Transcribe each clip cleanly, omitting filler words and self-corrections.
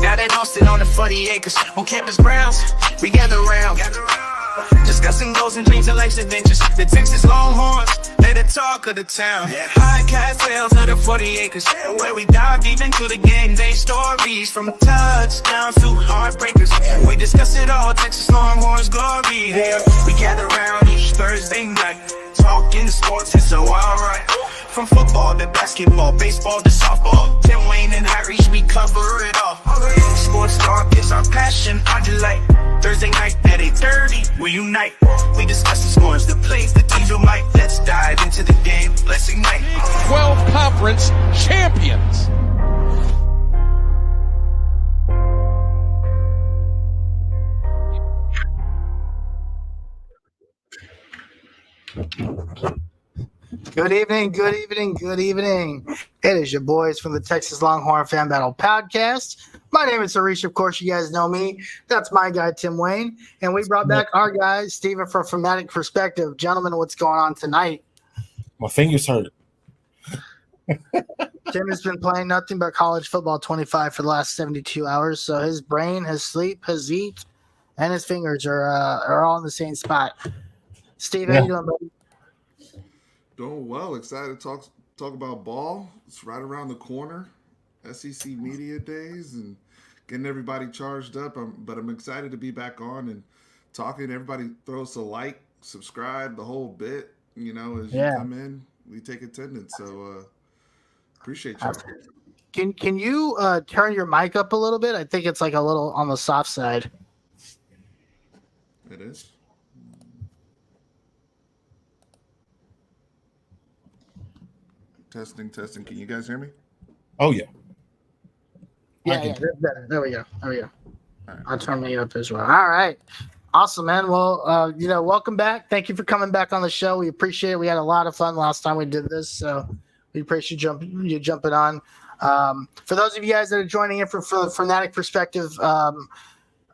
Now they lost it on the 40 acres on campus grounds. We gather round, discussing goals and dreams and life's adventures. The Texas Longhorns, they the talk of the town. High castles of the 40 acres, where we dive deep into the game day stories. From touchdowns to heartbreakers, we discuss it all. Texas Longhorns glory. There we gather round each Thursday night, talking sports, it's so alright. From football to basketball, baseball to softball, Tim Wayne and Harry, we cover it all. Sports talk is our passion, our delight. Thursday night at 8:30, we unite. We discuss the scores, the plays, the teams who might. Let's dive into the game, let's ignite. 12 conference champions. Good evening, good evening, good evening. It is your boys from the Texas Longhorn Fan Battle Podcast. My name is Harish. Of course, you guys know me. That's my guy, Tim Wayne. And we brought back our guy, Steven from Fanatic Perspective. Gentlemen, what's going on tonight? My fingers hurt. Tim has been playing nothing but college football 25 for the last 72 hours. So his brain, his sleep, his eat, and his fingers are all in the same spot. Steve, how you doing, buddy? Doing well. Excited to talk about ball. It's right around the corner. SEC Media Days and getting everybody charged up. But I'm excited to be back on and talking. Everybody throw us a like, subscribe, the whole bit. You know, as you come in, we take attendance. So appreciate you. Can you turn your mic up a little bit? I think it's like a little on the soft side. It is. Testing. Can you guys hear me? Oh, yeah. Yeah, that's better. There we go. All right. I'll turn me up as well. All right. Awesome, man. Well, welcome back. Thank you for coming back on the show. We appreciate it. We had a lot of fun last time we did this, so we appreciate you jumping on. For those of you guys that are joining in for Fanatic Perspective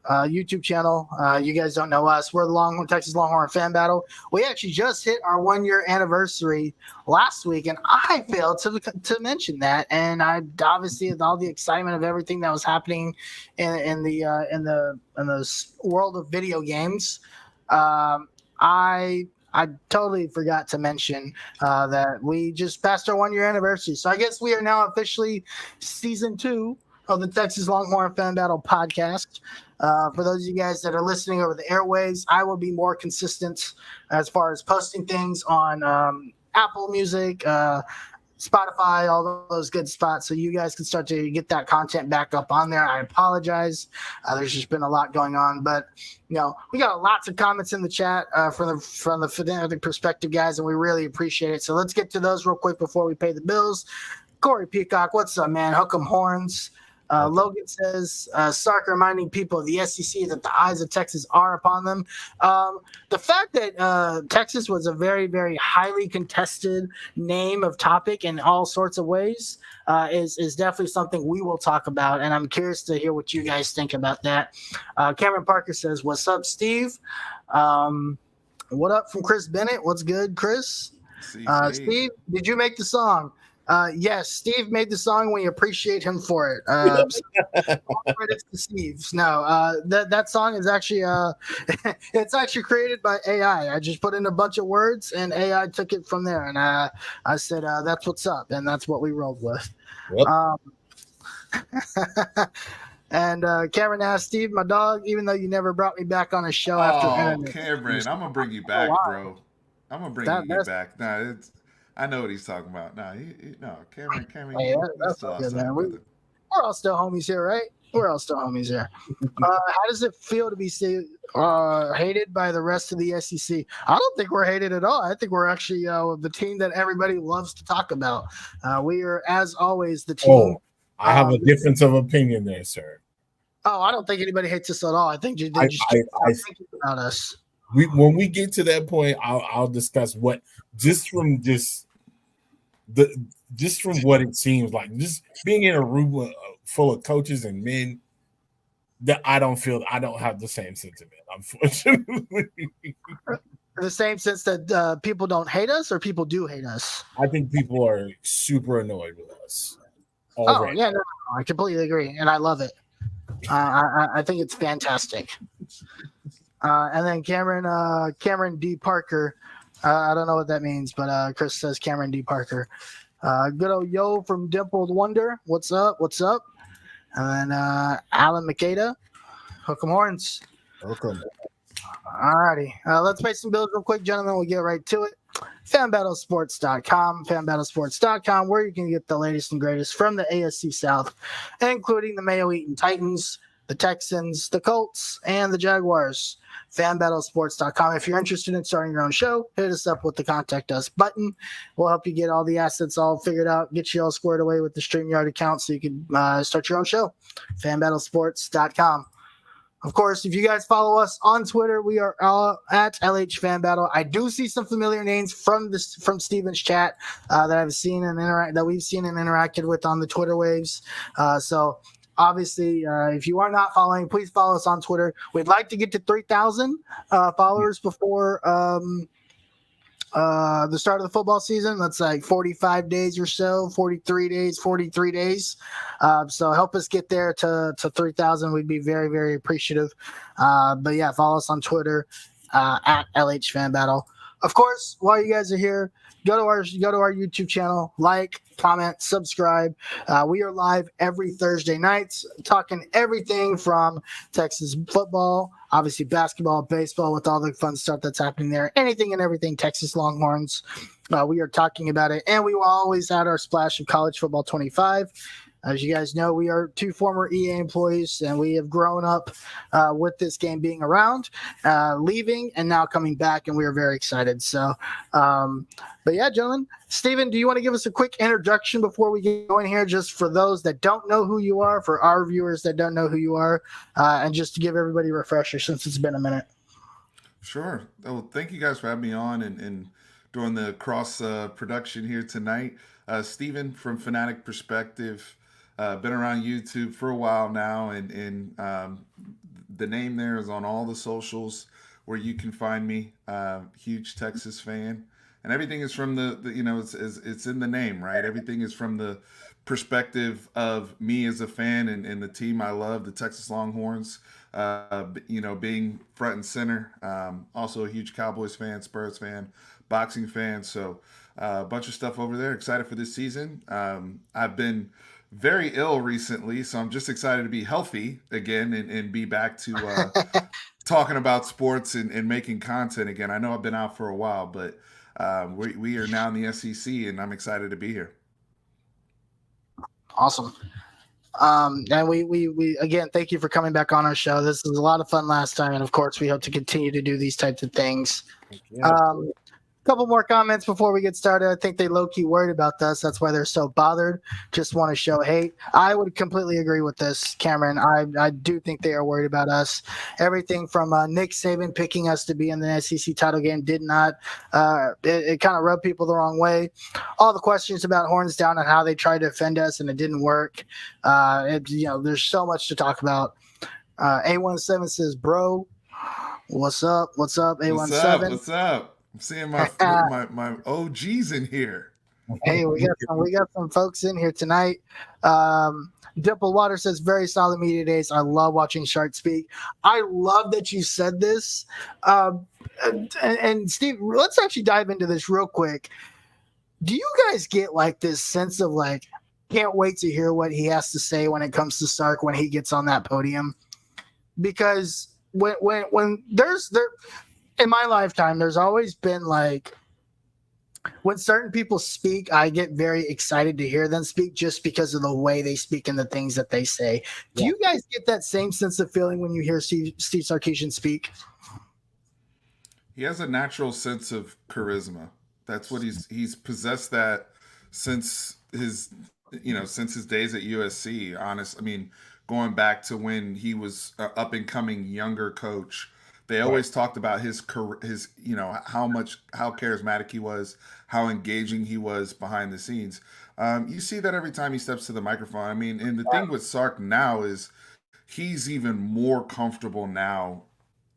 YouTube channel, you guys don't know us. We're the Texas Longhorn Fan Battle. We actually just hit our 1-year anniversary last week, and I failed to mention that. And I obviously, with all the excitement of everything that was happening in the world of video games, I totally forgot to mention that we just passed our 1-year anniversary. So I guess we are now officially season 2 of the Texas Longhorn Fan Battle podcast. For those of you guys that are listening over the airwaves, I will be more consistent as far as posting things on Apple Music, Spotify, all those good spots, so you guys can start to get that content back up on there. I apologize. There's just been a lot going on, but we got lots of comments in the chat from the Fanatic Perspective guys, and we really appreciate it. So let's get to those real quick before we pay the bills. Corey Peacock, what's up, man? Hook 'em horns. Logan says, Sark reminding people of the SEC that the eyes of Texas are upon them. The fact that Texas was a very, very highly contested name of topic in all sorts of ways is definitely something we will talk about, and I'm curious to hear what you guys think about that. Cameron Parker says, what's up, Steve? What up from Chris Bennett? What's good, Chris? Steve, did you make the song? Yes, Steve made the song. We appreciate him for it. All credits to Steve. No, that song is actually it's actually created by AI. I just put in a bunch of words and AI took it from there. And I said that's what's up, and that's what we rolled with. Yep. And Cameron asked, Steve, my dog, even though you never brought me back on a show after. Cameron, I'm gonna bring you back, bro. I'm gonna bring you back. Nah, I know what he's talking about. Cameron, hey, that's good, man. We're all still homies here, right? We're all still homies here. How does it feel to be hated by the rest of the SEC? I don't think we're hated at all. I think we're actually the team that everybody loves to talk about. We are, as always, the team. Oh, I have a difference of opinion there, sir. Oh, I don't think anybody hates us at all. I think they just thinking about us. When we get to that point, I'll discuss what just from what it seems like, just being in a room full of coaches and men, that I don't have the same sentiment, unfortunately. The same sense that people don't hate us, or people do hate us. I think people are super annoyed with us already. Oh yeah, no, I completely agree, and I love it. I think it's fantastic. And then Cameron D. Parker. I don't know what that means, but Chris says Cameron D. Parker. Good old yo from Dimpled Wonder. What's up? What's up? And then Alan Makeda. Hook 'em horns. Welcome. Alrighty. Let's pay some bills real quick, gentlemen. We'll get right to it. FanBattleSports.com, where you can get the latest and greatest from the ASC South, including the Mayo-Eaton Titans, the Texans, the Colts, and the Jaguars. FanBattleSports.com. If you're interested in starting your own show, hit us up with the Contact Us button. We'll help you get all the assets all figured out, get you all squared away with the StreamYard account so you can start your own show. FanBattleSports.com. Of course, if you guys follow us on Twitter, we are at LH Fan Battle. I do see some familiar names from Steven's chat that I've seen that we've seen and interacted with on the Twitter waves. So obviously, if you are not following, please follow us on Twitter. We'd like to get to 3,000 followers before the start of the football season. That's like 45 days or so, 43 days. So help us get there to 3,000. We'd be very, very appreciative. But yeah, follow us on Twitter at LH Fan Battle. Of course, while you guys are here, go to our YouTube channel, like, comment, subscribe. We are live every Thursday nights, talking everything from Texas football, obviously basketball, baseball, with all the fun stuff that's happening there. Anything and everything Texas Longhorns. We are talking about it, and we will always add our splash of college football 25. As you guys know, we are two former EA employees, and we have grown up with this game being around, leaving, and now coming back, and we are very excited. So, but yeah, gentlemen, Steven, do you want to give us a quick introduction before we get going here, just for those that don't know who you are, for our viewers that don't know who you are, and just to give everybody a refresher since it's been a minute? Sure. Oh, thank you guys for having me on and doing the cross production here tonight. Steven from Fanatic Perspective, been around YouTube for a while now, and the name there is on all the socials where you can find me. Huge Texas fan, and everything is from the it's in the name, right? Everything is from the perspective of me as a fan and the team I love, the Texas Longhorns. Being front and center. Also a huge Cowboys fan, Spurs fan, boxing fan. So a bunch of stuff over there. Excited for this season. I've been very ill recently, so I'm just excited to be healthy again and be back to talking about sports and making content again. I know I've been out for a while, but we are now in the SEC, and I'm excited to be here. Awesome. And we again, thank you for coming back on our show. This was a lot of fun last time, and of course, we hope to continue to do these types of things. Yeah. Couple more comments before we get started. I think they low-key worried about us. That's why they're so bothered. Just want to show hate. I would completely agree with this, Cameron. I do think they are worried about us. Everything from Nick Saban picking us to be in the SEC title game did not. It kind of rubbed people the wrong way. All the questions about Horns Down and how they tried to offend us and it didn't work. There's so much to talk about. A17 says, "Bro, what's up? What's up, A17? What's up? I'm seeing my OGs in here. Hey, we got some folks in here tonight. Dimple Water says very solid media days. I love watching Shark speak. I love that you said this. And Steve, let's actually dive into this real quick. Do you guys get like this sense of like can't wait to hear what he has to say when it comes to Sark when he gets on that podium? Because when there's in my lifetime, there's always been like when certain people speak, I get very excited to hear them speak just because of the way they speak and the things that they say. Do you guys get that same sense of feeling when you hear Steve Sarkisian speak? He has a natural sense of charisma. That's what he's possessed that since his days at USC. I mean, going back to when he was an up and coming younger coach. They always talked about his how charismatic he was, how engaging he was behind the scenes. You see that every time he steps to the microphone. I mean, and the thing with Sark now is he's even more comfortable now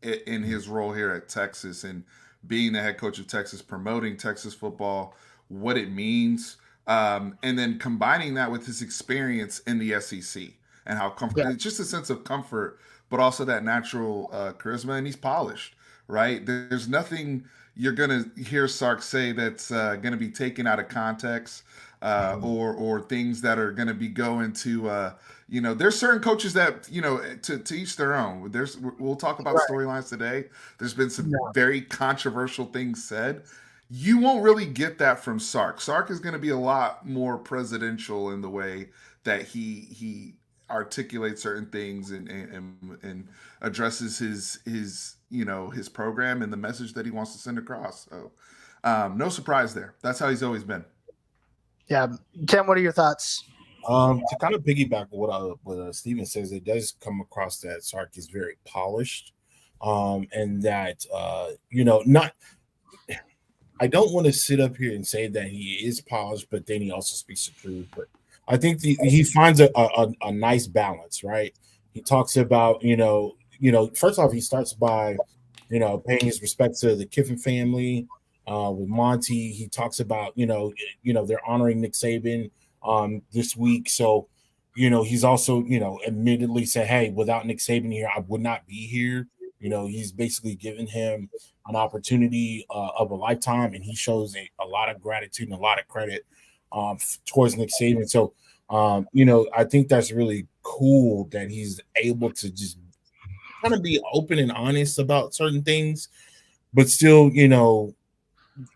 in his role here at Texas and being the head coach of Texas, promoting Texas football, what it means, and then combining that with his experience in the SEC and how comfortable. It's just a sense of comfort, but also that natural charisma, and he's polished, right? There's nothing you're gonna hear Sark say that's gonna be taken out of context, or things that are gonna be going to there's certain coaches that to each their own. We'll talk about storylines today. There's been some very controversial things said. You won't really get that from Sark. Sark is going to be a lot more presidential in the way that he articulates certain things and addresses his program and the message that he wants to send across. So no surprise there. That's how he's always been. Yeah. Tim, what are your thoughts? To kind of piggyback on what Steven says, it does come across that Sark is very polished, and that not. I don't want to sit up here and say that he is polished, but then he also speaks the truth. But I think he finds a nice balance, right? He talks about first off, he starts by paying his respects to the Kiffin family. With Monty, he talks about they're honoring Nick Saban this week. So, he's also, admittedly said, hey, without Nick Saban here, I would not be here. He's basically given him an opportunity of a lifetime, and he shows a lot of gratitude and a lot of credit towards Nick Saban. So, I think that's really cool that he's able to just kind of be open and honest about certain things, but still,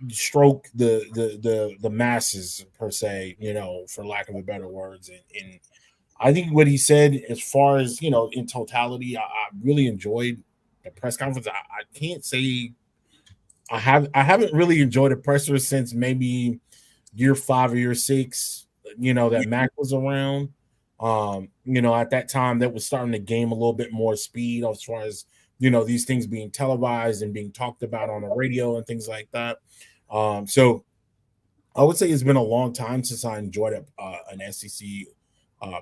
stroke the masses per se, for lack of a better words. And I think what he said, as far as in totality, I really enjoyed the press conference. I can't say I haven't really enjoyed a presser since maybe year 5 or year 6. That Mac was around. At that time that was starting to gain a little bit more speed as far as these things being televised and being talked about on the radio and things like that. So I would say it's been a long time since I enjoyed an SEC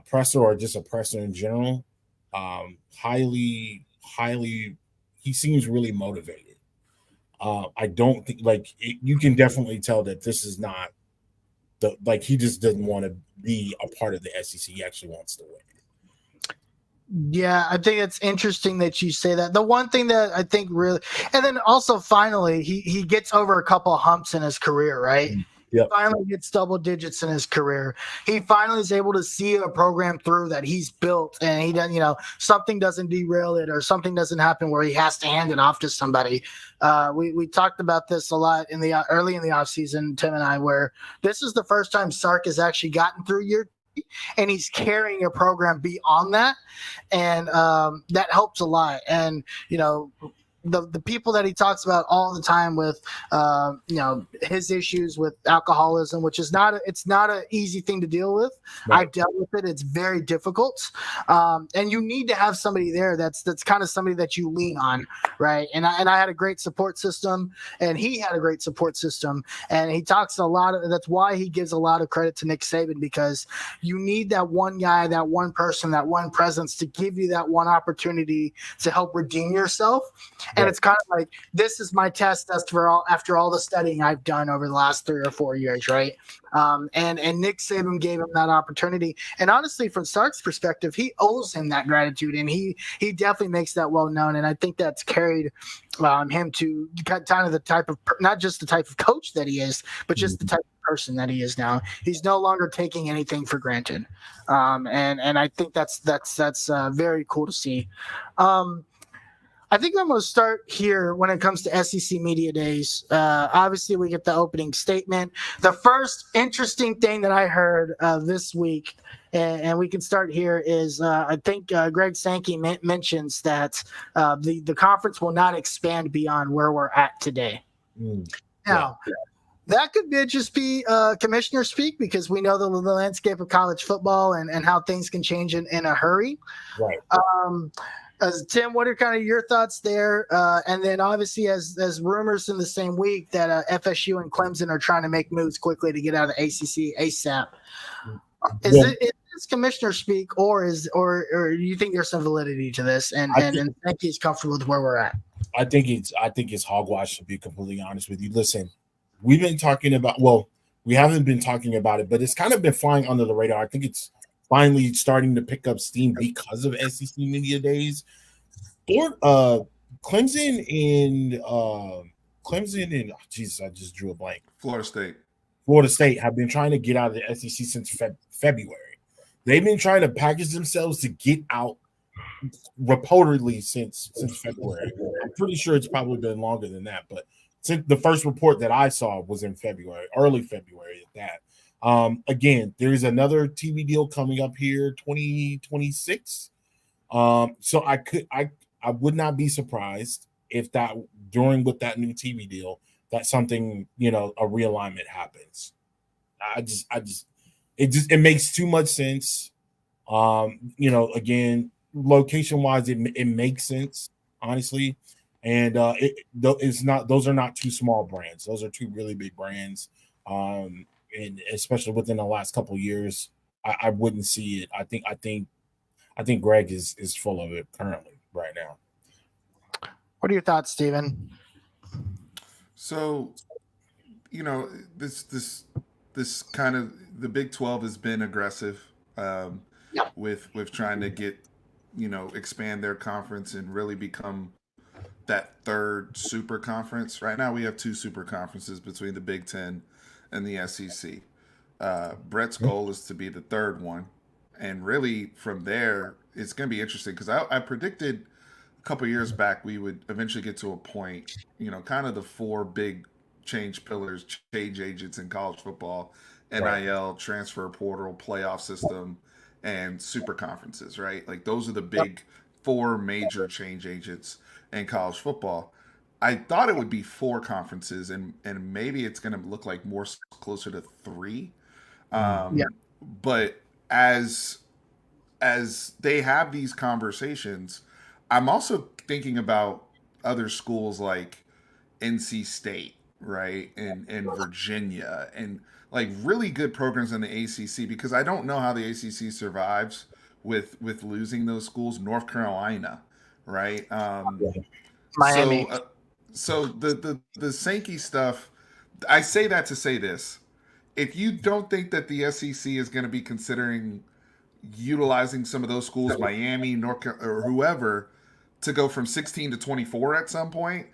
presser or just a presser in general. Highly, he seems really motivated. I don't think you can definitely tell that this is not he just doesn't want to be a part of the SEC. He actually wants to win. Yeah, I think it's interesting that you say that. The one thing that I think really, and then also finally, he gets over a couple of humps in his career, right? Yep. Finally gets double digits in his career. He finally is able to see a program through that he's built, and he doesn't, something doesn't derail it or something doesn't happen where he has to hand it off to somebody. We talked about this a lot in the early in the offseason, Tim and I, where this is the first time Sark has actually gotten through year, and he's carrying a program beyond that, and that helps a lot. And the people that he talks about all the time with his issues with alcoholism, which is it's not an easy thing to deal with. Right. I've dealt with it. It's very difficult. And you need to have somebody there that's kind of somebody that you lean on, right? And I had a great support system, and he had a great support system, and he talks a lot of, that's why he gives a lot of credit to Nick Saban, because you need that one guy, that one person, that one presence to give you that one opportunity to help redeem yourself. And it's kind of like, this is my test after all the studying I've done over the last 3 or 4 years, right? And Nick Saban gave him that opportunity. And honestly, from Sark's perspective, he owes him that gratitude, and he definitely makes that well known. And I think that's carried him to kind of the type of, not just the type of coach that he is, but just the type of person that he is now. He's no longer taking anything for granted, and I think that's very cool to see. I think I'm going to start here when it comes to SEC Media Days. Obviously, we get the opening statement. The first interesting thing that I heard this week, and we can start here, is I think Greg Sankey mentions that the conference will not expand beyond where we're at today. Now, that could just be commissioner speak, because we know the landscape of college football and how things can change in a hurry. Right. Tim, what are kind of your thoughts there? And then obviously, as rumors in the same week that FSU and Clemson are trying to make moves quickly to get out of the ACC ASAP. Is this commissioner speak, or do you think there's some validity to this? And think he's comfortable with where we're at? I think it's hogwash, to be completely honest with you. Listen, we've been talking about, well, we haven't been talking about it, but it's kind of been flying under the radar. I think it's finally starting to pick up steam because of SEC Media Days. Clemson and Jesus, I just drew a blank. Florida State have been trying to get out of the SEC since February. They've been trying to package themselves to get out reportedly since February. I'm pretty sure it's probably been longer than that, but since the first report that I saw was in February, early February at that. Again, there's another TV deal coming up here, 2026. So I would not be surprised if that with that new TV deal, that something, a realignment happens. It makes too much sense. Again, location wise, it makes sense, honestly. And those are not two small brands. Those are two really big brands. And especially within the last couple of years, I wouldn't see it. I think Greg is full of it currently right now. What are your thoughts, Steven? So, this kind of, the Big 12 has been aggressive with trying to get, expand their conference and really become that third super conference. Right now we have two super conferences between the Big 10 and the SEC. Brett's goal is to be the third one, and really from there it's going to be interesting, because I predicted a couple years back we would eventually get to a point, kind of the four big change pillars, change agents in college football: NIL, transfer portal, playoff system, and super conferences, right? Like, those are the big four major change agents in college football. I thought it would be four conferences, and maybe it's going to look like more closer to three. But as they have these conversations, I'm also thinking about other schools like NC State, right, and Virginia, and like really good programs in the ACC, because I don't know how the ACC survives with losing those schools. North Carolina, right? Miami. So so the Sankey stuff. I say that to say this: if you don't think that the SEC is going to be considering utilizing some of those schools, Miami, or whoever, to go from 16 to 24 at some point,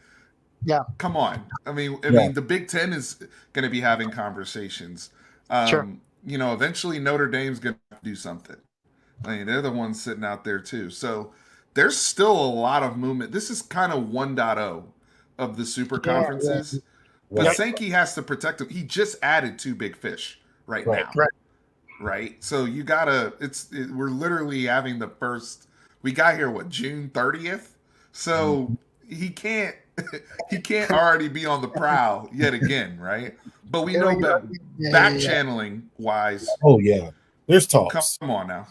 Yeah, come on. I Yeah. mean, the Big Ten is going to be having conversations. sure. Eventually Notre Dame's going to do something. I mean, they're the ones sitting out there too. So there's still a lot of movement. This is kind of 1.0 of the super Yeah, conferences. But Right. Sankey has to protect them. He just added two big fish right Right. now. Right. Right. So you gotta. We're literally having the first. We got here June 30th. So he can't he can't already be on the prowl yet again, right? But we know that back channeling wise. Oh yeah, there's Come talks. on now.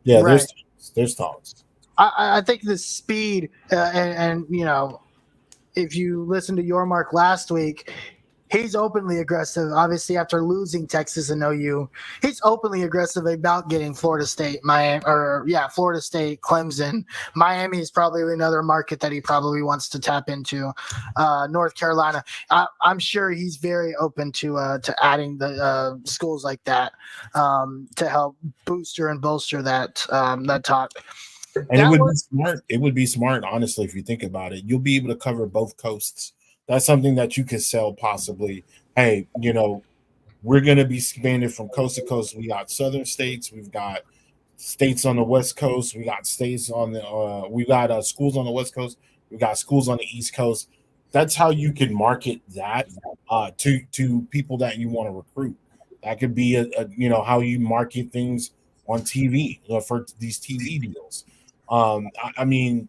Yeah, Right. there's talks. I think the speed and if you listen to your mark last week, he's openly aggressive. Obviously, after losing Texas and OU, he's openly aggressive about getting Florida State, Florida State, Clemson. Miami is probably another market that he probably wants to tap into. North Carolina, I'm sure he's very open to adding the schools like that to help booster and bolster that talk. And it would be smart. It would be smart, honestly, if you think about it. You'll be able to cover both coasts. That's something that you could sell possibly. Hey, we're going to be expanded from coast to coast. We got southern states. We've got states on the West Coast. We got states on the. We got schools on the West Coast. We got schools on the East Coast. That's how you can market that to people that you want to recruit. That could be how you market things on TV for these TV deals. I mean,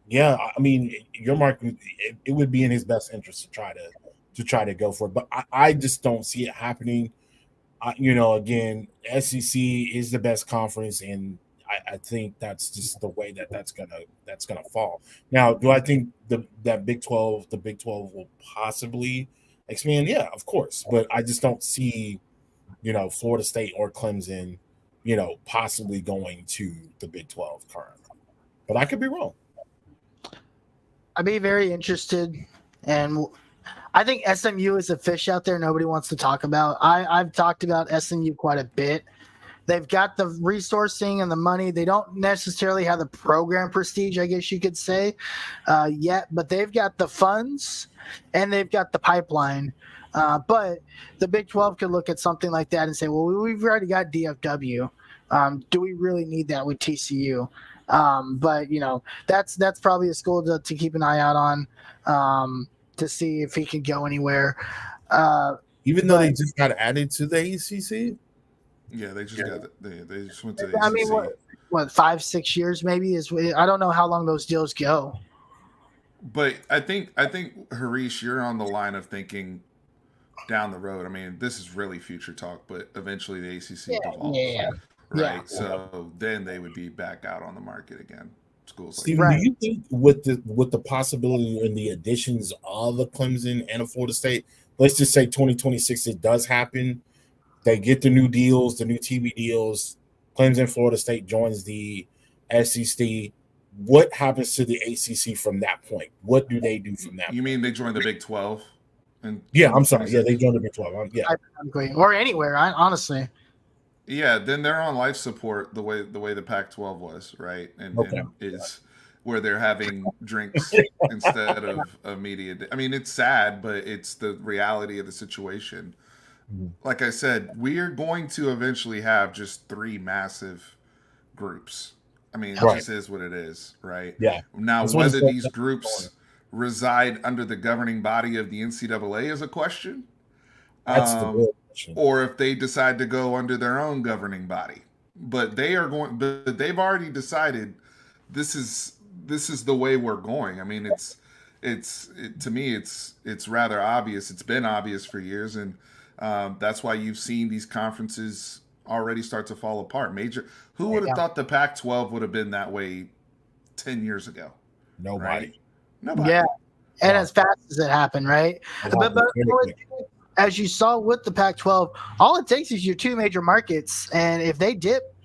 yeah, I mean, your market, it would be in his best interest to try to go for it, but I just don't see it happening. Again, SEC is the best conference, and I think that's just the way that's gonna fall. Now, do I think the Big 12 will possibly expand? Yeah, of course, but I just don't see Florida State or Clemson possibly going to the Big 12 currently. But I could be wrong. I'd be very interested, and I think SMU is a fish out there nobody wants to talk about. I've talked about SMU quite a bit. They've got the resourcing and the money. They don't necessarily have the program prestige, I guess you could say, yet, but they've got the funds and they've got the pipeline. But the Big 12 could look at something like that and say, well, we've already got DFW. Do we really need that with TCU? But that's probably a school to keep an eye out on to see if he can go anywhere. Even though they just got added to the ACC. Yeah, they just they just went to the ACC. I mean, what 5-6 years maybe is. I don't know how long those deals go. But I think Harish, you're on the line of thinking down the road. I mean, this is really future talk, but eventually the ACC devolves. Yeah. Right. Yeah. So then they would be back out on the market again. Schools like Steven, do you think with the possibility and the additions of a Clemson and a Florida State, let's just say 2026, it does happen. They get the new deals, the new TV deals. Clemson, Florida State joins the SEC. What happens to the ACC from that point? What do they do from that? You mean they join the Big 12? Yeah, I'm sorry. Yeah, they joined the Big 12. Yeah, or anywhere. Honestly. Yeah, then they're on life support the way the Pac-12 was, right? And is where they're having drinks instead of media. I mean, it's sad, but it's the reality of the situation. Like I said, we are going to eventually have just 3 massive groups. I mean, it just is what it is, right? Yeah. Now, whether these groups reside under the governing body of the NCAA is a question. That's the real question. Or if they decide to go under their own governing body. But they are going. But they've already decided this is the way we're going. I mean, to me, it's rather obvious. It's been obvious for years, and that's why you've seen these conferences already start to fall apart. Who would have thought the Pac-12 would have been that way 10 years ago? Nobody. Right? Nobody. Yeah, and No. as fast as it happened, right? It But, happened very but quick. as you saw with the Pac-12, all it takes is your two major markets, and if they dip,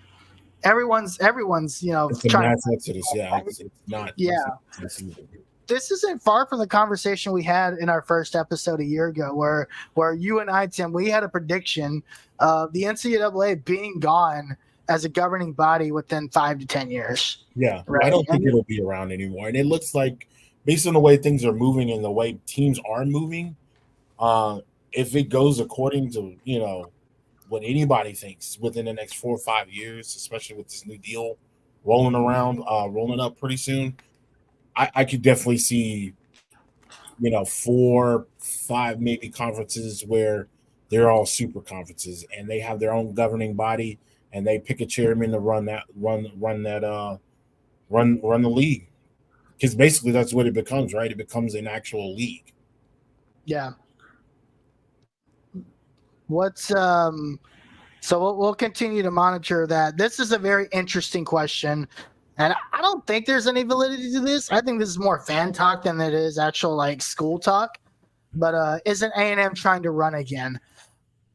everyone's It's a trying mass to. exodus. Yeah, it's not Yeah, easy to see. this isn't far from the conversation we had in our first episode a year ago, where you and I, Tim, we had a prediction of the NCAA being gone as a governing body within 5 to 10 years. Yeah, Right. I don't think it'll be around anymore. And it looks like, based on the way things are moving and the way teams are moving, if it goes according to what anybody thinks within the next 4 or 5 years, especially with this new deal rolling up pretty soon, I could definitely see 4, 5 maybe conferences where they're all super conferences and they have their own governing body and they pick a chairman to run the league, because basically that's what it becomes, right? It becomes an actual league. Yeah. So we'll continue to monitor that. This is a very interesting question, and I don't think there's any validity to this. I think this is more fan talk than it is actual school talk. But isn't A&M trying to run again?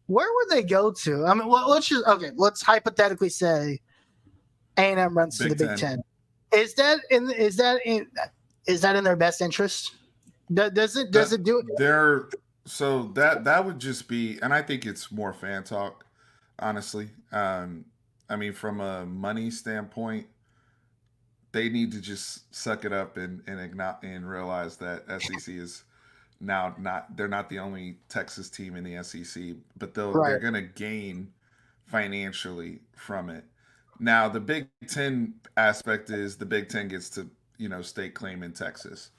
Where would they go to? I mean, let's hypothetically say A&M runs to the Big Ten. Is that in their best interest? Does it do it? So that would just be, and I think it's more fan talk, honestly. I mean, from a money standpoint, they need to just suck it up and realize that SEC is now they're not the only Texas team in the SEC, but they're going to gain financially from it. Now, the Big Ten aspect is the Big Ten gets to stake claim in Texas,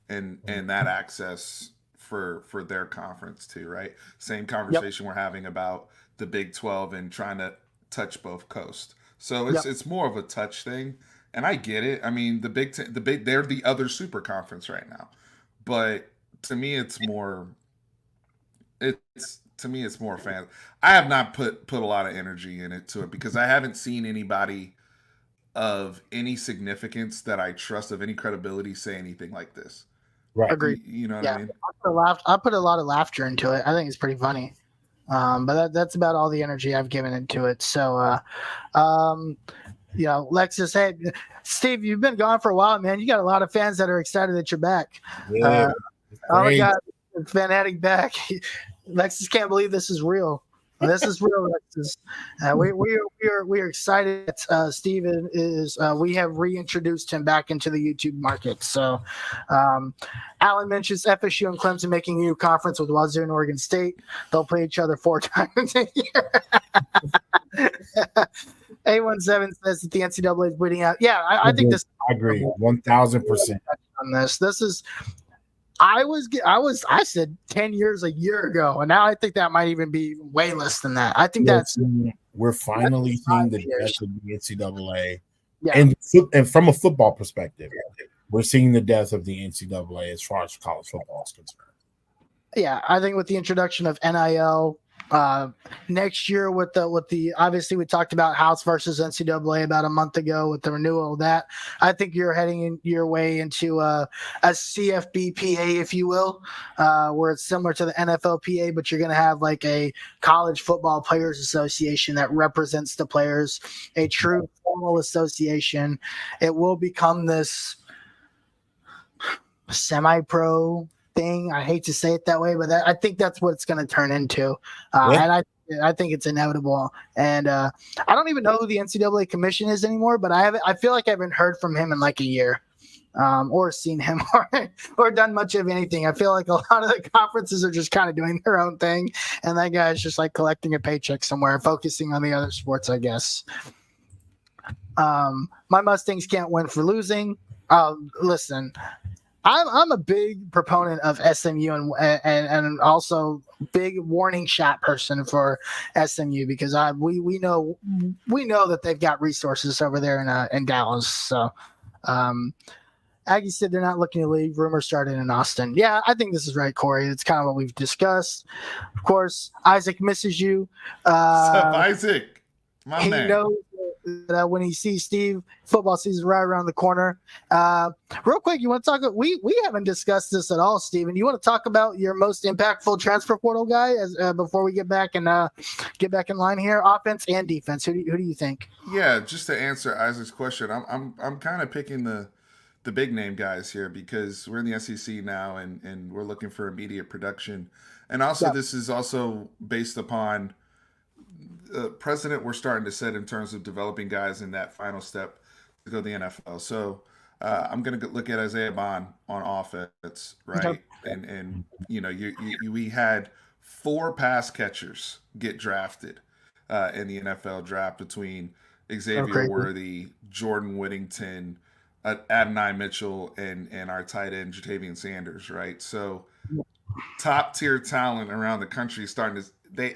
and that access for their conference too, right? Same conversation we're having about the Big 12 and trying to touch both coasts. So it's more of a touch thing, and I get it. I mean, the Big Ten, they're the other super conference right now, but to me, it's more fan. I have not put a lot of energy into it because I haven't seen anybody of any significance that I trust, of any credibility, say anything like this. Right. Agreed. You know what I mean? I put a lot of laughter into it. I think it's pretty funny. But that's about all the energy I've given into it. So, Lexus, hey, Steve, you've been gone for a while, man. You got a lot of fans that are excited that you're back. Yeah. Oh my God, Fanatic back. Lexus can't believe this is real. This is real, Lexus. We are excited. Steve is. We have reintroduced him back into the YouTube market. So, Alan mentions FSU and Clemson making a new conference with Wazoo and Oregon State. They'll play each other 4 times a year. A17 says that the NCAA is bleeding out. Yeah, I think this. I agree 1,000% on this. This is. I said 10 years a year ago, and now I think that might even be way less than that. I think we're finally seeing the death of the NCAA, yeah. and from a football perspective, we're seeing the death of the NCAA as far as college football is concerned. Yeah, I think with the introduction of NIL next year, with the obviously we talked about House versus NCAA about a month ago with the renewal of that. I think you're heading your way into a CFBPA, if you will, where it's similar to the NFLPA, but you're going to have like a college football players association that represents the players, a true formal association. It will become this semi-pro thing. I hate to say it that way, but I think that's what it's going to turn into. And I think it's inevitable. And I don't even know who the NCAA commission is anymore, but I feel like I haven't heard from him in like a year, or seen him or done much of anything. I feel like a lot of the conferences are just kind of doing their own thing, and that guy's just like collecting a paycheck somewhere, focusing on the other sports, I guess. My Mustangs can't win for losing. Listen, I'm a big proponent of SMU and also big warning shot person for SMU because we know that they've got resources over there in Dallas. So Aggie said they're not looking to leave. Rumors started in Austin. Yeah, I think this is right, Corey. It's kind of what we've discussed. Of course, Isaac misses you. What's up, Isaac? My man. that when he sees Steve, football season right around the corner. Real quick, you want to talk? We haven't discussed this at all, Steven. You want to talk about your most impactful transfer portal guy before we get back in line here, offense and defense. Who do you think? Yeah, just to answer Isaac's question, I'm kind of picking the big name guys here because we're in the SEC now and we're looking for immediate production. And also this is also based upon the precedent we're starting to set in terms of developing guys in that final step to go to the NFL. So I'm going to look at Isaiah Bond on offense, right? Okay. And we had 4 pass catchers get drafted in the NFL draft between Xavier Worthy, Jordan Whittington, Adonai Mitchell, and our tight end Jatavian Sanders, right? So top tier talent around the country starting to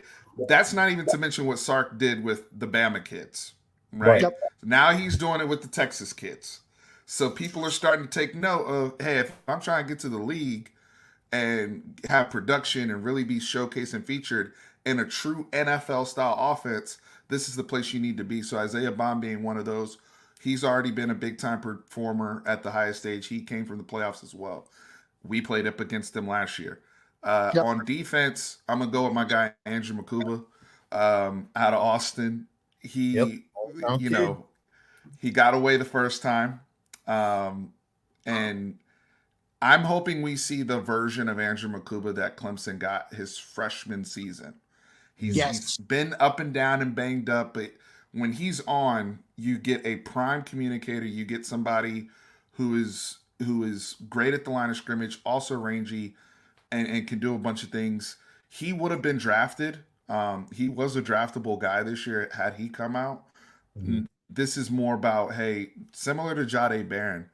that's not even to mention what Sark did with the Bama kids, right? Yep. Now he's doing it with the Texas kids. So people are starting to take note of, hey, if I'm trying to get to the league and have production and really be showcased and featured in a true NFL style offense, this is the place you need to be. So Isaiah Bond being one of those, he's already been a big time performer at the highest stage. He came from the playoffs as well. We played up against them last year. On defense, I'm gonna go with my guy Andrew Makuba out of Austin. He got away the first time, and I'm hoping we see the version of Andrew Makuba that Clemson got his freshman season. He's been up and down and banged up, but when he's on, you get a prime communicator. You get somebody who is great at the line of scrimmage, also rangy, and can do a bunch of things. He would have been drafted. He was a draftable guy this year had he come out. Mm-hmm. This is more about, hey, similar to Jade Barron,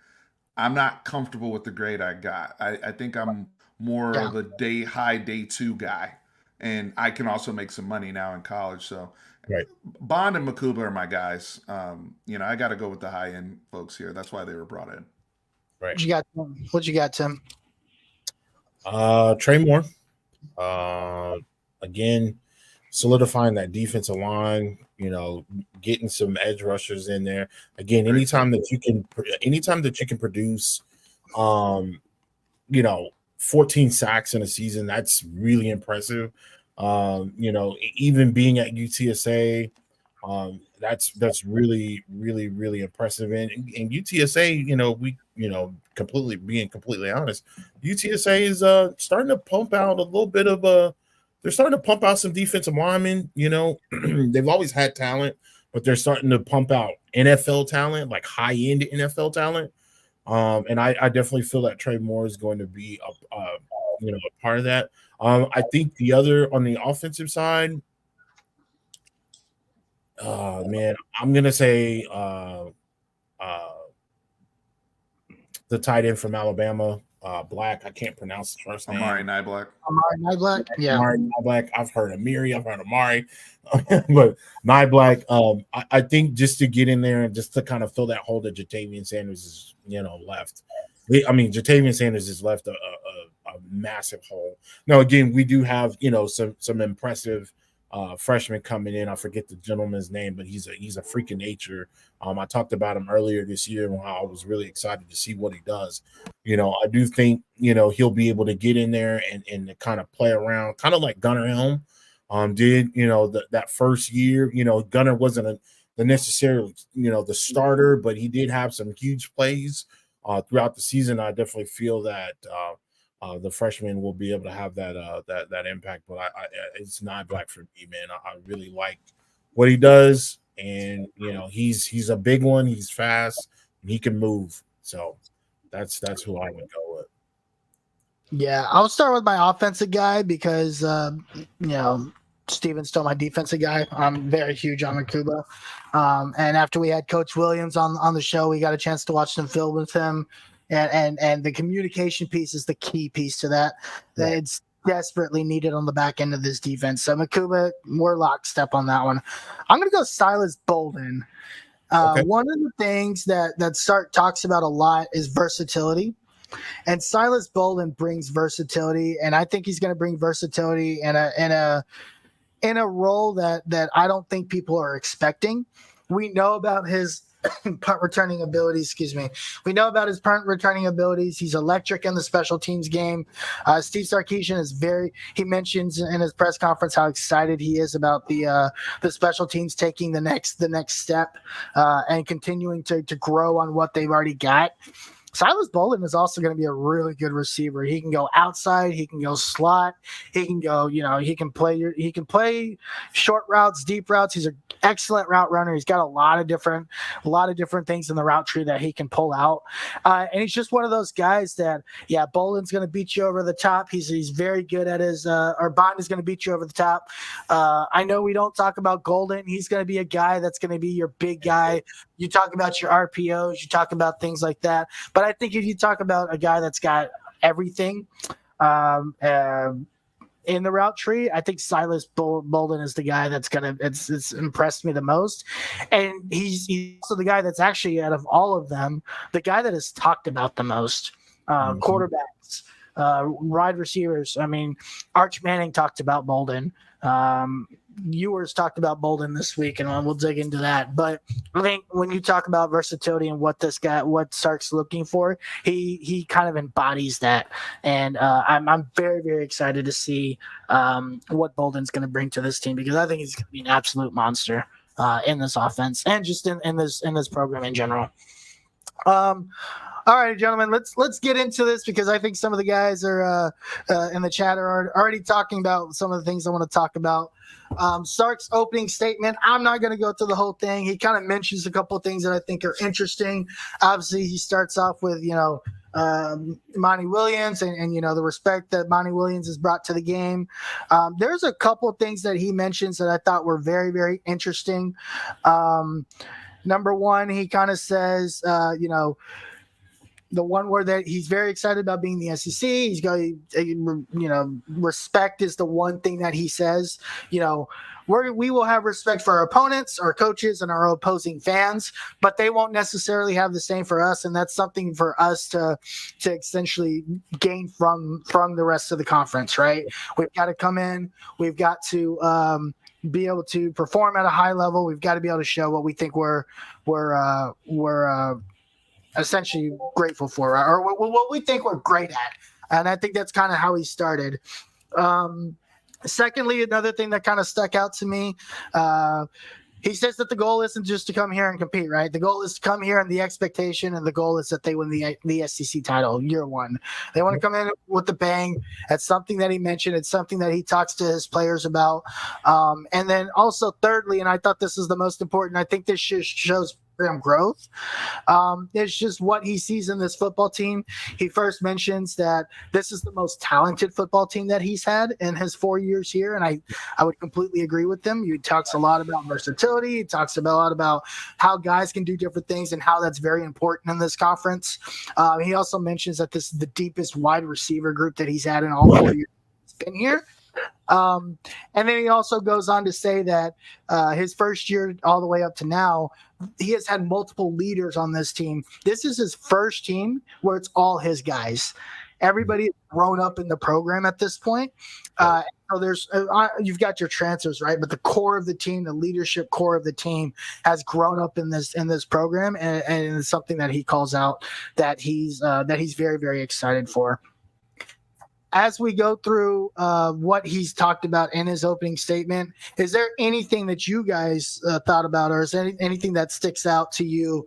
I'm not comfortable with the grade I got. I think I'm more of a high day 2 guy, and I can also make some money now in college. So Bond and Makuba are my guys. I got to go with the high end folks here. That's why they were brought in. Right. What you got, Tim? Trey Moore. Again, solidifying that defensive line, getting some edge rushers in there. Again, anytime that you can produce 14 sacks in a season, that's really impressive. Even being at UTSA, that's really, really, really impressive. And UTSA, being completely honest, UTSA is starting to pump out a little bit of they're starting to pump out some defensive linemen. They've always had talent, but they're starting to pump out NFL talent, like high-end NFL talent. And I definitely feel that Trey Moore is going to be a part of that. I think the other on the offensive side, I'm gonna say the tight end from Alabama, Black. I can't pronounce his first name. Amari Niblack. Yeah. Amari Niblack. I've heard Amiri. I've heard Amari, but Niblack. I think just to get in there and just to kind of fill that hole that Jatavian Sanders is, left. Jatavian Sanders has left a massive hole. Now, again, we do have some impressive freshman coming in. I forget the gentleman's name, but he's a freak of nature. I talked about him earlier this year and how I was really excited to see what he does. I do think he'll be able to get in there and kind of play around, kind of like Gunnar Helm did. That first year. Gunnar wasn't the necessarily the starter, but he did have some huge plays throughout the season. I definitely feel that the freshman will be able to have that impact, but it's not Black for me, man. I really like what he does, and he's a big one. He's fast and he can move, so that's who I would go with. Yeah, I'll start with my offensive guy because Steven's still my defensive guy. I'm very huge on Makuba, and after we had Coach Williams on the show, we got a chance to watch some film with him. And the communication piece is the key piece to that. Right. It's desperately needed on the back end of this defense. So Makuba, we're lockstep on that one. I'm going to go Silas Bolden. Okay. One of the things that Sark talks about a lot is versatility. And Silas Bolden brings versatility, and I think he's going to bring versatility in a role that I don't think people are expecting. we know about his punt returning abilities. Excuse me. We know about his punt returning abilities. He's electric in the special teams game. Steve Sarkisian is he mentions in his press conference how excited he is about the special teams taking the next step and continuing to grow on what they've already got. Silas Bolden is also going to be a really good receiver. He can go outside, he can go slot, he can go, he can play short routes, deep routes. He's an excellent route runner. He's got a lot of different things in the route tree that he can pull out. And he's just one of those guys that, Bolden's going to beat you over the top. He's very good at his, or Bond is going to beat you over the top. I know we don't talk about Golden. He's going to be a guy that's going to be your big guy. You talk about your RPOs, you talk about things like that. But I think if you talk about a guy that's got everything in the route tree, I think Silas Bolden is the guy that's it's impressed me the most. And he's also the guy that's actually, out of all of them, the guy that is talked about the most. Quarterbacks, wide receivers. I mean, Arch Manning talked about Bolden. Ewers talked about Bolden this week, and we'll dig into that. But I think when you talk about versatility and what Sark's looking for, he kind of embodies that. And I'm very, very excited to see what Bolden's going to bring to this team, because I think he's going to be an absolute monster in this offense and just in this program in general. All right, gentlemen, let's get into this, because I think some of the guys are in the chat are already talking about some of the things I want to talk about. Sark's opening statement, I'm not going to go through the whole thing. He kind of mentions a couple of things that I think are interesting. Obviously, he starts off with, Monty Williams and the respect that Monty Williams has brought to the game. There's a couple of things that he mentions that I thought were very, very interesting. Number one, he kind of says, the one word that he's very excited about being the SEC. He's going, respect is the one thing that he says. We will have respect for our opponents, our coaches, and our opposing fans, but they won't necessarily have the same for us, and that's something for us to essentially gain from the rest of the conference, right? We've got to come in. We've got to be able to perform at a high level. We've got to be able to show what we think we're essentially grateful for, or what we think we're great at. And I think that's kind of how he started. Secondly, another thing that kind of stuck out to me, he says that the goal isn't just to come here and compete, right? The goal is to come here, and the expectation and the goal is that they win the SEC title year one. They want to come in with the bang. That's something that he mentioned. It's something that he talks to his players about. And then also thirdly, and I thought this is the most important, I think this shows program growth. It's just what he sees in this football team. He first mentions that this is the most talented football team that he's had in his 4 years here, and I would completely agree with him. He talks a lot about versatility. He talks a lot about how guys can do different things and how that's very important in this conference. He also mentions that this is the deepest wide receiver group that he's had in all 4 years he's been here. And then he also goes on to say that his first year all the way up to now, he has had multiple leaders on this team. This is his first team where it's all his guys. Everybody has grown up in the program at this point. So there's you've got your transfers, right? But the core of the team, the leadership core of the team, has grown up in this program, and it's something that he calls out that he's very, very excited for. As we go through what he's talked about in his opening statement, is there anything that you guys thought about, or is there anything that sticks out to you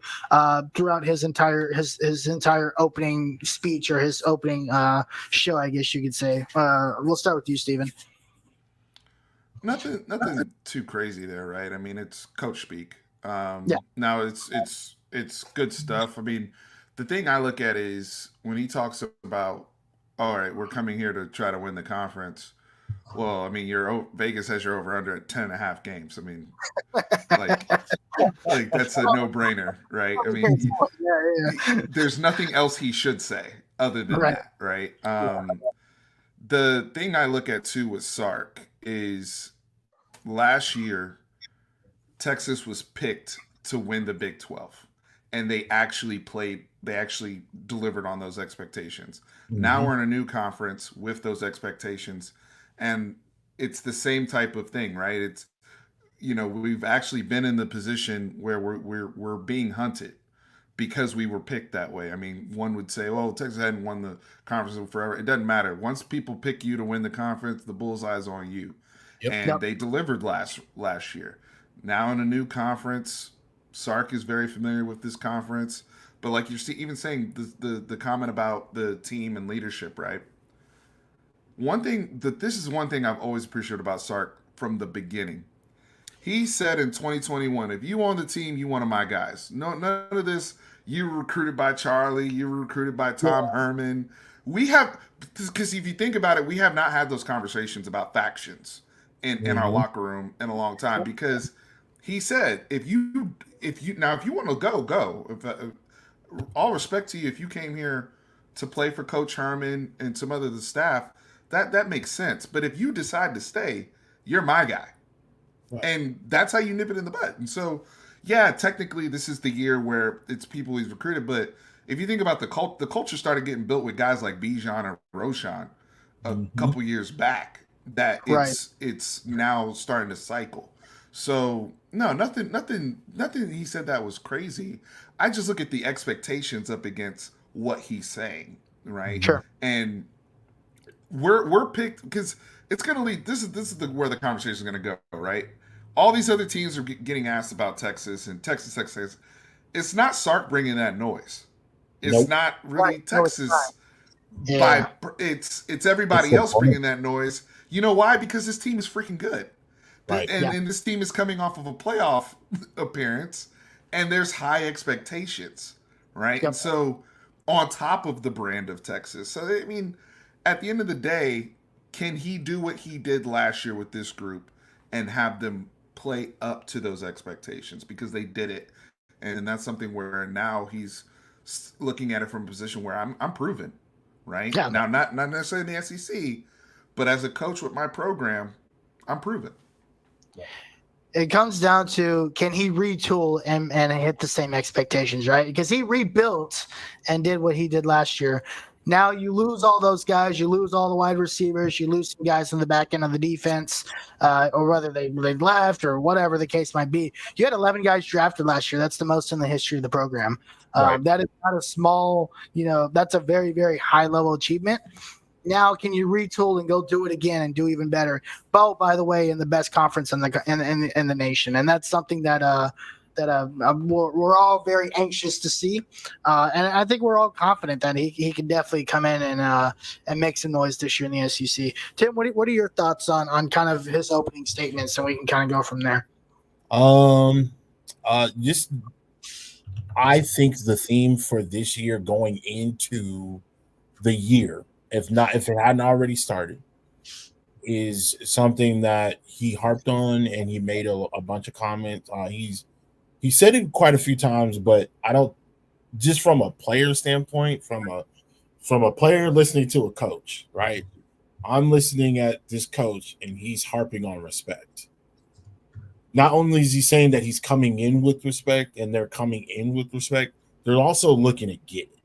throughout his entire opening speech, or his opening show, I guess you could say? We'll start with you, Steven. Nothing too crazy there, right? I mean, it's coach speak. Yeah. Now it's good stuff. I mean, the thing I look at is when he talks about, all right, we're coming here to try to win the conference. Well, I mean, Vegas has your over under at 10.5 games. I mean, like that's a no brainer, right? I mean, there's nothing else he should say other than that, right? The thing I look at too with Sark is last year, Texas was picked to win the Big 12, and they actually delivered on those expectations. Mm-hmm. Now we're in a new conference with those expectations, and it's the same type of thing, right? we've actually been in the position where we're being hunted because we were picked that way. I mean, one would say, "Well, Texas hadn't won the conference in forever." It doesn't matter. Once people pick you to win the conference, the bullseye's on you, Yep. and they delivered last year. Now in a new conference, Sark is very familiar with this conference. But like you're even saying, the comment about the team and leadership, right? This is one thing I've always appreciated about Sark from the beginning. He said in 2021, if you on the team, you one of my guys. No, none of this. You were recruited by Charlie. You were recruited by Tom Herman. We have, because if you think about it, we have not had those conversations about factions in our locker room in a long time. Because he said, if you want to go. All respect to you, if you came here to play for Coach Herman and some other of the staff, that makes sense. But if you decide to stay, you're my guy. Right. And that's how you nip it in the bud. And so, yeah, technically this is the year where it's people he's recruited. But if you think about the culture started getting built with guys like Bijan and Roshan a couple years back, that it's now starting to cycle. So no, nothing he said that was crazy. I just look at the expectations up against what he's saying, right? Sure. And we're picked because it's going to lead. This is where the conversation is going to go, right? All these other teams are getting asked about Texas and Texas. It's not Sark bringing that noise. It's not really Texas. It's everybody else bringing that noise. You know why? Because this team is freaking good. Right. And this team is coming off of a playoff appearance, and there's high expectations, right? Yep. And so on top of the brand of Texas. So, I mean, at the end of the day, can he do what he did last year with this group and have them play up to those expectations? Because they did it. And that's something where now he's looking at it from a position where I'm proven, right? Yeah. Now, not necessarily in the SEC, but as a coach with my program, I'm proven. It comes down to, can he retool and hit the same expectations, right? Because he rebuilt and did what he did last year. Now you lose all those guys. You lose all the wide receivers. You lose some guys in the back end of the defense, or whether they left or whatever the case might be. You had 11 guys drafted last year. That's the most in the history of the program. Right. That is not a small, that's a very, very high level achievement. Now, can you retool and go do it again and do even better? Both, by the way, in the best conference in the nation, and that's something that we're all very anxious to see, and I think we're all confident that he can definitely come in and make some noise this year in the SEC. Tim, what are your thoughts on kind of his opening statements, so we can kind of go from there? Just I think the theme for this year going into the year, if it hadn't already started, is something that he harped on, and he made a bunch of comments. He said it quite a few times, but I don't, just from a player standpoint, from a player listening to a coach, right? I'm listening at this coach, and he's harping on respect. Not only is he saying that he's coming in with respect, and they're coming in with respect, they're also looking to get it.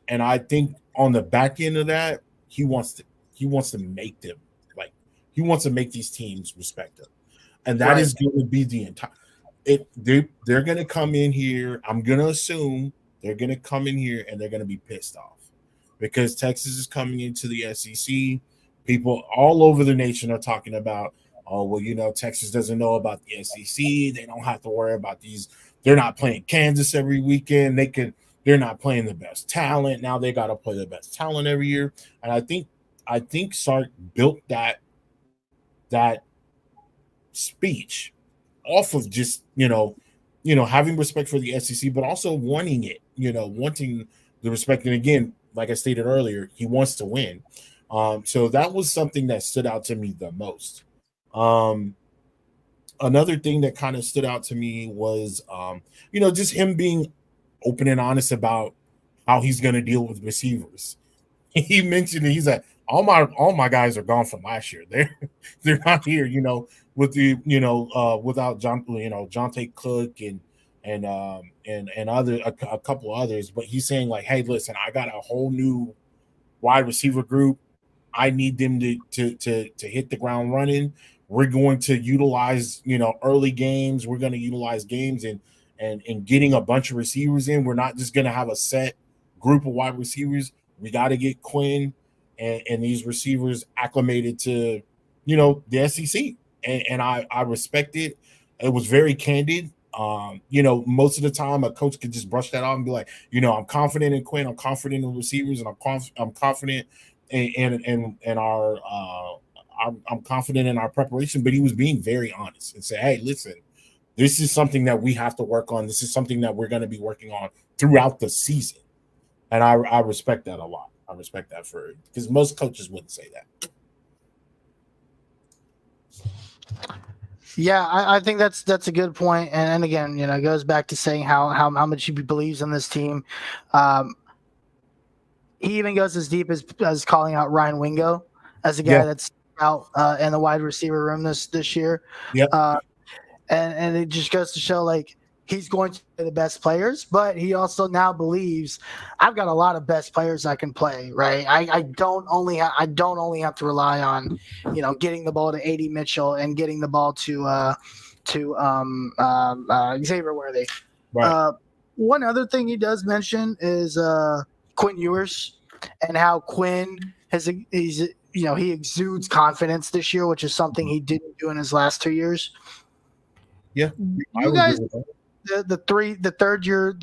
And I think on the back end of that, he wants to make them, like, he wants to make these teams respect him. And that is going to be the entire they're going to come in here. I'm going to assume they're going to come in here and they're going to be pissed off because Texas is coming into the SEC. People all over the nation are talking about, oh, well, Texas doesn't know about the SEC. They don't have to worry about these. They're not playing Kansas every weekend. They're not playing the best talent. Now they got to play the best talent every year. And I think Sark built that speech off of just, having respect for the SEC, but also wanting it, wanting the respect. And again, like I stated earlier, he wants to win. So that was something that stood out to me the most. Another thing that kind of stood out to me was, just him being open and honest about how he's going to deal with receivers. He mentioned it. He's like, all my guys are gone from last year. They're not here, with the, without Jonte Cook and other a couple others. But he's saying, like, hey, listen, I got a whole new wide receiver group. I need them to hit the ground running we're going to utilize, early games. We're going to utilize games and getting a bunch of receivers in. We're not just going to have a set group of wide receivers. We got to get Quinn and these receivers acclimated to, the SEC. And I respect it. It was very candid. Most of the time a coach could just brush that off and be like, I'm confident in Quinn, I'm confident in receivers, and I'm confident in our I'm confident in our preparation. But he was being very honest and say, hey, listen, this is something that we have to work on. This is something that we're going to be working on throughout the season. And I respect that a lot. I respect that because most coaches wouldn't say that. Yeah, I think that's a good point. And again, it goes back to saying how much he believes in this team. He even goes as deep as calling out Ryan Wingo as a guy that's out in the wide receiver room this year. Yep. And it just goes to show, like, he's going to be the best players, but he also now believes I've got a lot of best players I can play. Right? I don't only have to rely on, getting the ball to A.D. Mitchell and getting the ball to Xavier Worthy. Right. One other thing he does mention is Quinn Ewers and how Quinn he exudes confidence this year, which is something he didn't do in his last 2 years. Yeah, you guys, the third year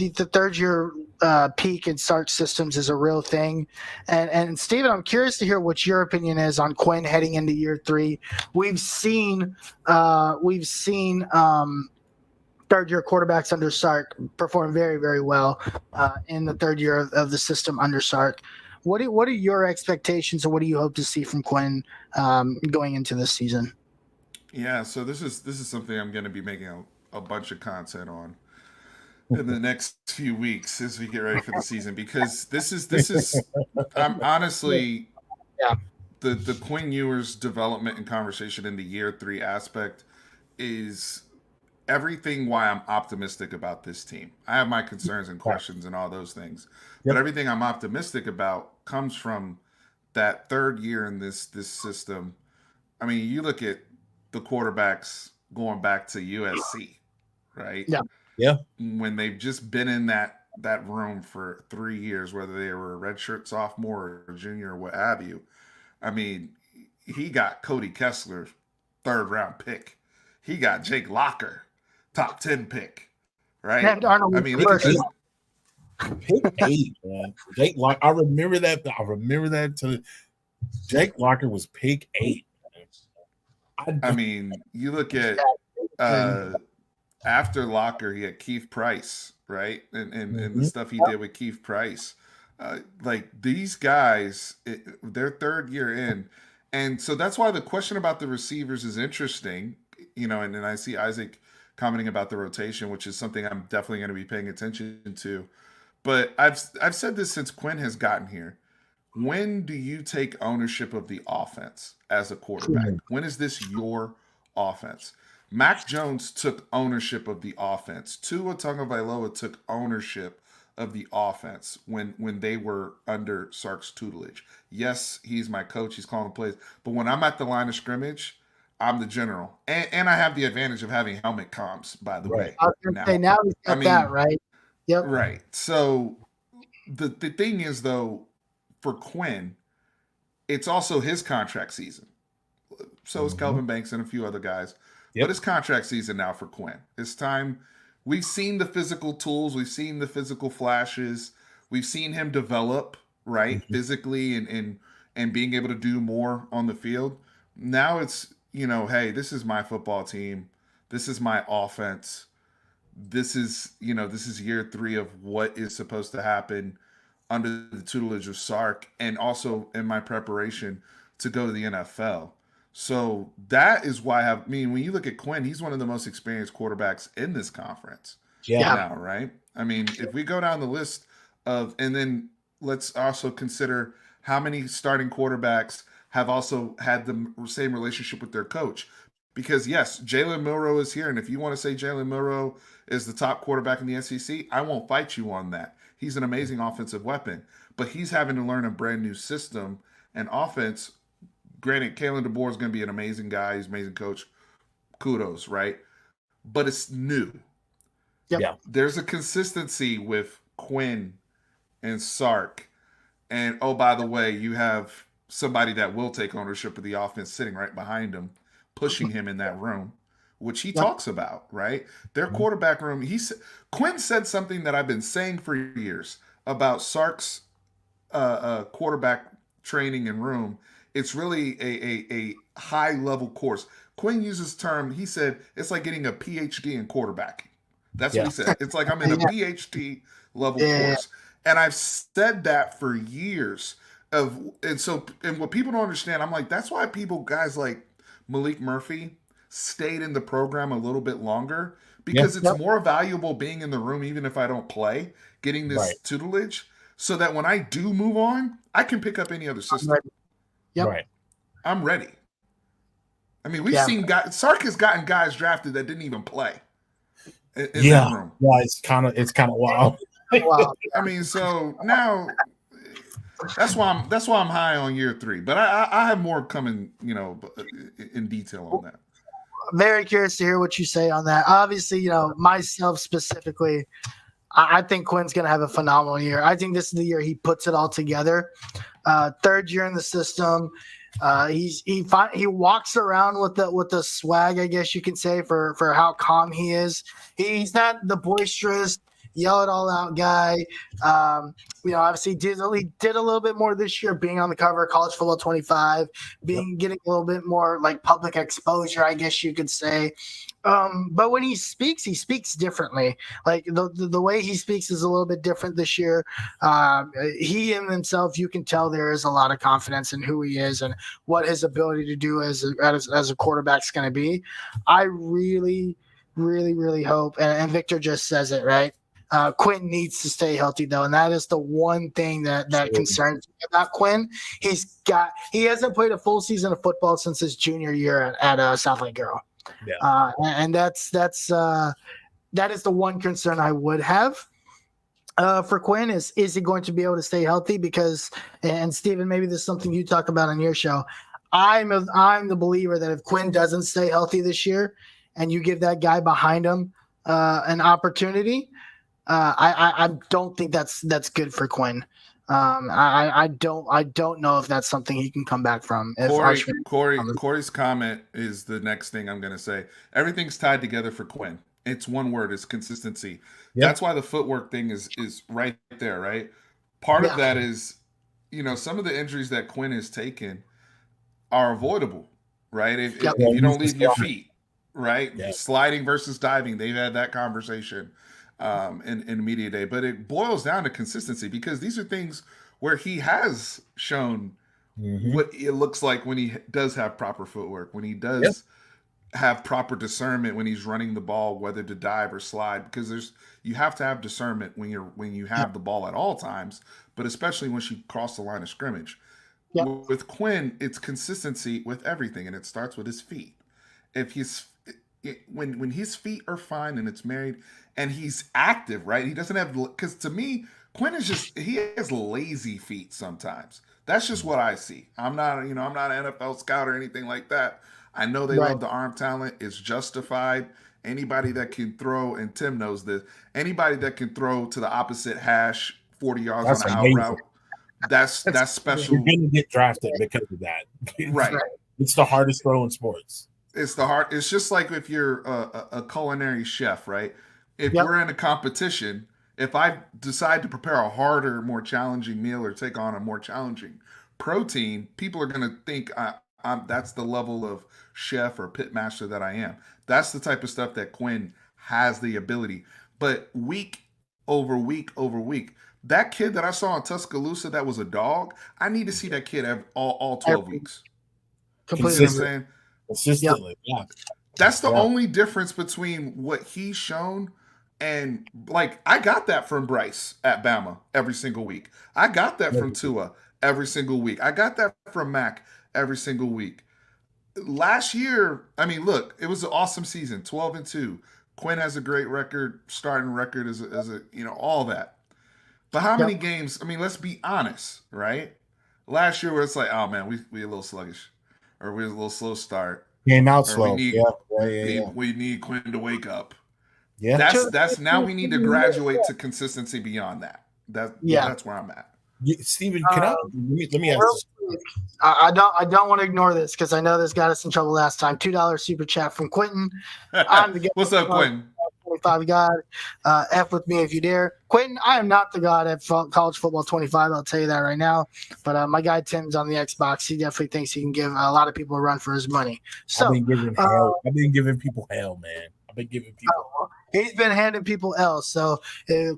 peak in Sark systems is a real thing. And Steven, I'm curious to hear what your opinion is on Quinn heading into year 3. We've seen third year quarterbacks under Sark perform very, very well in the third year of the system under Sark. What are your expectations, or what do you hope to see from Quinn going into this season? Yeah, so this is something I'm going to be making a bunch of content on in the next few weeks as we get ready for the season, because this is I'm honestly the Quinn Ewers development and conversation in the year 3 aspect is everything why I'm optimistic about this team. I have my concerns and questions and all those things, but everything I'm optimistic about comes from that third year in this system. I mean, you look at the quarterbacks going back to USC, right? Yeah. When they've just been in that room for 3 years, whether they were a redshirt sophomore or junior or what have you. I mean, he got Cody Kessler, 3rd round pick. He got Jake Locker, top 10 pick, right? I mean, look at this. Pick 8, man. Jake Locker. I remember that. Jake Locker was pick 8. I mean, you look at after Locker, he had Keith Price, right? And the stuff he did with Keith Price. Like, these guys, their 3rd year in. And so that's why the question about the receivers is interesting, and then I see Isaac commenting about the rotation, which is something I'm definitely going to be paying attention to. But I've said this since Quinn has gotten here. When do you take ownership of the offense as a quarterback? When is this your offense? Mac Jones took ownership of the offense. Tua Tagovailoa took ownership of the offense when they were under Sark's tutelage. Yes, he's my coach. He's calling the plays. But when I'm at the line of scrimmage, I'm the general. And I have the advantage of having helmet comms, by the way. I was going to say, now he's got that, right? Yep. Right. So the thing is, though, for Quinn, it's also his contract season. So is Kelvin Banks and a few other guys. But it's contract season now for Quinn. It's time. We've seen the physical tools. We've seen the physical flashes. We've seen him develop, right, physically and being able to do more on the field. Now it's, hey, this is my football team. This is my offense. This is year 3 of what is supposed to happen under the tutelage of Sark, and also in my preparation to go to the NFL. So that is why when you look at Quinn, he's one of the most experienced quarterbacks in this conference now, right? I mean, if we go down the list and then let's also consider how many starting quarterbacks have also had the same relationship with their coach. Because yes, Jalen Milroe is here, and if you want to say Jalen Milroe is the top quarterback in the SEC, I won't fight you on that. He's an amazing offensive weapon, but he's having to learn a brand new system and offense granted, Kalen DeBoer is going to be an amazing guy. He's an amazing coach. Kudos, right? But it's new. Yep. Yeah. There's a consistency with Quinn and Sark. And oh, by the way, you have somebody that will take ownership of the offense sitting right behind him, pushing him in that room, which he talks about, right? Their quarterback room. Quinn said something that I've been saying for years about Sark's quarterback training and room. It's really a high level course. Quinn uses term. He said it's like getting a PhD in quarterbacking. That's what he said. It's like I'm in a PhD level course. And I've said that for years. And what people don't understand, I'm like, that's why guys like Malik Murphy stayed in the program a little bit longer, because it's more valuable being in the room, even if I don't play, getting this tutelage, so that when I do move on, I can pick up any other system. Right. I'm ready. I mean, we've seen guys. Sark has gotten guys drafted that didn't even play in that room. Yeah, it's kind of wild. Wow. I mean, so now that's why I'm high on year 3. But I have more coming, in detail on that. Very curious to hear what you say on that. Obviously, myself specifically, I think Quinn's going to have a phenomenal year. I think this is the year he puts it all together. Third year in the system. He walks around with the swag, I guess you can say, for how calm he is. He's not the boisterous, yell it all out guy. Obviously did a little bit more this year, being on the cover of College Football 25, getting a little bit more like public exposure, I guess you could say. But when he speaks differently. Like the way he speaks is a little bit different this year. He in himself, you can tell there is a lot of confidence in who he is and what his ability to do as a quarterback is going to be. I really, really, really hope, and Victor just says it, right? Quinn needs to stay healthy, though, and that is the one thing that concerns me about Quinn. He hasn't played a full season of football since his junior year at South Lake Girl. Yeah. And that is the one concern I would have for Quinn is he going to be able to stay healthy? Because, and Steven, maybe this is something you talk about on your show. I'm the believer that if Quinn doesn't stay healthy this year and you give that guy behind him an opportunity, I don't think that's good for Quinn. I don't know if that's something he can come back from. Corey's comment is the next thing I'm going to say. Everything's tied together for Quinn. It's one word: it's consistency. Yep. That's why the footwork thing is right there, right? Part of that is, some of the injuries that Quinn has taken are avoidable, right? If you don't leave your feet, right? Yep. Sliding versus diving, they've had that conversation in media day, but it boils down to consistency, because these are things where he has shown what it looks like when he does have proper footwork, when he does have proper discernment when he's running the ball, whether to dive or slide, because you have to have discernment when you have the ball at all times, but especially once you cross the line of scrimmage. Yep. With Quinn, it's consistency with everything, and it starts with his feet. If when his feet are fine and it's married and he's active, right? He doesn't have, because to me, Quinn he has lazy feet sometimes. That's just what I see. I'm not an NFL scout or anything like that. I know they love the arm talent. It's justified. Anybody that can throw, and Tim knows this, anybody that can throw to the opposite hash 40 yards on an out route, that's special. You're going to get drafted because of that. Right. It's the hardest throw in sports. It's just like if you're a culinary chef, right? If we're in a competition, if I decide to prepare a harder, more challenging meal or take on a more challenging protein, people are going to think that's the level of chef or pit master that I am. That's the type of stuff that Quinn has the ability. But week over week over week, that kid that I saw in Tuscaloosa that was a dog, I need to see that kid all 12 weeks. Completely. You know what I'm saying? Consistently, That's the only difference between what he's shown and, like, I got that from Bryce at Bama every single week. I got that from Tua every single week. I got that from Mac every single week. Last year, I mean, look, it was an awesome season, 12-2. Quinn has a great record, starting record as a all that. But how many games? I mean, let's be honest, right? Last year, where it's like, oh man, we a little sluggish. or we a little slow start, Came out or slow. we need Quinn to wake up. Yeah. That's now we need to graduate to consistency beyond that. That's where I'm at. Steven, can let me ask this. I don't want to ignore this because I know this got us in trouble last time. $2 super chat from Quentin. I'm the What's up, Quentin? 25 God. F with me if you dare. Quentin, I am not the god at college football 25. I'll tell you that right now. But my guy Tim's on the Xbox. He definitely thinks he can give a lot of people a run for his money. So I've been giving people hell, man. I've been giving people. He's been handing people L. So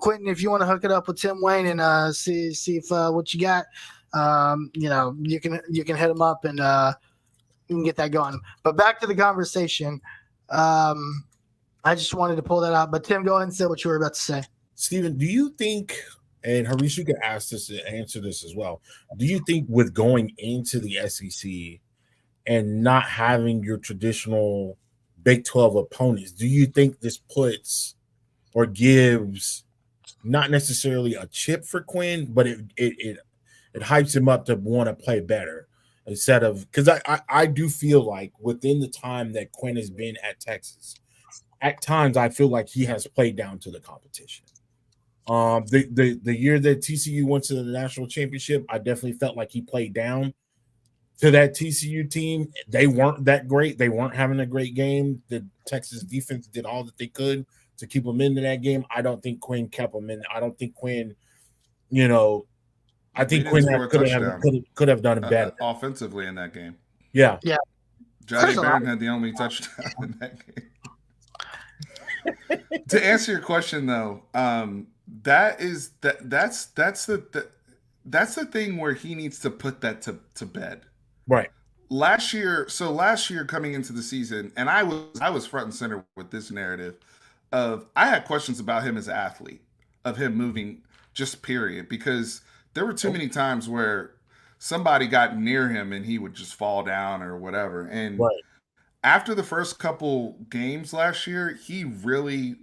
Quentin, if you want to hook it up with Tim Wayne and see if what you got, you can hit him up and you can get that going. But back to the conversation. I just wanted to pull that out. But Tim, go ahead and say what you were about to say. Steven, do you think, and Harish, you can answer this as well. Do you think with going into the SEC and not having your traditional Big 12 opponents, do you think this puts or gives not necessarily a chip for Quinn, but it hypes him up to want to play better instead of, because I do feel like within the time that Quinn has been at Texas, at times I feel like he has played down to the competition. The year that TCU went to the national championship, I definitely felt like he played down to that TCU team. They weren't that great. They weren't having a great game. The Texas defense did all that they could to keep them into that game. I don't think Quinn kept them in. I don't think Quinn, I think Quinn could have done better offensively in that game. Yeah. Johnny Barron had the only touchdown in that game. To answer your question, though, that's the thing where he needs to put that to bed. Right. Last year coming into the season, and I was front and center with this narrative of I had questions about him as an athlete, of him moving, just period, because there were too many times where somebody got near him and he would just fall down or whatever. And after the first couple games last year, he really,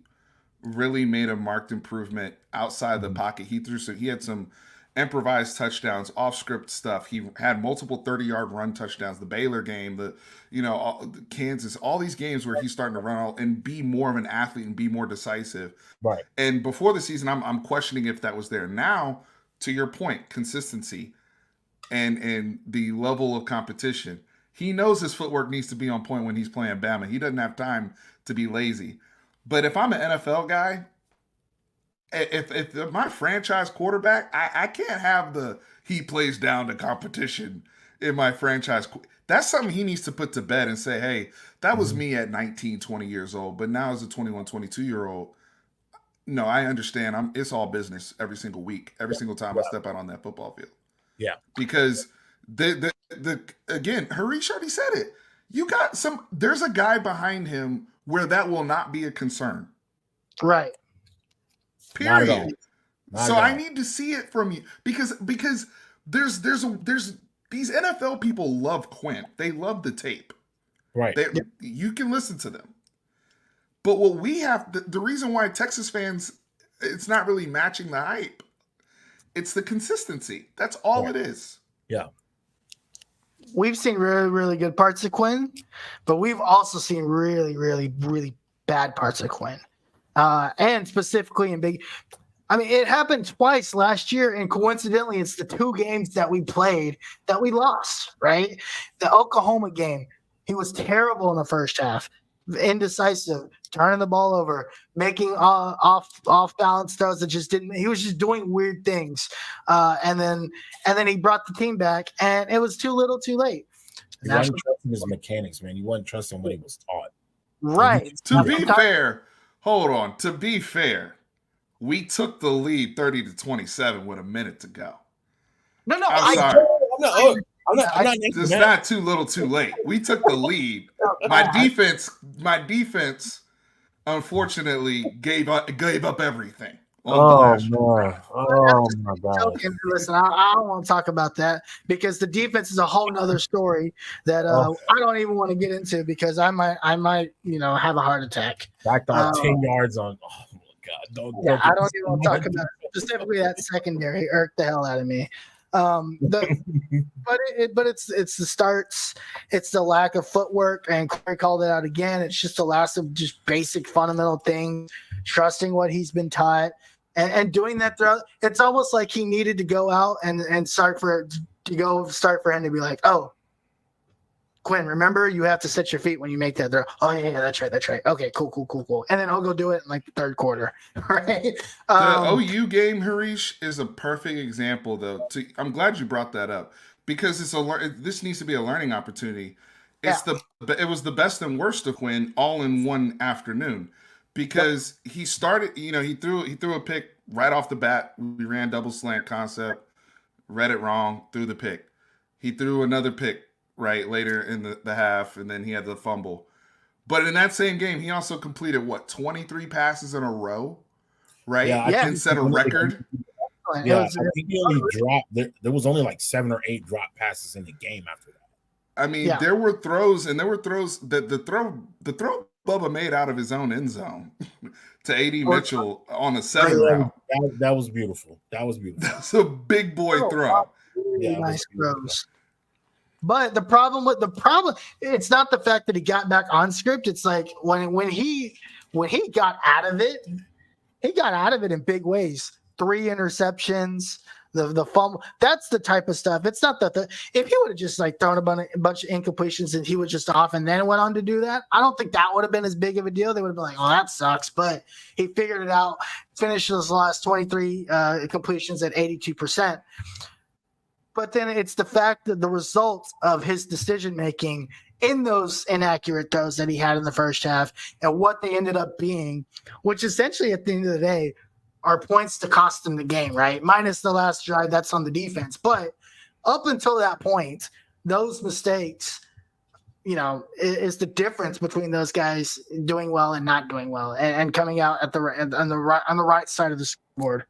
really made a marked improvement outside the pocket. He had some improvised touchdowns, off script stuff. He had multiple 30-yard run touchdowns. The Baylor game, the Kansas, all these games where he's starting to run out and be more of an athlete and be more decisive. Right. And before the season, I'm questioning if that was there. Now, to your point, consistency and the level of competition. He knows his footwork needs to be on point when he's playing Bama. He doesn't have time to be lazy. But if I'm an NFL guy, if my franchise quarterback, I can't have he plays down to competition in my franchise. That's something he needs to put to bed and say, hey, that was me at 19, 20 years old. But now as a 21, 22-year-old, no, I understand. It's all business every single week, every single time I step out on that football field. Yeah. Because again, Harish already said it. There's a guy behind him where that will not be a concern. Right. Period. So I need to see it from you because there's these NFL people love Quinn. They love the tape. Right. You can listen to them. But what we have, the reason why Texas fans, it's not really matching the hype. It's the consistency. That's all it is. Yeah. We've seen really, really good parts of Quinn, but we've also seen really, really, really bad parts of Quinn. And specifically it happened twice last year, and coincidentally, it's the two games that we played that we lost, right? The Oklahoma game, he was terrible in the first half, indecisive, turning the ball over, making off balance throws that just didn't. He was just doing weird things, and then he brought the team back, and it was too little, too late. He wasn't trusting his mechanics, man. He wasn't trusting what he was taught. Right. To be fair, hold on. To be fair, we took the lead 30-27 with a minute to go. No, I'm sorry. It's not too little, too late. We took the lead. My defense, unfortunately, gave up everything. Oh my God! Listen, I don't want to talk about that because the defense is a whole nother story that I don't even want to get into because I might have a heart attack. Backed off 10 yards on. Oh my God! I don't even want to talk about specifically that secondary. Irked the hell out of me. But it's the starts, it's the lack of footwork, and Corey called it out again. It's just a loss of just basic fundamental things, trusting what he's been taught, and doing that throughout. It's almost like he needed to go out and start for him to be like, oh, Quinn, remember you have to set your feet when you make that throw. Oh yeah, that's right. Okay, cool. And then he'll go do it in like the third quarter, right? The OU game, Harish, is a perfect example, though. I'm glad you brought that up because this needs to be a learning opportunity. It was the best and worst of Quinn all in one afternoon because he started. He threw a pick right off the bat. We ran double slant concept, read it wrong, threw the pick. He threw another pick right later in the half, and then he had the fumble. But in that same game, he also completed 23 passes in a row, right? Yeah, and set a record. Yeah, I think he only dropped. There was only like 7 or 8 drop passes in the game after that. I mean, there were throws that the throw Bubba made out of his own end zone to AD Mitchell on a 7 route. That was beautiful. That's a big boy throw. Really nice throws. But the problem, it's not the fact that he got back on script. It's like when he got out of it, he got out of it in big ways. 3 interceptions, the fumble. That's the type of stuff. It's not that if he would have just like thrown a bunch of incompletions and he was just off and then went on to do that, I don't think that would have been as big of a deal. They would have been like, oh, that sucks. But he figured it out, finished those last 23 completions at 82%. But then it's the fact that the results of his decision-making in those inaccurate throws that he had in the first half and what they ended up being, which essentially at the end of the day are points to cost them the game, right? Minus the last drive, that's on the defense. But up until that point, those mistakes, is the difference between those guys doing well and not doing well and coming out on the right side of the scoreboard.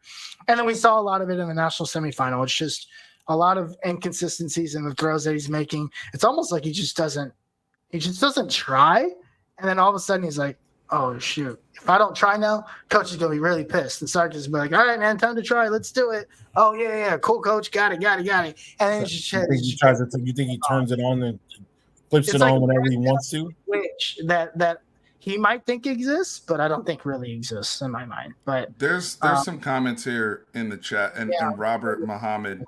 And then we saw a lot of it in the national semifinal. It's just a lot of inconsistencies in the throws that he's making. It's almost like he just doesn't try. And then all of a sudden he's like, oh shoot, if I don't try now, coach is going to be really pissed. And Sarkisian will be like, all right, man, time to try. Let's do it. Oh yeah. Cool, coach. Got it. And then you think he turns it on and flips it on whenever he wants to? Which that he might think exists, but I don't think really exists in my mind. But there's some comments here in the chat and Robert Muhammad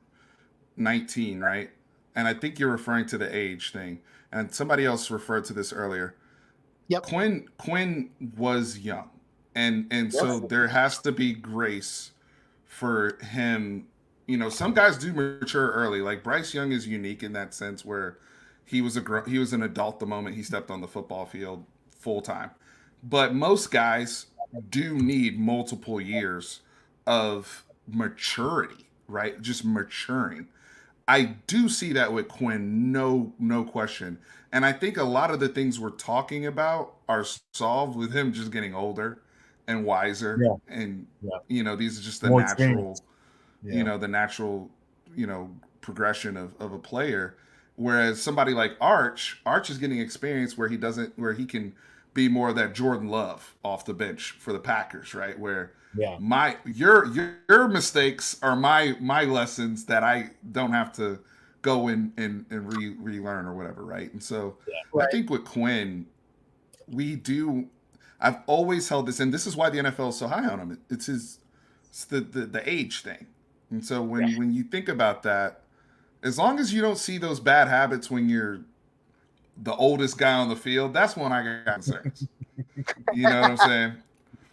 19, right? And I think you're referring to the age thing. And somebody else referred to this earlier. Yep. Quinn was young. And so there has to be grace for him. Some guys do mature early. Like Bryce Young is unique in that sense where he was an adult the moment he stepped on the football field full time. But most guys do need multiple years of maturity, right? Just maturing. I do see that with Quinn, no question. And I think a lot of the things we're talking about are solved with him just getting older and wiser. Yeah. And, these are just the natural, the natural, progression of a player. Whereas somebody like Arch is getting experience where he can be more of that Jordan Love off the bench for the Packers, right? Where your mistakes are my lessons that I don't have to go in and relearn or whatever, right? And so I think with Quinn, I've always held this, and this is why the NFL is so high on him. It's the age thing. And so when you think about that, as long as you don't see those bad habits when you're the oldest guy on the field, that's when I got concerns. You know what I'm saying?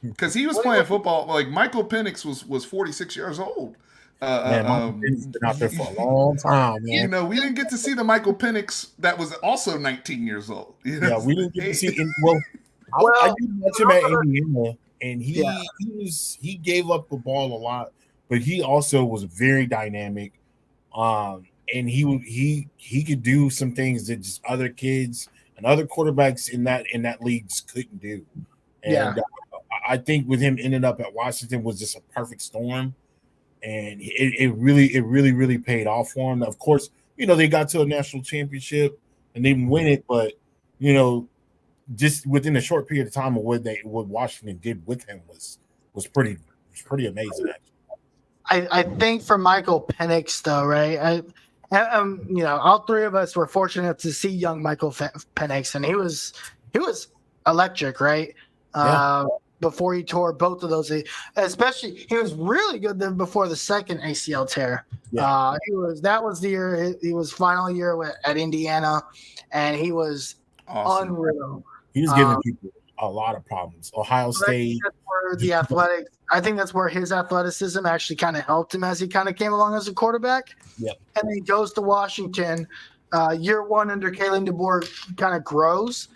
Because he was playing football. Like Michael Penix was 46 years old. He's been out there for a long time, man. We didn't get to see the Michael Penix that was also 19 years old. We didn't get to see. I did watch him at Indiana, and he gave up the ball a lot, but he also was very dynamic. And he could do some things that just other kids and other quarterbacks in that league just couldn't do. And I think with him ending up at Washington was just a perfect storm, and it really paid off for him. Of course, they got to a national championship and they didn't win it, but just within a short period of time of what Washington did with him was pretty amazing. Actually. I think for Michael Penix though, right? All three of us were fortunate to see young Michael Penix, and he was electric, right? Yeah. Before he tore both of those, especially he was really good then before the second ACL tear. Yeah. That was the year he was final year at Indiana, and he was Awesome. unreal. He was giving people a lot of problems. Ohio But I think State. that's where the athletics. I think that's where his athleticism actually kind of helped him as he kind of came along as a quarterback. Yep. And then he goes to Washington. Year one under Kalen DeBoer kind of grows.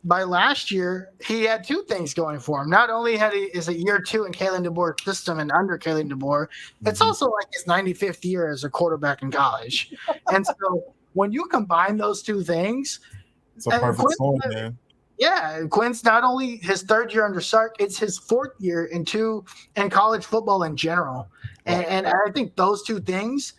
By last year, he had two things going for him. Not only is it year two in Kalen DeBoer's system and under Kalen DeBoer, it's also like his 95th year as a quarterback in college. And so when you combine those two things, It's a perfect storm, man. yeah, Quinn's not only his third year under Sark, it's his fourth year in college football in general. And I think those two things,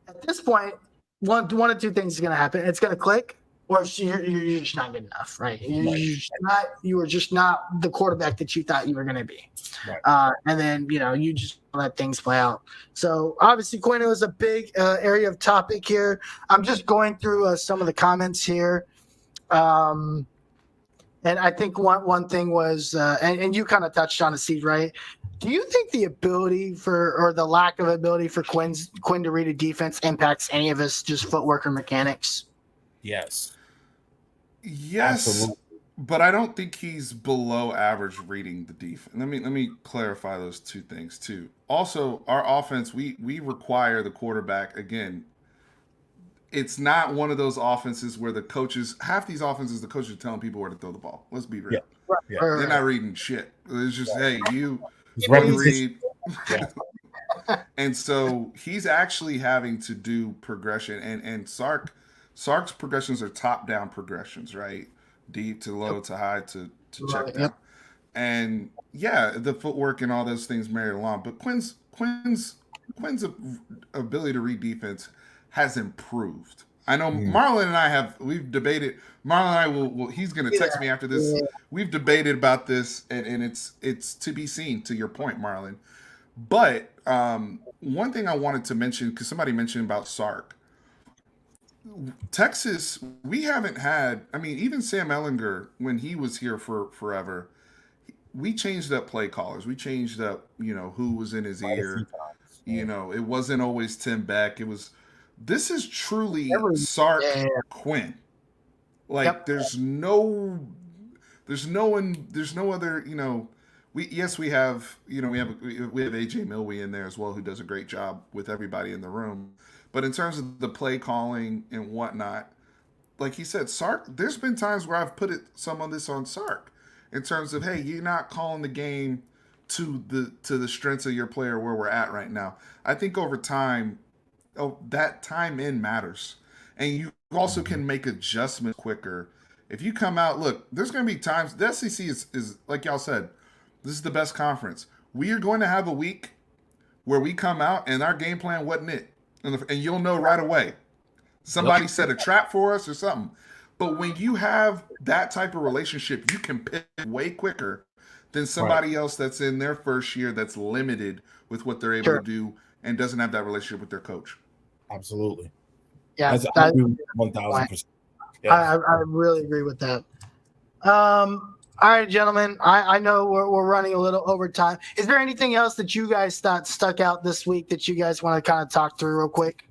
at this point, one of two things is going to happen. It's going to click, or you're just not good enough, right? You were just not the quarterback that you thought you were going to be. Right. And then, you just let things play out. So obviously, Quinn was a big area of topic here. I'm just going through some of the comments here. And I think one thing was, and you kind of touched on it, Steve, right? Do you think the ability or the lack of ability for Quinn to read a defense impacts any of his just footwork or mechanics? Yes. Yes, Absolutely. but I don't think he's below average reading the defense. Let me clarify those two things too. Also, our offense, we require the quarterback again. It's not one of those offenses where half these offenses, the coaches are telling people where to throw the ball. Let's be real. Yeah. They're not reading shit. It's just, hey, you repetition. read. And so he's actually having to do progression. And Sark's progressions are top-down progressions, right? Deep to low to high to check down. Yep. And yeah, the footwork and all those things married along. But Quinn's ability to read defense has improved. I know Marlon and we've debated. Marlon and I will he's going to text me after this. Yeah. We've debated about this, and it's to be seen, to your point, Marlon. But one thing I wanted to mention, because somebody mentioned about Sark. Texas, we haven't had, even Sam Ellinger, when he was here for forever, we changed up play callers. We changed up, who was in his ear. It wasn't always Tim Beck. This is truly Sark Quinn. Like, there's no other, we have AJ Milwee in there as well, who does a great job with everybody in the room. But in terms of the play calling and whatnot, like he said, Sark, there's been times where I've put some of this on Sark in terms of, hey, you're not calling the game to the strengths of your player where we're at right now. I think over time, that time in matters. And you also can make adjustments quicker. If you come out, look, there's going to be times, the SEC is, like y'all said, this is the best conference. We are going to have a week where we come out and our game plan wasn't it. And you'll know right away. Somebody set a trap for us or something. But when you have that type of relationship, you can pick way quicker than somebody else that's in their first year that's limited with what they're able to do and doesn't have that relationship with their coach. Absolutely. Yeah, I agree with 1,000%. Yeah. I really agree with that. All right, gentlemen. I know we're running a little over time. Is there anything else that you guys thought stuck out this week that you guys want to kind of talk through real quick?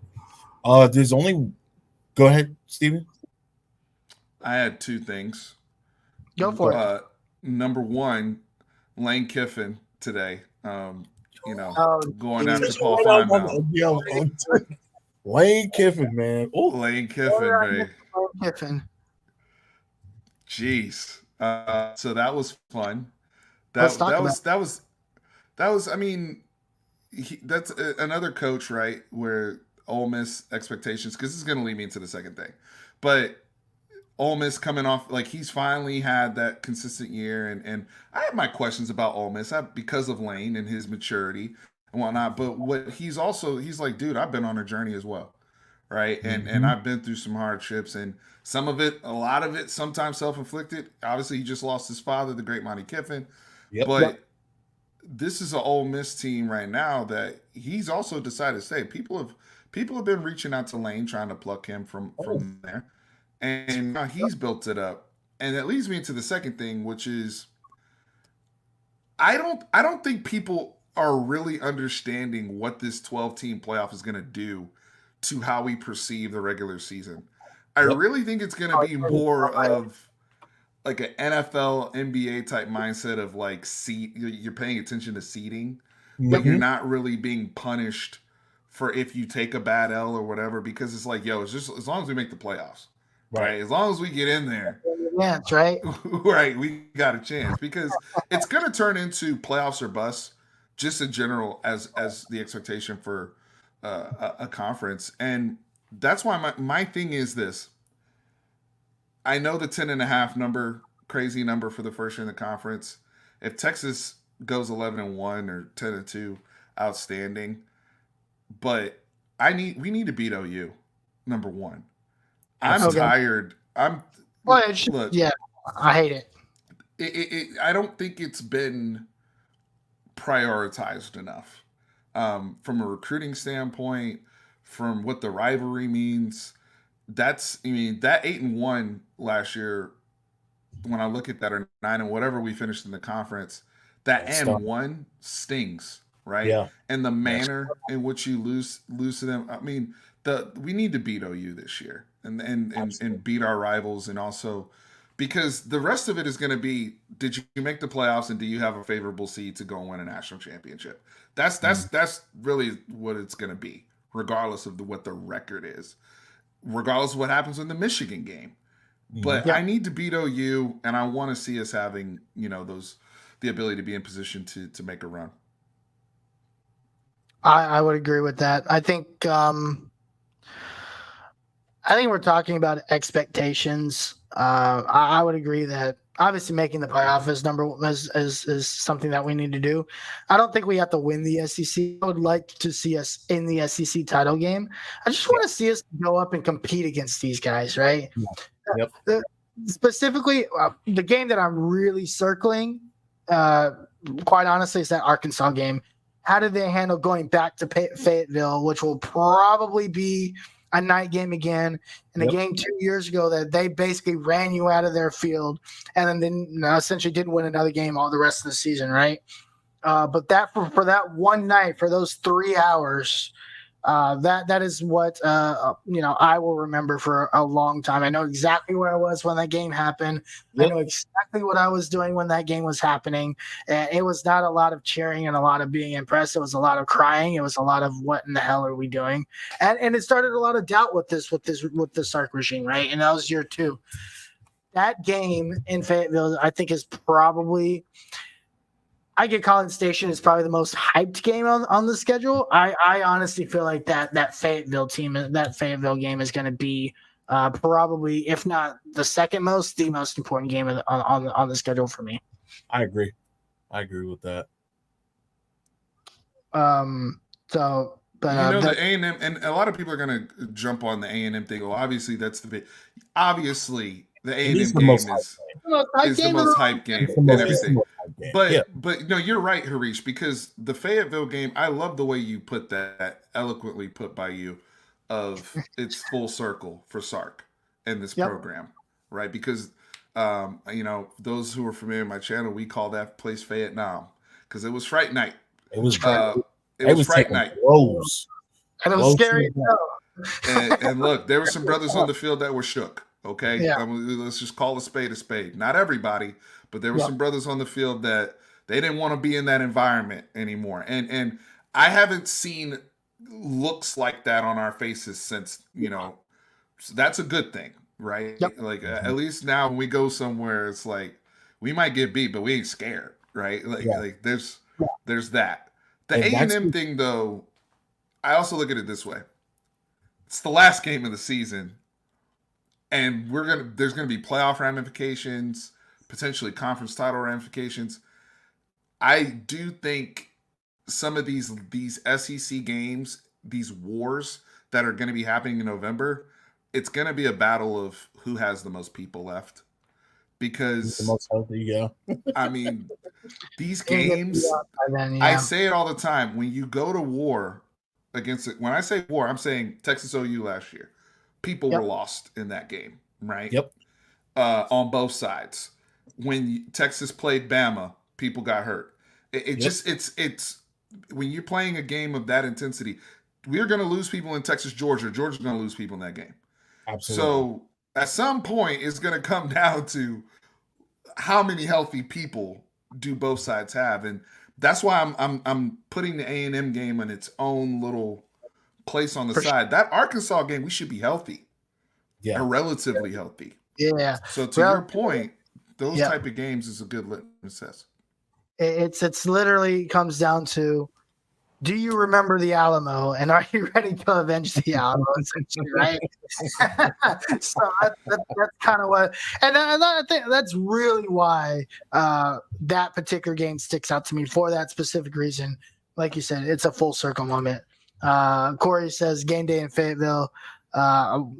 There's only. Go ahead, Steven. I had two things. Go for it. Number one, Lane Kiffin today. Going after geez. Paul Finebaum. Lane Kiffin, man. Ooh. Lane Kiffin, man. Kiffin. Jeez. So that was fun. That's another coach, right? Where Ole Miss expectations, because this is going to lead me into the second thing, but Ole Miss coming off, like, he's finally had that consistent year, and I have my questions about Ole Miss because of Lane and his maturity and whatnot. But he's like, dude, I've been on a journey as well, right? And I've been through some hardships, and a lot of it, sometimes self-inflicted. Obviously, he just lost his father, the great Monty Kiffin. Yep. But this is an Ole Miss team right now that he's also decided to stay. People have been reaching out to Lane trying to pluck him from there, and now he's built it up. And that leads me to the second thing, which is I don't think people are really understanding what this 12-team playoff is going to do to how we perceive the regular season. I really think it's going to be more of like an NFL, NBA type mindset of like you're paying attention to seeding, but you're not really being punished for if you take a bad L or whatever, because it's like, yo, it's just as long as we make the playoffs, right? As long as we get in there, Yeah, that's right. right, we got a chance, because it's going to turn into playoffs or bust, just in general as the expectation for a conference. And that's why my thing is this. I know the 10.5 number, crazy number for the first year in the conference. If Texas goes 11-1 or 10-2, outstanding. But we need to beat OU, number one. I'm tired. Look. Yeah, I hate it. I don't think it's been prioritized enough from a recruiting standpoint, from what the rivalry means. That 8-1 last year, when I look at that, or 9 and whatever we finished in the conference, that N1 stings, right? Yeah. And the manner in which you lose to them. I mean, we need to beat OU this year and beat our rivals, and also because the rest of it is going to be, did you make the playoffs and do you have a favorable seed to go win a national championship? That's really what it's going to be, regardless of what the record is, regardless of what happens in the Michigan game. But I need to beat OU, and I want to see us having, the ability to be in position to make a run. I would agree with that. I think we're talking about expectations. I would agree that obviously making the playoff is something that we need to do. I don't think we have to win the SEC. I would like to see us in the SEC title game. I just want to see us go up and compete against these guys, right? Yep. Specifically, the game that I'm really circling, quite honestly, is that Arkansas game. How did they handle going back to Fayetteville, which will probably be a night game again, in a game 2 years ago that they basically ran you out of their field and then essentially didn't win another game all the rest of the season, right? But that for that one night, for those 3 hours, that is what I will remember for a long time. I know exactly where I was when that game happened. I know exactly what I was doing when that game was happening. And it was not a lot of cheering and a lot of being impressed. It was a lot of crying. It was a lot of what in the hell are we doing? And it started a lot of doubt with the Sark regime, right? And that was year 2. That game in Fayetteville, I think, is probably. I get College Station is probably the most hyped game on the schedule. I honestly feel like that Fayetteville game is going to be probably, if not the second most, the most important game on the schedule for me. I agree with that. So, but the A&M, and a lot of people are going to jump on the A&M thing. Well, obviously that's the big. Obviously, the A&M game is the most hype game and everything. But no, you're right, Harish, because the Fayetteville game, I love the way you put that, eloquently put by you, of it's full circle for Sark and this program, right? Because those who are familiar with my channel, we call that place Fayette now, because it was Fright Night. It was Fright Night. And it was scary. And look, there were some brothers on the field that were shook. Okay, let's just call a spade a spade. Not everybody, but there were some brothers on the field that they didn't want to be in that environment anymore. And I haven't seen looks like that on our faces since, so that's a good thing, right? Like at least now when we go somewhere, it's like we might get beat, but we ain't scared, right? Like there's that. The A&M thing, though, I also look at it this way: it's the last game of the season. And there's gonna be playoff ramifications, potentially conference title ramifications. I do think some of these SEC games, these wars that are going to be happening in November, it's going to be a battle of who has the most people left because the most healthy, yeah. I mean, these Can't get games, beat up by then, I yeah. say it all the time. When you go to war against it, when I say war, I'm saying Texas OU last year. People Yep. were lost in that game, right? Yep. On both sides. When Texas played Bama, people got hurt. It just it's when you're playing a game of that intensity, we're going to lose people in Texas, Georgia. Georgia's going to lose people in that game. Absolutely. So at some point, it's going to come down to how many healthy people do both sides have, and that's why I'm putting the A&M game in its own little place on the side. That Arkansas game, we should be healthy, or relatively healthy. Yeah. So to your point, those type of games is a good litmus test. It's literally comes down to, do you remember the Alamo, and are you ready to avenge the Alamo? Essentially, right? So that's kind of what, and I think that's really why that particular game sticks out to me for that specific reason. Like you said, it's a full circle moment. Corey says game day in Fayetteville.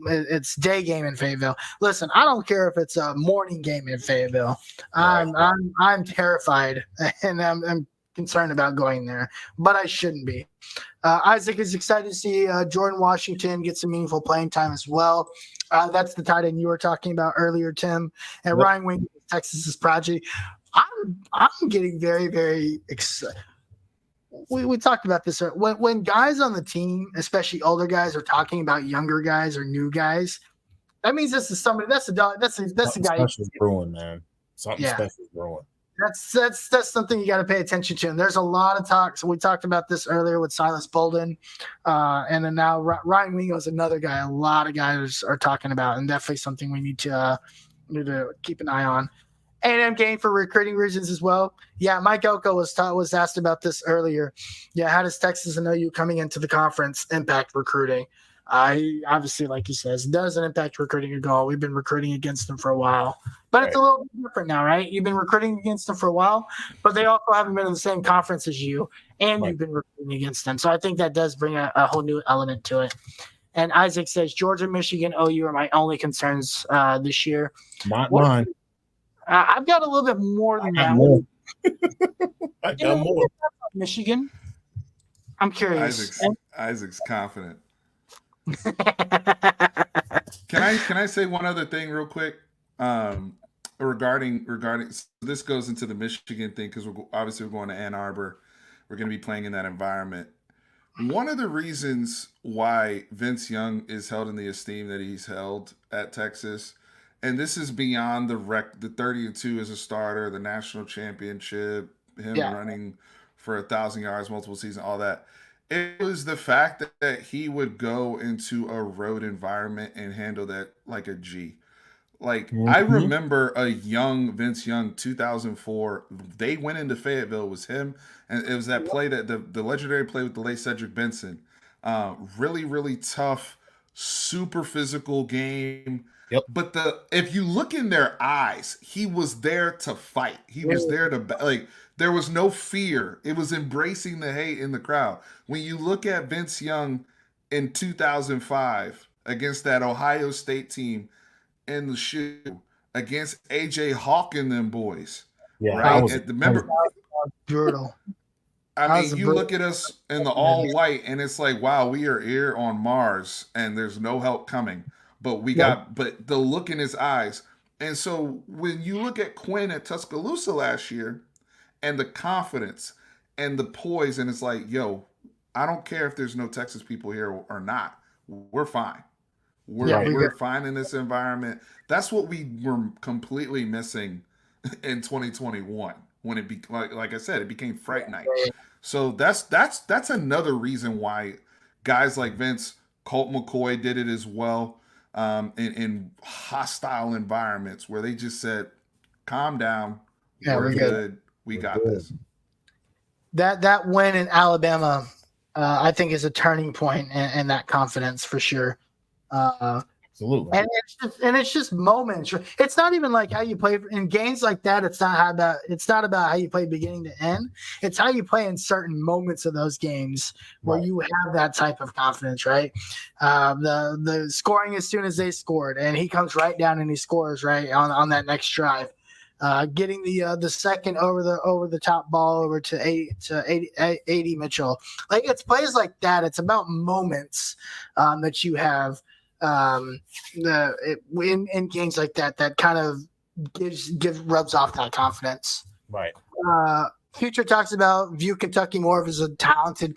It's day game in Fayetteville. Listen, I don't care if it's a morning game in Fayetteville. I'm terrified, and I'm concerned about going there, but I shouldn't be. Isaac is excited to see Jordan Washington get some meaningful playing time as well. That's the tight end you were talking about earlier, Tim. And Ryan Wing, Texas's project. I'm getting very, very excited. We talked about this when guys on the team, especially older guys, are talking about younger guys or new guys. That means this is somebody. That's the guy. Special brewing, man. Something special brewing. That's something you got to pay attention to. And there's a lot of talk. So we talked about this earlier with Silas Bolden, and then now Ryan Wingo is another guy. A lot of guys are talking about, and definitely something we need to keep an eye on. A&M game for recruiting reasons as well. Yeah, Mike Elko was asked about this earlier. Yeah, how does Texas and OU coming into the conference impact recruiting? Obviously, like he says, it doesn't impact recruiting at all. We've been recruiting against them for a while, but it's a little bit different now, right? You've been recruiting against them for a while, but they also haven't been in the same conference as you, and you've been recruiting against them. So I think that does bring a whole new element to it. And Isaac says Georgia, Michigan, OU are my only concerns this year. Not mine. I've got a little bit more than that. More. I got more. Michigan. I'm curious. Isaac's confident. Can I say one other thing real quick? Regarding so this goes into the Michigan thing, because we're going to Ann Arbor. We're going to be playing in that environment. One of the reasons why Vince Young is held in the esteem that he's held at Texas, and this is beyond the 30-2 as a starter, the national championship, him running for 1,000 yards, multiple seasons, all that. It was the fact that he would go into a road environment and handle that like a G. Like, I remember a young Vince Young, 2004. They went into Fayetteville. It was him, and it was that play, that the legendary play with the late Cedric Benson. Really, really tough, super physical game. Yep. But if you look in their eyes, he was there to fight. He was there to there was no fear. It was embracing the hate in the crowd. When you look at Vince Young in 2005 against that Ohio State team in the shoe against AJ Hawk and them boys, right? Remember, brutal. I mean, you look at us in the all white, and it's like, wow, we are here on Mars, and there's no help coming. But but the look in his eyes. And so when you look at Quinn at Tuscaloosa last year, and the confidence and the poise, and it's like, yo, I don't care if there's no Texas people here or not. We're fine. We're fine in this environment. That's what we were completely missing in 2021 when it like I said, it became Fright Night. So that's another reason why guys like Vince, Colt McCoy did it as well. In hostile environments where they just said, calm down, we're good. We got this. That win in Alabama, I think, is a turning point in that confidence for sure. Absolutely. And it's just moments. It's not even like how you play in games like that. It's not about how you play beginning to end. It's how you play in certain moments of those games where you have that type of confidence, right? The scoring as soon as they scored, and he comes right down and he scores right on that next drive. Getting the second over the top ball over to 80 Mitchell. Like, it's plays like that. It's about moments that you have in games like that kind of rubs off that confidence. Right. Future talks about view Kentucky more as a talented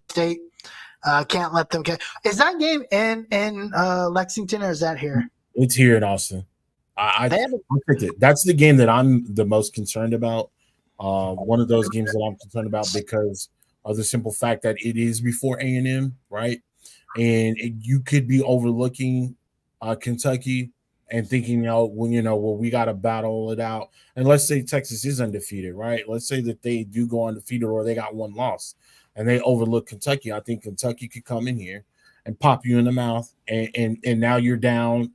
state. Can't let them get. Is that game in Lexington, or is that here? It's here in Austin. I picked it. That's the game that I'm the most concerned about. One of those games that I'm concerned about because of the simple fact that it is before A&M, right? And you could be overlooking Kentucky and thinking, we got to battle it out. And let's say Texas is undefeated, right? Let's say that they do go undefeated or they got one loss and they overlook Kentucky. I think Kentucky could come in here and pop you in the mouth, and now you're down,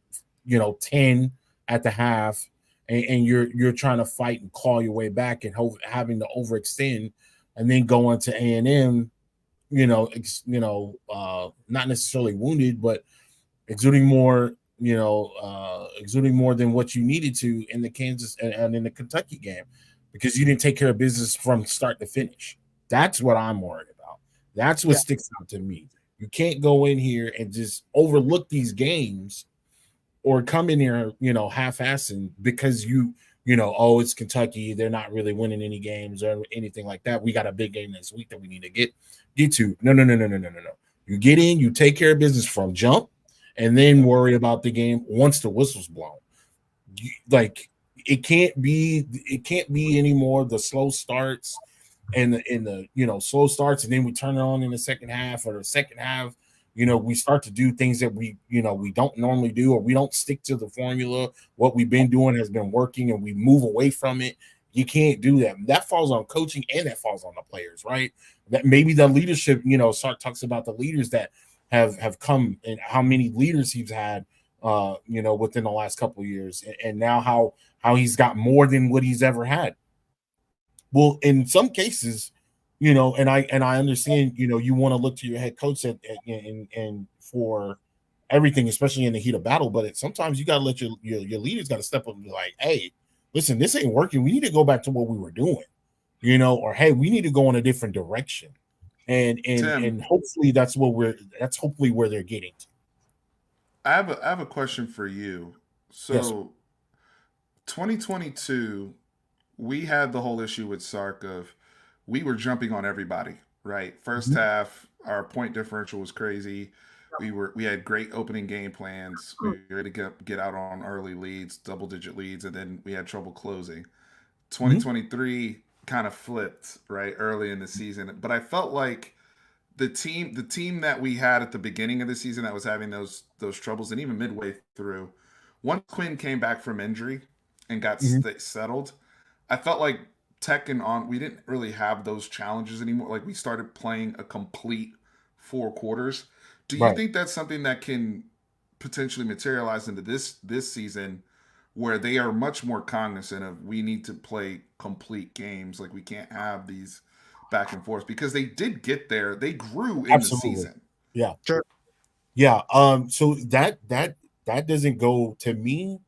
10 at the half, and you're trying to fight and claw your way back and having to overextend, and then go into A&M. Not necessarily wounded, but exuding more than what you needed to in the Kansas and in the Kentucky game because you didn't take care of business from start to finish. That's what I'm worried about. That's what sticks out to me. You can't go in here and just overlook these games or come in here, half-assing because it's Kentucky. They're not really winning any games or anything like that. We got a big game this week that we need to get to. No. You get in, you take care of business from jump, and then worry about the game once the whistle's blown. It can't be anymore the slow starts and the slow starts, and then we turn it on in the second half, or the second half, we start to do things that we don't normally do, or we don't stick to the formula. What we've been doing has been working, and we move away from it. You can't do that. That falls on coaching, and that falls on the players, right? That maybe the leadership, Sark talks about the leaders that have come and how many leaders he's had, within the last couple of years, and now how he's got more than what he's ever had. Well, in some cases, and I understand, you want to look to your head coach and for everything, especially in the heat of battle. But sometimes you got to let your leaders got to step up and be like, hey, listen, this ain't working. We need to go back to what we were doing, or hey, we need to go in a different direction. And hopefully that's hopefully where they're getting to. I have a question for you. So yes. 2022, we had the whole issue with Sark of we were jumping on everybody, right? First half, our point differential was crazy. We had great opening game plans. We were able to get out on early leads, double-digit leads, and then we had trouble closing. 2023 kind of flipped, right, early in the season. But I felt like the team that we had at the beginning of the season that was having those troubles, and even midway through, once Quinn came back from injury and got settled, I felt like Tech and on, we didn't really have those challenges anymore. Like, we started playing a complete 4 quarters. Do you think that's something that can potentially materialize into this season, where they are much more cognizant of we need to play complete games? Like, we can't have these back and forth, because they did get there. They grew in the season. Yeah. Sure. Yeah. So that doesn't go to me.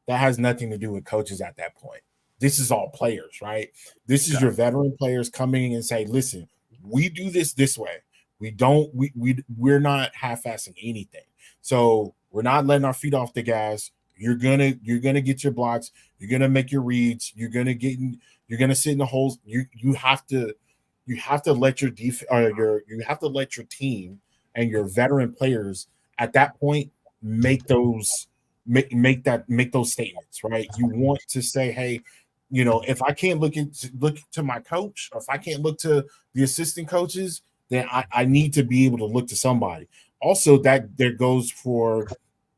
That has nothing to do with coaches at that point. This is all players, right? This is your veteran players coming in and say, listen, we do this way. We're not half-assing anything. So we're not letting our feet off the gas. You're gonna get your blocks. You're gonna make your reads. You're gonna sit in the holes. You have to let your you have to let your team and your veteran players at that point make those statements, right? You want to say, hey, if I can't look to my coach, or if I can't look to the assistant coaches, then I need to be able to look to somebody. Also, that there goes for,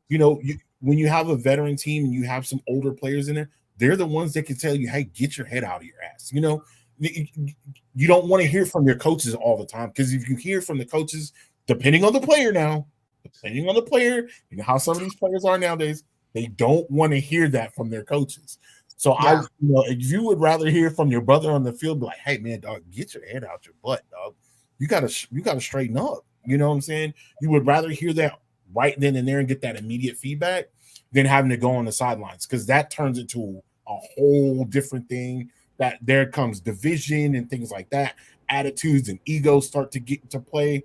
when you have a veteran team and you have some older players in there, they're the ones that can tell you, hey, get your head out of your ass. You don't want to hear from your coaches all the time, because if you hear from the coaches, depending on the player now, depending on the player, you know how some of these players are nowadays, they don't want to hear that from their coaches. So if you would rather hear from your brother on the field, be like, hey man, dog, get your head out your butt, dog. You gotta straighten up. You know what I'm saying? You would rather hear that right then and there and get that immediate feedback than having to go on the sidelines, because that turns into a whole different thing. That there comes division and things like that. Attitudes and egos start to get to play.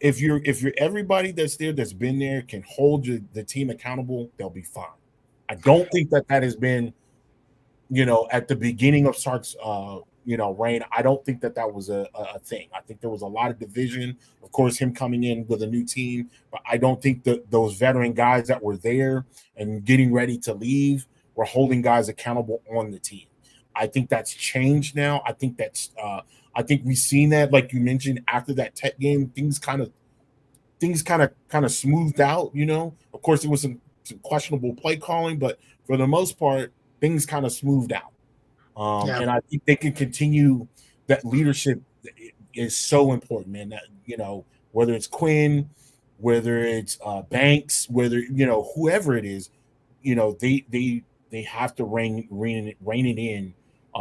If you're everybody that's there that's been there can hold the team accountable, they'll be fine. I don't think that has been, at the beginning of Sark's reign. I don't think that was a thing. I think there was a lot of division. Of course, him coming in with a new team, but I don't think that those veteran guys that were there and getting ready to leave were holding guys accountable on the team. I think that's changed now. I think we've seen that, like you mentioned, after that Tech game, things kind of smoothed out. Of course, it was some questionable play calling, but for the most part, things kind of smoothed out. And I think they can continue. That leadership is so important, man. That whether it's Quinn, whether it's Banks, whether whoever it is, they have to rein it in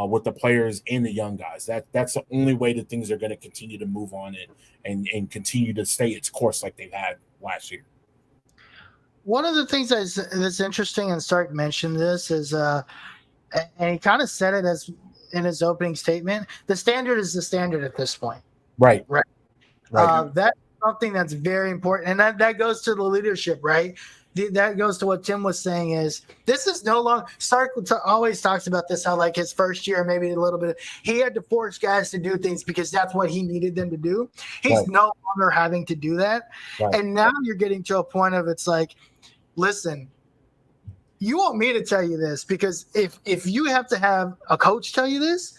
with the players and the young guys. That's the only way that things are going to continue to move on and continue to stay its course like they've had last year. One of the things that's interesting, and Stark mentioned this, is and he kind of said it as in his opening statement, the standard is the standard at this point. Right. That's something that's very important, and that goes to the leadership, right? That goes to what Tim was saying, is this is no longer, Sark always talks about this, how like his first year, maybe a little bit, he had to force guys to do things because that's what he needed them to do. He's no longer having to do that. Right. And now you're getting to a point of, it's like, listen, you want me to tell you this, because if you have to have a coach tell you this,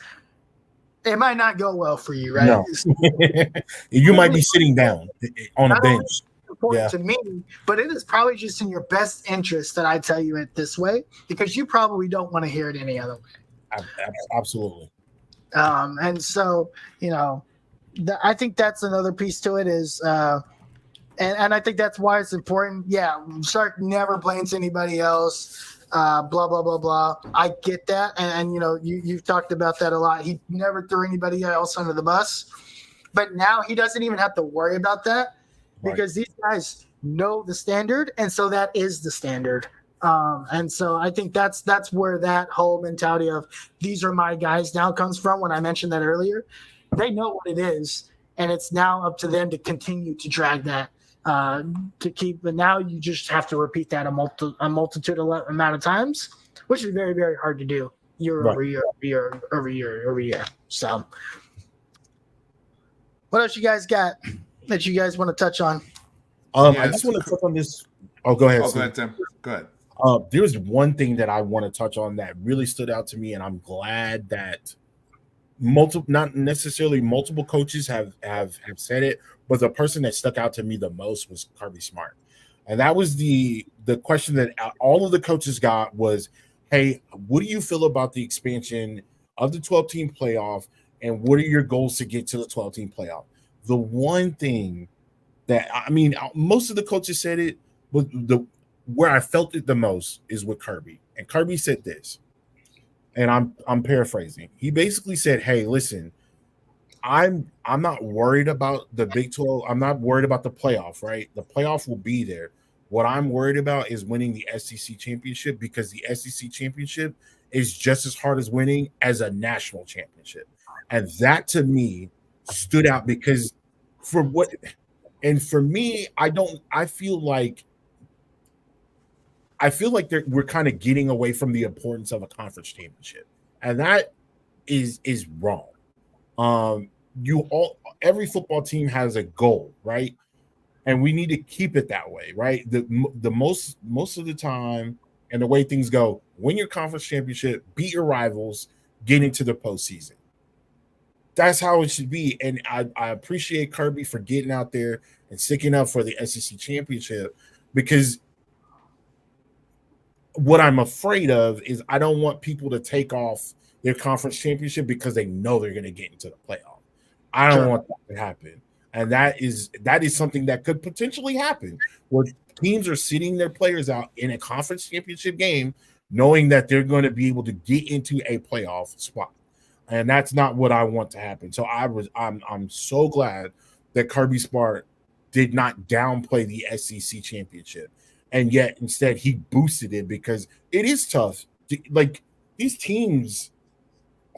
it might not go well for you, right? No. You might be sitting down on a bench. Important to me, but it is probably just in your best interest that I tell you it this way, because you probably don't want to hear it any other way. Absolutely. And so, I think that's another piece to it is, and I think that's why it's important. Yeah, Sark never blames anybody else. Blah blah blah blah. I get that, and you've talked about that a lot. He never threw anybody else under the bus, but now he doesn't even have to worry about that. Because these guys know the standard, and so that is the standard. And so I think that's where that whole mentality of these are my guys now comes from. When I mentioned that earlier, they know what it is, and it's now up to them to continue to drag that to keep. But now you just have to repeat that a multitude amount of times, which is very, very hard to do year over year. So, what else you guys got that you guys want to touch on? I just want to touch on this. Oh, go ahead. Go ahead, Tim. Go ahead. There's one thing that I want to touch on that really stood out to me, and I'm glad that not necessarily multiple coaches have said it, but the person that stuck out to me the most was Kirby Smart. And that was the question that all of the coaches got was, hey, what do you feel about the expansion of the 12-team playoff, and what are your goals to get to the 12-team playoff? The one thing that, most of the coaches said it, but where I felt it the most is with Kirby. And Kirby said this, and I'm paraphrasing. He basically said, hey, listen, I'm not worried about the Big 12. I'm not worried about the playoff, right? The playoff will be there. What I'm worried about is winning the SEC championship, because the SEC championship is just as hard as winning as a national championship. And that to me stood out, because for me, I feel like we're kind of getting away from the importance of a conference championship, and that is wrong. Every football team has a goal, right? And we need to keep it that way, right? The most of the time, and the way things go, win your conference championship, beat your rivals, get into the postseason. That's how it should be. And I appreciate Kirby for getting out there and sticking up for the SEC championship, because what I'm afraid of is I don't want people to take off their conference championship because they know they're going to get into the playoff. I don't want that to happen. And that is something that could potentially happen where teams are sitting their players out in a conference championship game, knowing that they're going to be able to get into a playoff spot. And that's not what I want to happen. So I'm so glad that Kirby Smart did not downplay the SEC championship. And yet instead he boosted it because it is tough. Like these teams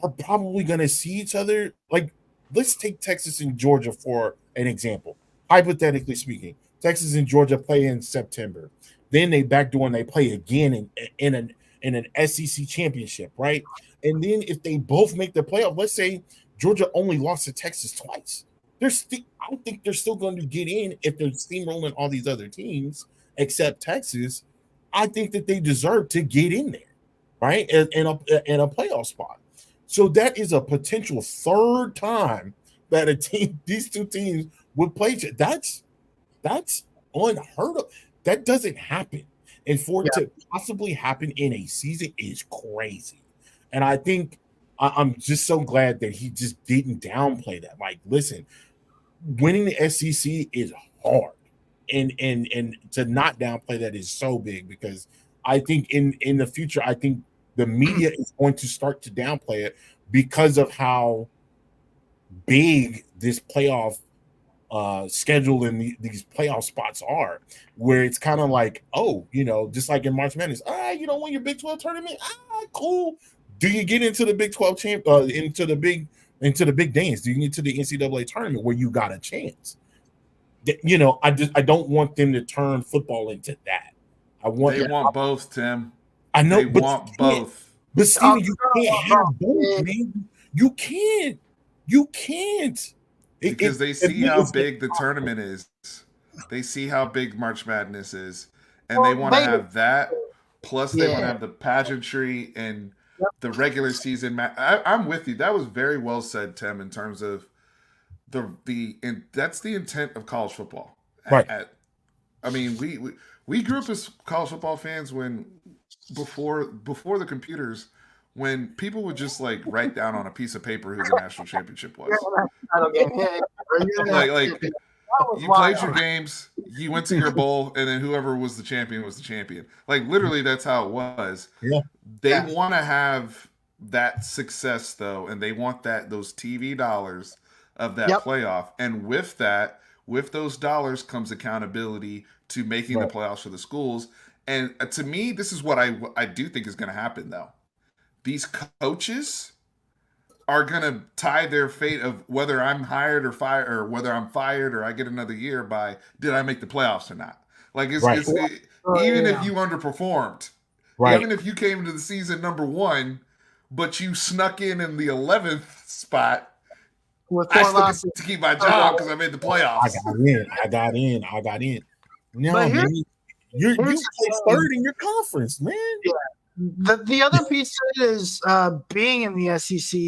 are probably going to see each other. Like let's take Texas and Georgia for an example. Hypothetically speaking, Texas and Georgia play in September. Then they backdoor and they play again in an SEC championship, right? And then if they both make the playoff, let's say Georgia only lost to Texas twice. I don't think they're still going to get in if they're steamrolling all these other teams except Texas. I think that they deserve to get in there, right? In a playoff spot. So that is a potential third time that these two teams would play. That's unheard of. That doesn't happen. And for it to possibly happen in a season is crazy. And I think I'm just so glad that he just didn't downplay that. Like, listen, winning the SEC is hard. And to not downplay that is so big because I think in the future, I think the media is going to start to downplay it because of how big this playoff schedule and these playoff spots are, where it's kind of like, oh, just like in March Madness, you don't win your Big 12 tournament, cool. Do you get into the Big 12 into the big dance? Do you get to the NCAA tournament where you got a chance? I don't want them to turn football into that. They want both, Tim. I know, they want both. But Steven, you can't have both, man. You can't. Because they see how big the tournament is. They see how big March Madness is. And they want to have that. Plus, they want to have the pageantry and the regular season. I'm with you. That was very well said, Tim, in terms of and that's the intent of college football. Right. I mean, we grew up as college football fans when before the computers, when people would just like write down on a piece of paper who the national championship was. like you played your games, you went to your bowl, and then whoever was the champion was the champion. Like literally, that's how it was. Yeah. They want to have that success though, and they want those TV dollars of that playoff. And with those dollars comes accountability to making the playoffs for the schools. And to me, this is what I do think is going to happen though. These coaches are going to tie their fate of whether I'm hired or fired, or whether I'm fired or I get another year by did I make the playoffs or not? Like even if you underperformed, even if you came into the season number 1, but you snuck in the 11th spot, I still get to keep my job because I made the playoffs. I got in. No, man, you play third in your conference, man. Yeah. The other piece of it is being in the SEC.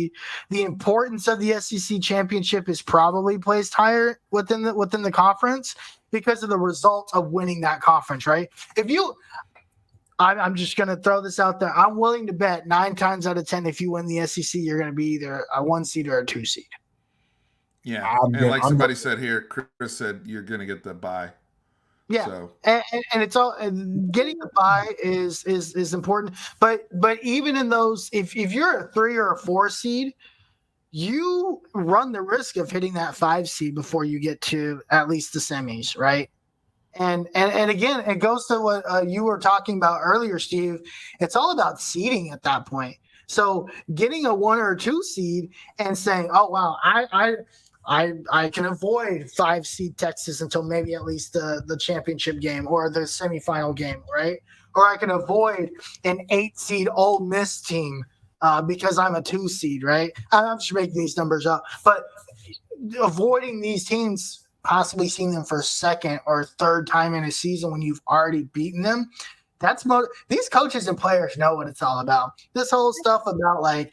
The importance of the SEC championship is probably placed higher within the conference because of the result of winning that conference, right? I'm just going to throw this out there. I'm willing to bet 9 times out of 10, if you win the SEC, you're going to be either a 1 seed or a 2 seed. Yeah, somebody said here, Chris said you're going to get the bye. Yeah, so. and it's all getting a bye is important. But even in those, if you're a 3 or a 4 seed, you run the risk of hitting that 5 seed before you get to at least the semis, right? And again, it goes to what you were talking about earlier, Steve. It's all about seeding at that point. So getting a 1 or a 2 seed and saying, "Oh wow, I can avoid 5 seed Texas until maybe at least the championship game or the semifinal game, right? Or I can avoid an 8 seed Ole Miss team because I'm a 2 seed, right? I'm just making these numbers up, but avoiding these teams, possibly seeing them for a second or third time in a season when you've already beaten them. These coaches and players know what it's all about. This whole stuff about like,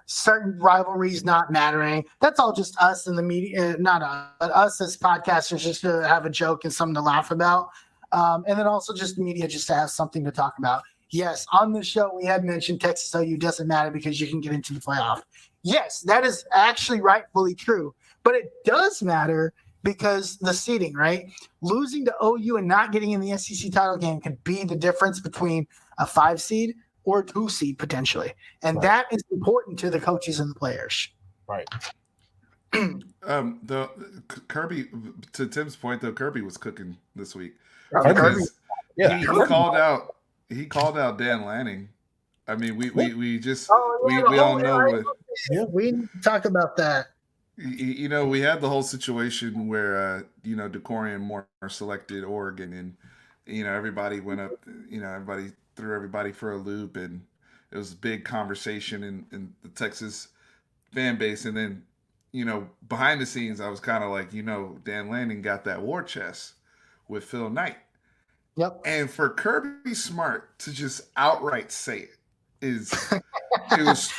certain rivalries not mattering. That's all just us in the media, not us, but us as podcasters just to have a joke and something to laugh about. And then also just the media just to have something to talk about. Yes, on the show, we had mentioned Texas OU doesn't matter because you can get into the playoff. Yes, that is actually rightfully true. But it does matter because the seeding, right? Losing to OU and not getting in the SEC title game could be the difference between a 5 seed or a 2 seed potentially. And that is important to the coaches and the players. Right. The Kirby, to Tim's point though, Kirby was cooking this week Kirby, because Yeah. he called out Dan Lanning. I mean, we we all know what. Yeah, we need to talk about that. You know, we had the whole situation where DeCorian Moore selected Oregon, and everybody went up. Everybody threw everybody for a loop, and it was a big conversation in the Texas fan base. And then, behind the scenes, I was kind of like, Dan Lanning got that war chest with Phil Knight. Yep. And for Kirby Smart to just outright say it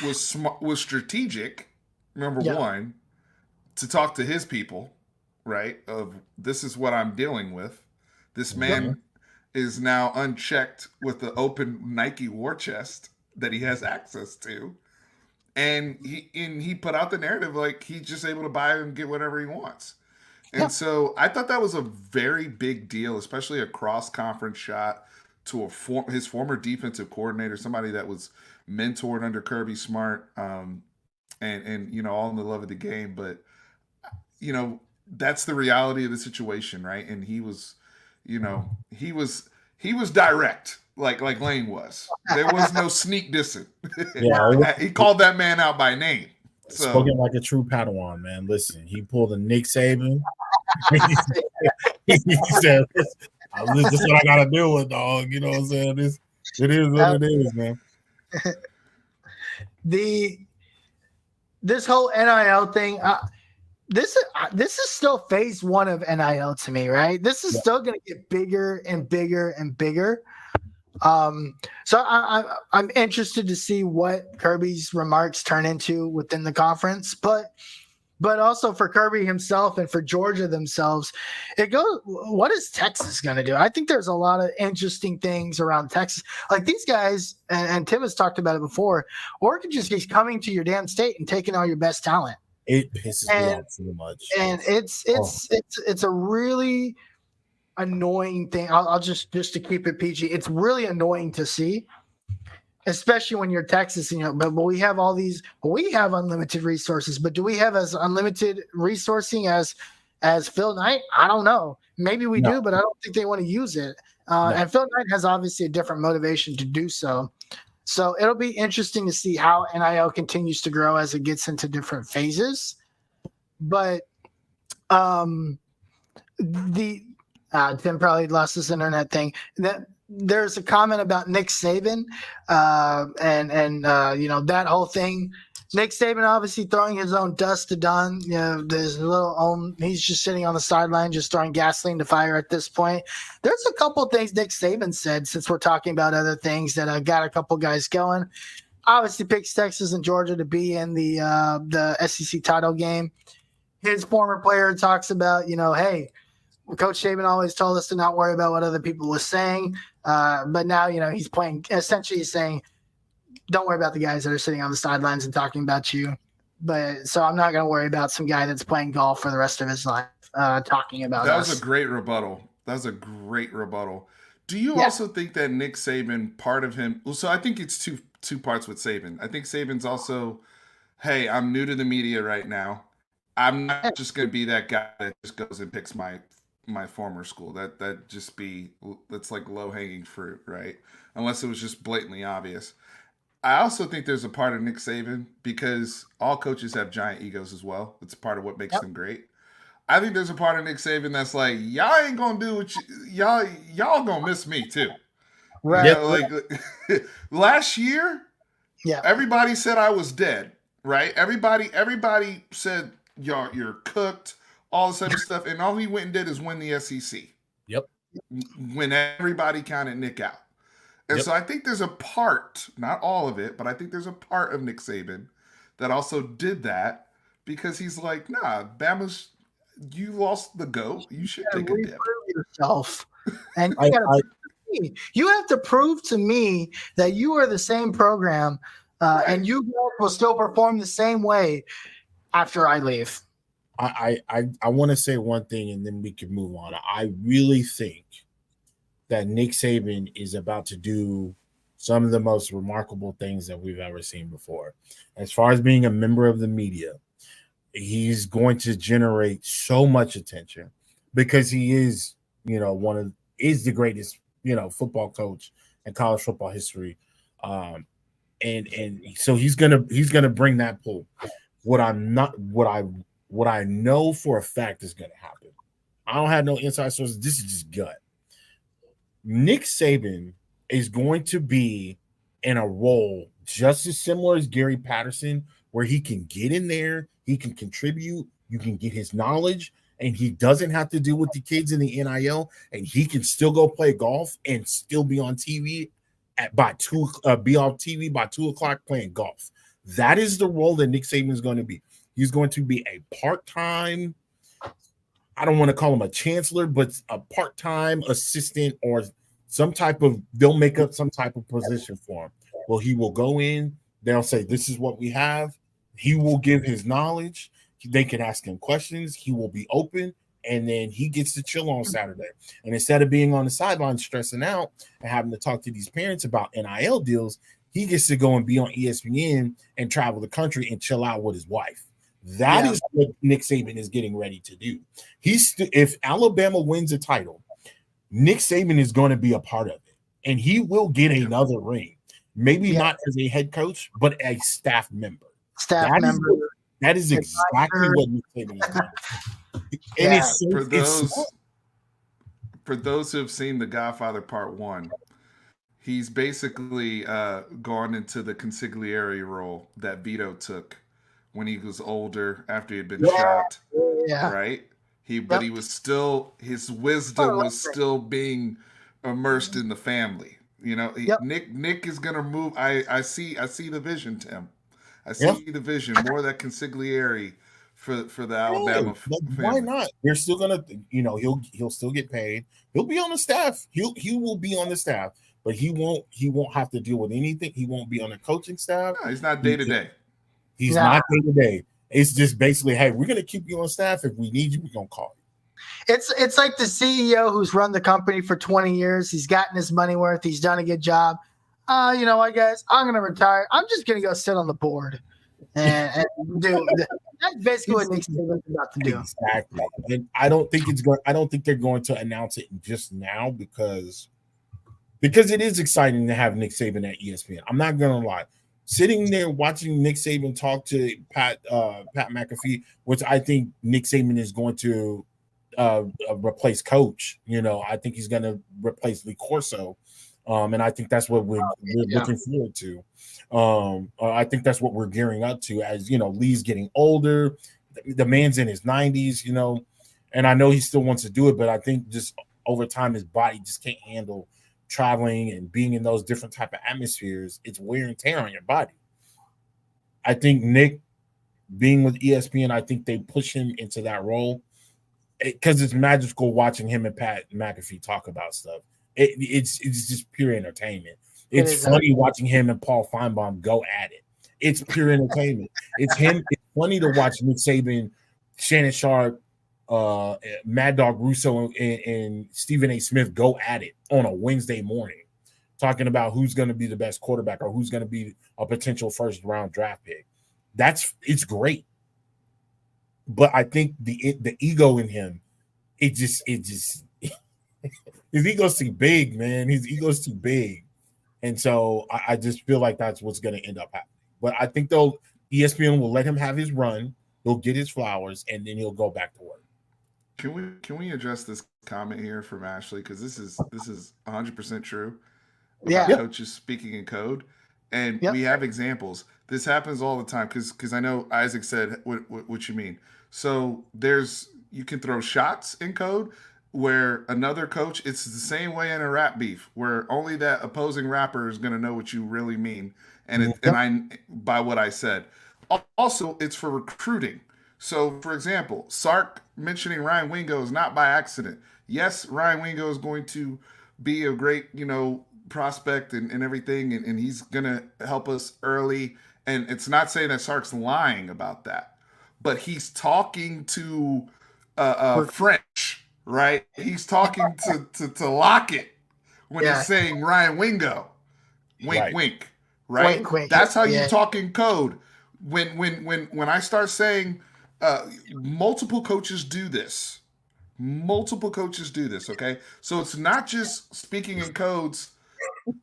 was strategic. Number one, to talk to his people, right? Of this is what I'm dealing with. This man is now unchecked with the open Nike war chest that he has access to. And he put out the narrative like he's just able to buy and get whatever he wants. And so I thought that was a very big deal, especially a cross-conference shot to his former defensive coordinator, somebody that was mentored under Kirby Smart, and all in the love of the game. But that's the reality of the situation, right? And he was direct, like Lane was. There was no sneak dissing. Yeah, he called that man out by name. So, spoken like a true Padawan, man. Listen, he pulled a Nick Saban. He said, "This is what I gotta deal with, dog." You know what I'm saying? It is what it is, man. This whole NIL thing. This is still phase 1 of NIL to me, right? This is still going to get bigger and bigger and bigger. So I'm interested to see what Kirby's remarks turn into within the conference, but also for Kirby himself and for Georgia themselves, what is Texas going to do? I think there's a lot of interesting things around Texas. Like these guys, and Tim has talked about it before, Oregon just keeps coming to your damn state and taking all your best talent. It pisses me off so much. And it's a really annoying thing. I'll just to keep it PG. It's really annoying to see, especially when you're Texas. But we have all these. We have unlimited resources, but do we have as unlimited resourcing as Phil Knight? I don't know. Maybe we do, but I don't think they want to use it. And Phil Knight has obviously a different motivation to do so. So it'll be interesting to see how NIL continues to grow as it gets into different phases. But Tim probably lost his internet thing. That there's a comment about Nick Saban, and that whole thing. Nick Saban obviously throwing his own dust to Don. He's just sitting on the sideline, just throwing gasoline to fire at this point. There's a couple things Nick Saban said, since we're talking about other things, that got a couple guys going. Obviously picks Texas and Georgia to be in the SEC title game. His former player talks about, hey, Coach Saban always told us to not worry about what other people were saying. But now, he's playing, essentially he's saying, don't worry about the guys that are sitting on the sidelines and talking about you. But so I'm not going to worry about some guy that's playing golf for the rest of his life talking about that us. Was a great rebuttal. Do you also think that Nick Saban, part of him? Well, so I think it's two parts with Saban. I think Saban's also, hey, I'm new to the media right now. I'm not just going to be that guy that just goes and picks my former school. That's like low hanging fruit, right? Unless it was just blatantly obvious. I also think there's a part of Nick Saban, because all coaches have giant egos as well. It's part of what makes them great. I think there's a part of Nick Saban that's like, y'all ain't gonna do what y'all gonna miss me too. Right. Last year, everybody said I was dead, right? Everybody said you're cooked, all this other stuff, and all he went and did is win the SEC. Yep. When everybody counted Nick out. And so I think there's a part, not all of it, but I think there's a part of Nick Saban that also did that, because he's like, nah, Bama's, you lost the GOAT. You should take a dip. Yourself. And you have to prove to me that you are the same program, and you will still perform the same way after I leave. I want to say one thing and then we can move on. I really think that Nick Saban is about to do some of the most remarkable things that we've ever seen before. As far as being a member of the media, he's going to generate so much attention because he is, is the greatest, football coach in college football history. And so he's gonna bring that pull. What I'm not what I know for a fact is gonna happen. I don't have no inside sources. This is just gut. Nick Saban is going to be in a role just as similar as Gary Patterson, where he can get in there, he can contribute, you can get his knowledge, and he doesn't have to deal with the kids in the NIL, and he can still go play golf and still be on TV be on TV by 2 o'clock playing golf. That is the role that Nick Saban is going to be. He's going to be a part-time, I don't want to call him a chancellor, but a part-time assistant or they'll make up some type of position for him. Well, he will go in, they'll say, this is what we have. He will give his knowledge. They can ask him questions. He will be open, and then he gets to chill on Saturday. And instead of being on the sideline stressing out and having to talk to these parents about NIL deals, he gets to go and be on ESPN and travel the country and chill out with his wife. That is what Nick Saban is getting ready to do. If Alabama wins a title, Nick Saban is going to be a part of it, and he will get another ring. Maybe not as a head coach, but a staff member. That is exactly what Nick Saban is doing. And for those who have seen The Godfather Part 1, he's basically gone into the consigliere role that Vito took when he was older after he had been shot. Right? But he was still, his wisdom was still being immersed in the family. Nick is gonna move. I see the vision, Tim. I see the vision, more of that consigliere for the Alabama family. Why not? They're still gonna, he'll still get paid. He'll be on the staff. He will be on the staff, but he won't have to deal with anything. He won't be on the coaching staff. No, he's not day to day. He's not day to day. It's just basically, hey, we're gonna keep you on staff. If we need you, we're gonna call you. It's like the CEO who's run the company for 20 years. He's gotten his money worth. He's done a good job. You know what, guys? I'm going to retire. I'm just going to go sit on the board and do. That's basically what Nick Saban's about to do. Exactly. And I don't think they're going to announce it just now because it is exciting to have Nick Saban at ESPN. I'm not going to lie. Sitting there watching Nick Saban talk to Pat McAfee, which I think Nick Saban is going to replace Coach. I think he's going to replace Lee Corso. And I think that's what we're looking forward to. I think that's what we're gearing up to as, Lee's getting older. The man's in his 90s, and I know he still wants to do it, but I think just over time, his body just can't handle traveling and being in those different type of atmospheres. It's wear and tear on your body. I think Nick being with ESPN, I think they push him into that role because it's magical watching him and Pat McAfee talk about stuff. It's just pure entertainment. It's funny watching him and Paul Feinbaum go at it. It's pure entertainment. It's funny to watch Nick Saban, Shannon Sharp, Mad Dog Russo, and Stephen A. Smith go at it on a Wednesday morning, talking about who's going to be the best quarterback or who's going to be a potential first round draft pick. It's great. But I think the ego in him, it just his ego's too big, man. His ego's too big. And so I just feel like that's what's going to end up happening. But I think ESPN will let him have his run. He'll get his flowers, and then he'll go back to work. Can we address this comment here from Ashley? Because this is 100% true. Coaches speaking in code. And we have examples. This happens all the time because I know Isaac said what you mean. So you can throw shots in code where another coach, it's the same way in a rap beef where only that opposing rapper is going to know what you really mean. And by what I said. Also, it's for recruiting. So, for example, Sark mentioning Ryan Wingo is not by accident. Yes, Ryan Wingo is going to be a great, prospect and everything, and he's going to help us early. And it's not saying that Sark's lying about that. but he's talking to French, right? He's talking to Lockett when he's saying Ryan Wingo. Wink, wink, right? Wink, wink. That's how you talk in code. When I start saying, multiple coaches do this. Multiple coaches do this. Okay, so it's not just speaking in codes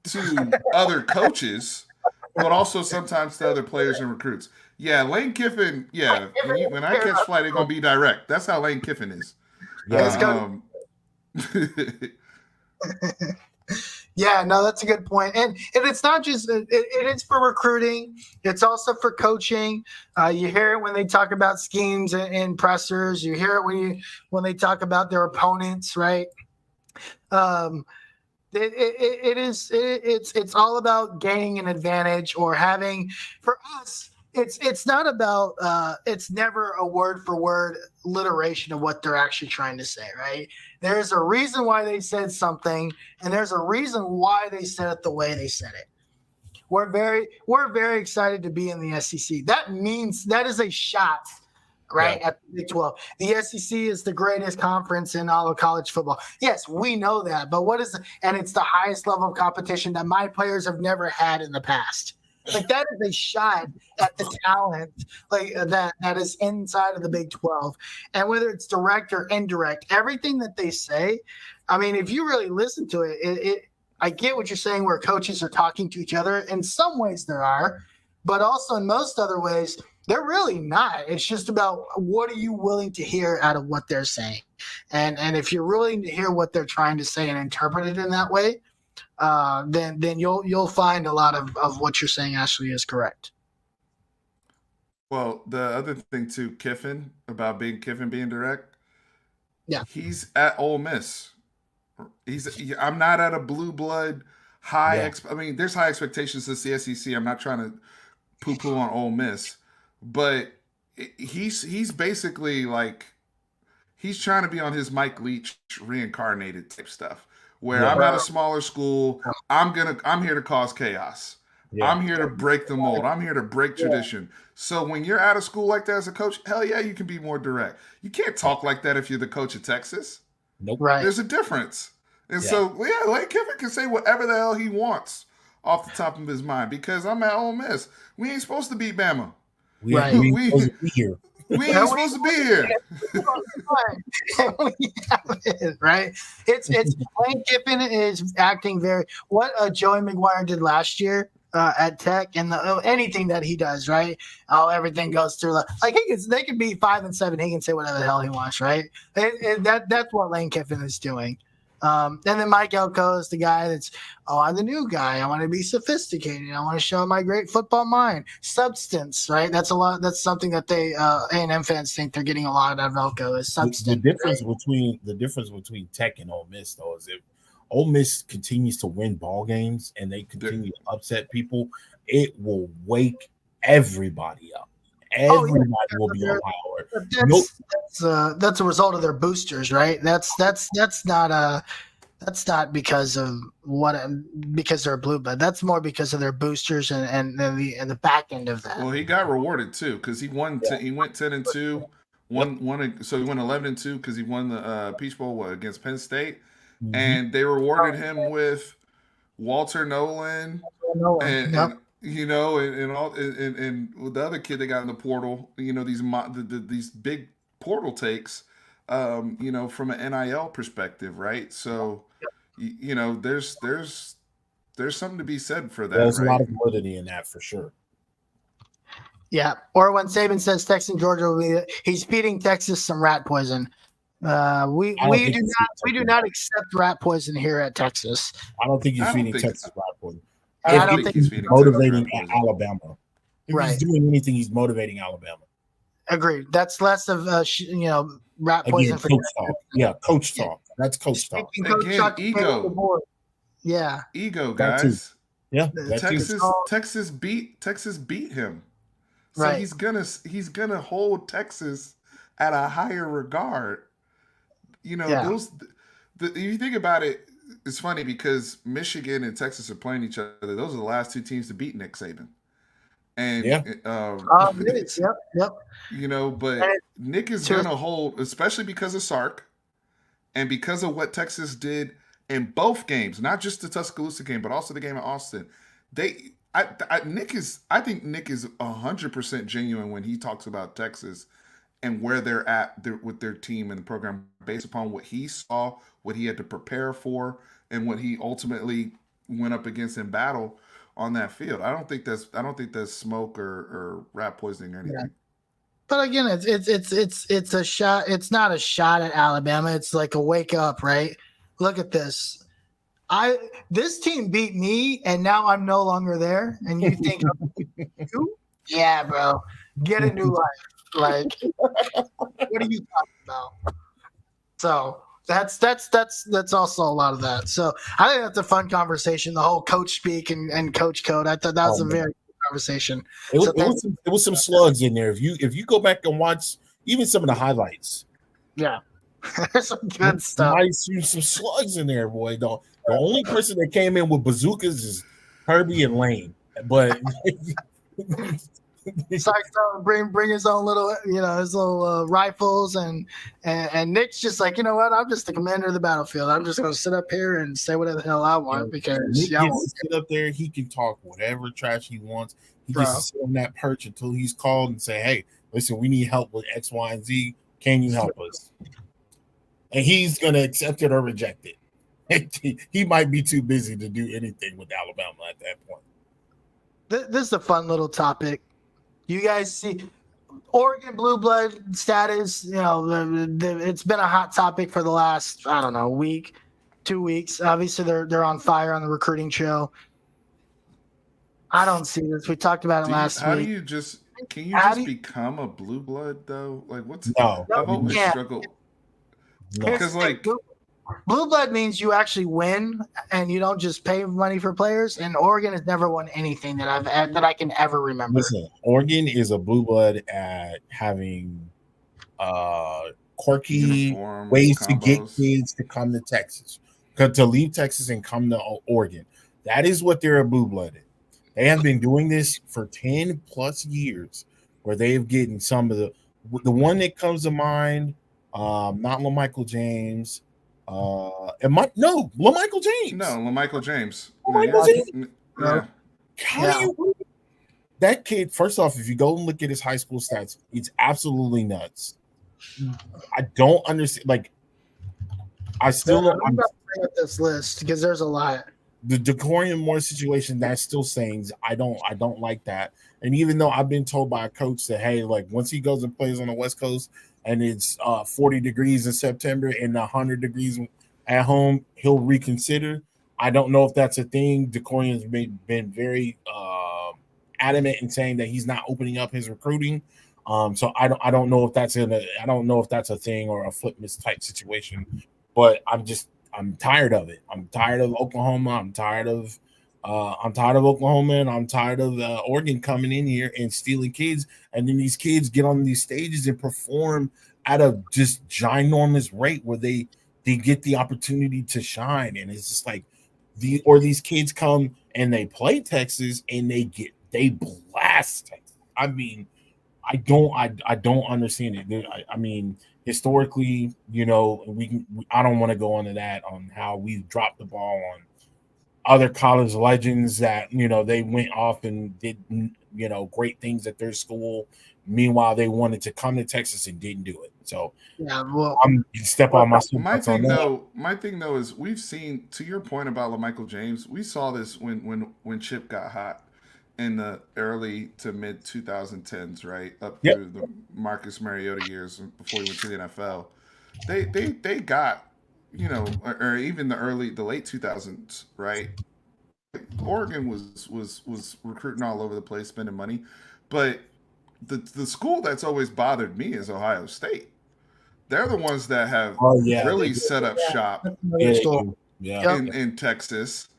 to other coaches, but also sometimes to other players and recruits. Yeah, Lane Kiffin. Yeah, when I catch flight, it's gonna be direct. That's how Lane Kiffin is. Yeah. Yeah, no, that's a good point. And it's not just it is for recruiting. It's also for coaching. You hear it when they talk about schemes and pressers. You hear it when they talk about their opponents, right? It's all about gaining an advantage or having. For us, it's not about it's never a word for word alliteration of what they're actually trying to say, right? There's a reason why they said something, and there's a reason why they said it the way they said it. We're very excited to be in the SEC. That means that is a shot, right, at the Big 12. The SEC is the greatest conference in all of college football. Yes, we know that, but and it's the highest level of competition that my players have never had in the past. Like, that is a shot at the talent that is inside of the Big 12. And whether it's direct or indirect, everything that they say, I mean, if you really listen to it, I get what you're saying where coaches are talking to each other. In some ways there are, but also in most other ways, they're really not. It's just about what are you willing to hear out of what they're saying. And if you're willing to hear what they're trying to say and interpret it in that way, then you'll find a lot of what you're saying actually is correct. Well, the other thing too, Kiffin being direct. Yeah, he's at Ole Miss. I'm not at a blue blood high. Yeah. I mean, there's high expectations to the SEC. I'm not trying to poo-poo on Ole Miss, but he's basically like he's trying to be on his Mike Leach reincarnated type stuff. Where I'm at a smaller school, I'm here to cause chaos. Yeah. I'm here to break the mold. I'm here to break tradition. So when you're at a school like that as a coach, hell yeah, you can be more direct. You can't talk like that if you're the coach of Texas. Nope. right. There's a difference. And so, yeah, Lane Kiffin can say whatever the hell he wants off the top of his mind because I'm at Ole Miss. We ain't supposed to beat Bama. We ain't supposed to be here. We ain't supposed to be here. Right? It's Lane Kiffin is acting very what Joey McGuire did last year at Tech and anything that he does, right? Oh, everything goes through they can be 5-7. He can say whatever the hell he wants, right? That's what Lane Kiffin is doing. And then Mike Elko is the guy I'm the new guy. I want to be sophisticated. I want to show my great football mind. Substance, right? That's something that they A&M fans think they're getting a lot out of Elko is substance. The difference between Tech and Ole Miss, though, is if Ole Miss continues to win ball games and they continue to upset people, it will wake everybody up. Everybody will be on power. That's a result of their boosters, right? That's not because of because they're blue, but that's more because of their boosters and the back end of that. Well, he got rewarded too because he won. He went 10-2. So he went 11-2 because he won the Peach Bowl against Penn State, and they rewarded him with Walter Nolan and all and with the other kid they got in the portal, these big portal takes, from an NIL perspective, right? So, there's something to be said for that. There's right? a lot of validity in that for sure. Yeah, or when Saban says Texas and Georgia, he's feeding Texas some rat poison. We do not accept rat poison here at Texas. I don't think he's feeding Texas rat poison. I don't think he's feeding motivating Alabama. If Right. he's doing anything, he's motivating Alabama. Agreed. That's less of rat poison for coach talk. Yeah, coach talk. That's coach talk. Again, ego. Yeah, Ego, guys. Yeah, Texas beat him. So Right. he's gonna hold Texas at a higher regard. If you think about it, it's funny because Michigan and Texas are playing each other. Those are the last two teams to beat Nick Saban. And It is. Yep. but And it- Nick is to gonna hold, especially because of Sark and because of what Texas did in both games, not just the Tuscaloosa game, but also the game in Austin. I think Nick is 100% genuine when he talks about Texas and where they're at with their team and the program based upon what he saw, what he had to prepare for, and what he ultimately went up against in battle on that field. I don't think that's smoke or rat poisoning or anything. But again, it's a shot. It's not a shot at Alabama. It's like a wake up, right? Look at this. This team beat me, and now I'm no longer there. And you think, you? Yeah, bro, get a new life. Like, what are you talking about? So that's also a lot of that. So I think that's a fun conversation. The whole coach speak and coach code. I thought that was a very good conversation. It was some slugs in there. If you go back and watch even some of the highlights, Yeah, there's some good stuff. I see some slugs in there, boy. The only person that came in with bazookas is Herbie and Lane, but Sark's bring his own little, his little rifles, and Nick's just like, you know what? I'm just the commander of the battlefield. I'm just gonna sit up here and say whatever the hell I want because Nick gets to sit up there. He can talk whatever trash he wants. He gets to sit on that perch until he's called and say, "Hey, listen, we need help with X, Y, and Z. Can you help us?" And he's gonna accept it or reject it. He might be too busy to do anything with Alabama at that point. This is a fun little topic. You guys see Oregon blue blood status. It's been a hot topic for the last, I don't know, week, 2 weeks. Obviously, they're on fire on the recruiting trail. I don't see this. We talked about it last week. Can you just become a blue blood though? Like I've always struggled because blue blood means you actually win and you don't just pay money for players. And Oregon has never won anything that I can ever remember. Listen, Oregon is a blue blood at having quirky ways to get kids to come to Texas, to leave Texas and come to Oregon. That is what they're a blue blood in. They have been doing this for 10 plus years, where they've gotten some of the one that comes to mind, not LaMichael James. LaMichael James. No, LaMichael James. Yeah. That kid, first off, if you go and look at his high school stats, it's absolutely nuts. I don't understand. Like, I'm going to bring up this list because there's a lot. The Decorian Moore situation, that's still saying I don't like that. And even though I've been told by a coach that, hey, like once he goes and plays on the West Coast and it's 40 degrees in September and 100 degrees at home, he'll reconsider. I don't know if that's a thing. Decorian's been very adamant in saying that he's not opening up his recruiting. So I don't know if that's a thing or a footmiss type situation. But I'm tired of it. I'm tired of Oklahoma. I'm tired of Oklahoma, and I'm tired of Oregon coming in here and stealing kids. And then these kids get on these stages and perform at a just ginormous rate where they get the opportunity to shine. And it's just like these kids come and they play Texas and they blast Texas. I mean, I don't understand it. I mean, historically, I don't want to go into that on how we dropped the ball on other college legends that, they went off and did, great things at their school. Meanwhile, they wanted to come to Texas and didn't do it. So I'm step on my. My thing though is we've seen, to your point about LaMichael James, we saw this when Chip got hot in the early to mid 2010s, right up through the Marcus Mariota years before he went to the NFL. They got, or even the late 2000s, right? Oregon was recruiting all over the place, spending money, but the school that's always bothered me is Ohio State. They're the ones that have really set up shop in Texas.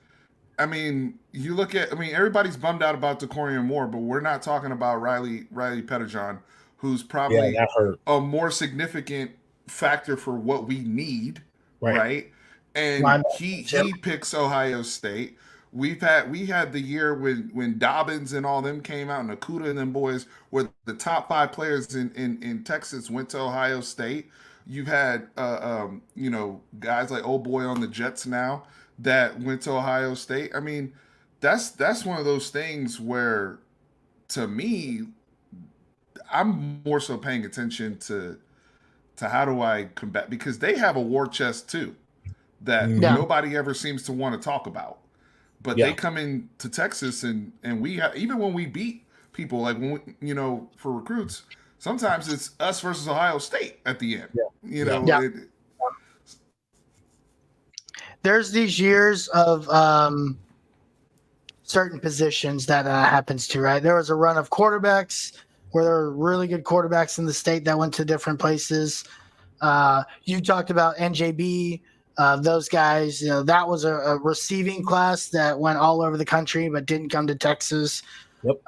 I mean, everybody's bummed out about Decorian Moore, but we're not talking about Riley Pettijohn, who's probably a more significant factor for what we need, right? And he picks Ohio State. We had the year when Dobbins and all them came out, and Okuda and them boys were the top 5 players in Texas went to Ohio State. You've had guys like old boy on the Jets now that went to Ohio State. I mean, that's one of those things where, to me, I'm more so paying attention to how do I combat, because they have a war chest too that nobody ever seems to want to talk about. But they come into Texas and we have, even when we beat people, like when we, for recruits, sometimes it's us versus Ohio State at the end. There's these years of certain positions that happens to, right? There was a run of quarterbacks where there were really good quarterbacks in the state that went to different places. You talked about NJB. Those guys, that was a receiving class that went all over the country but didn't come to Texas. Yep.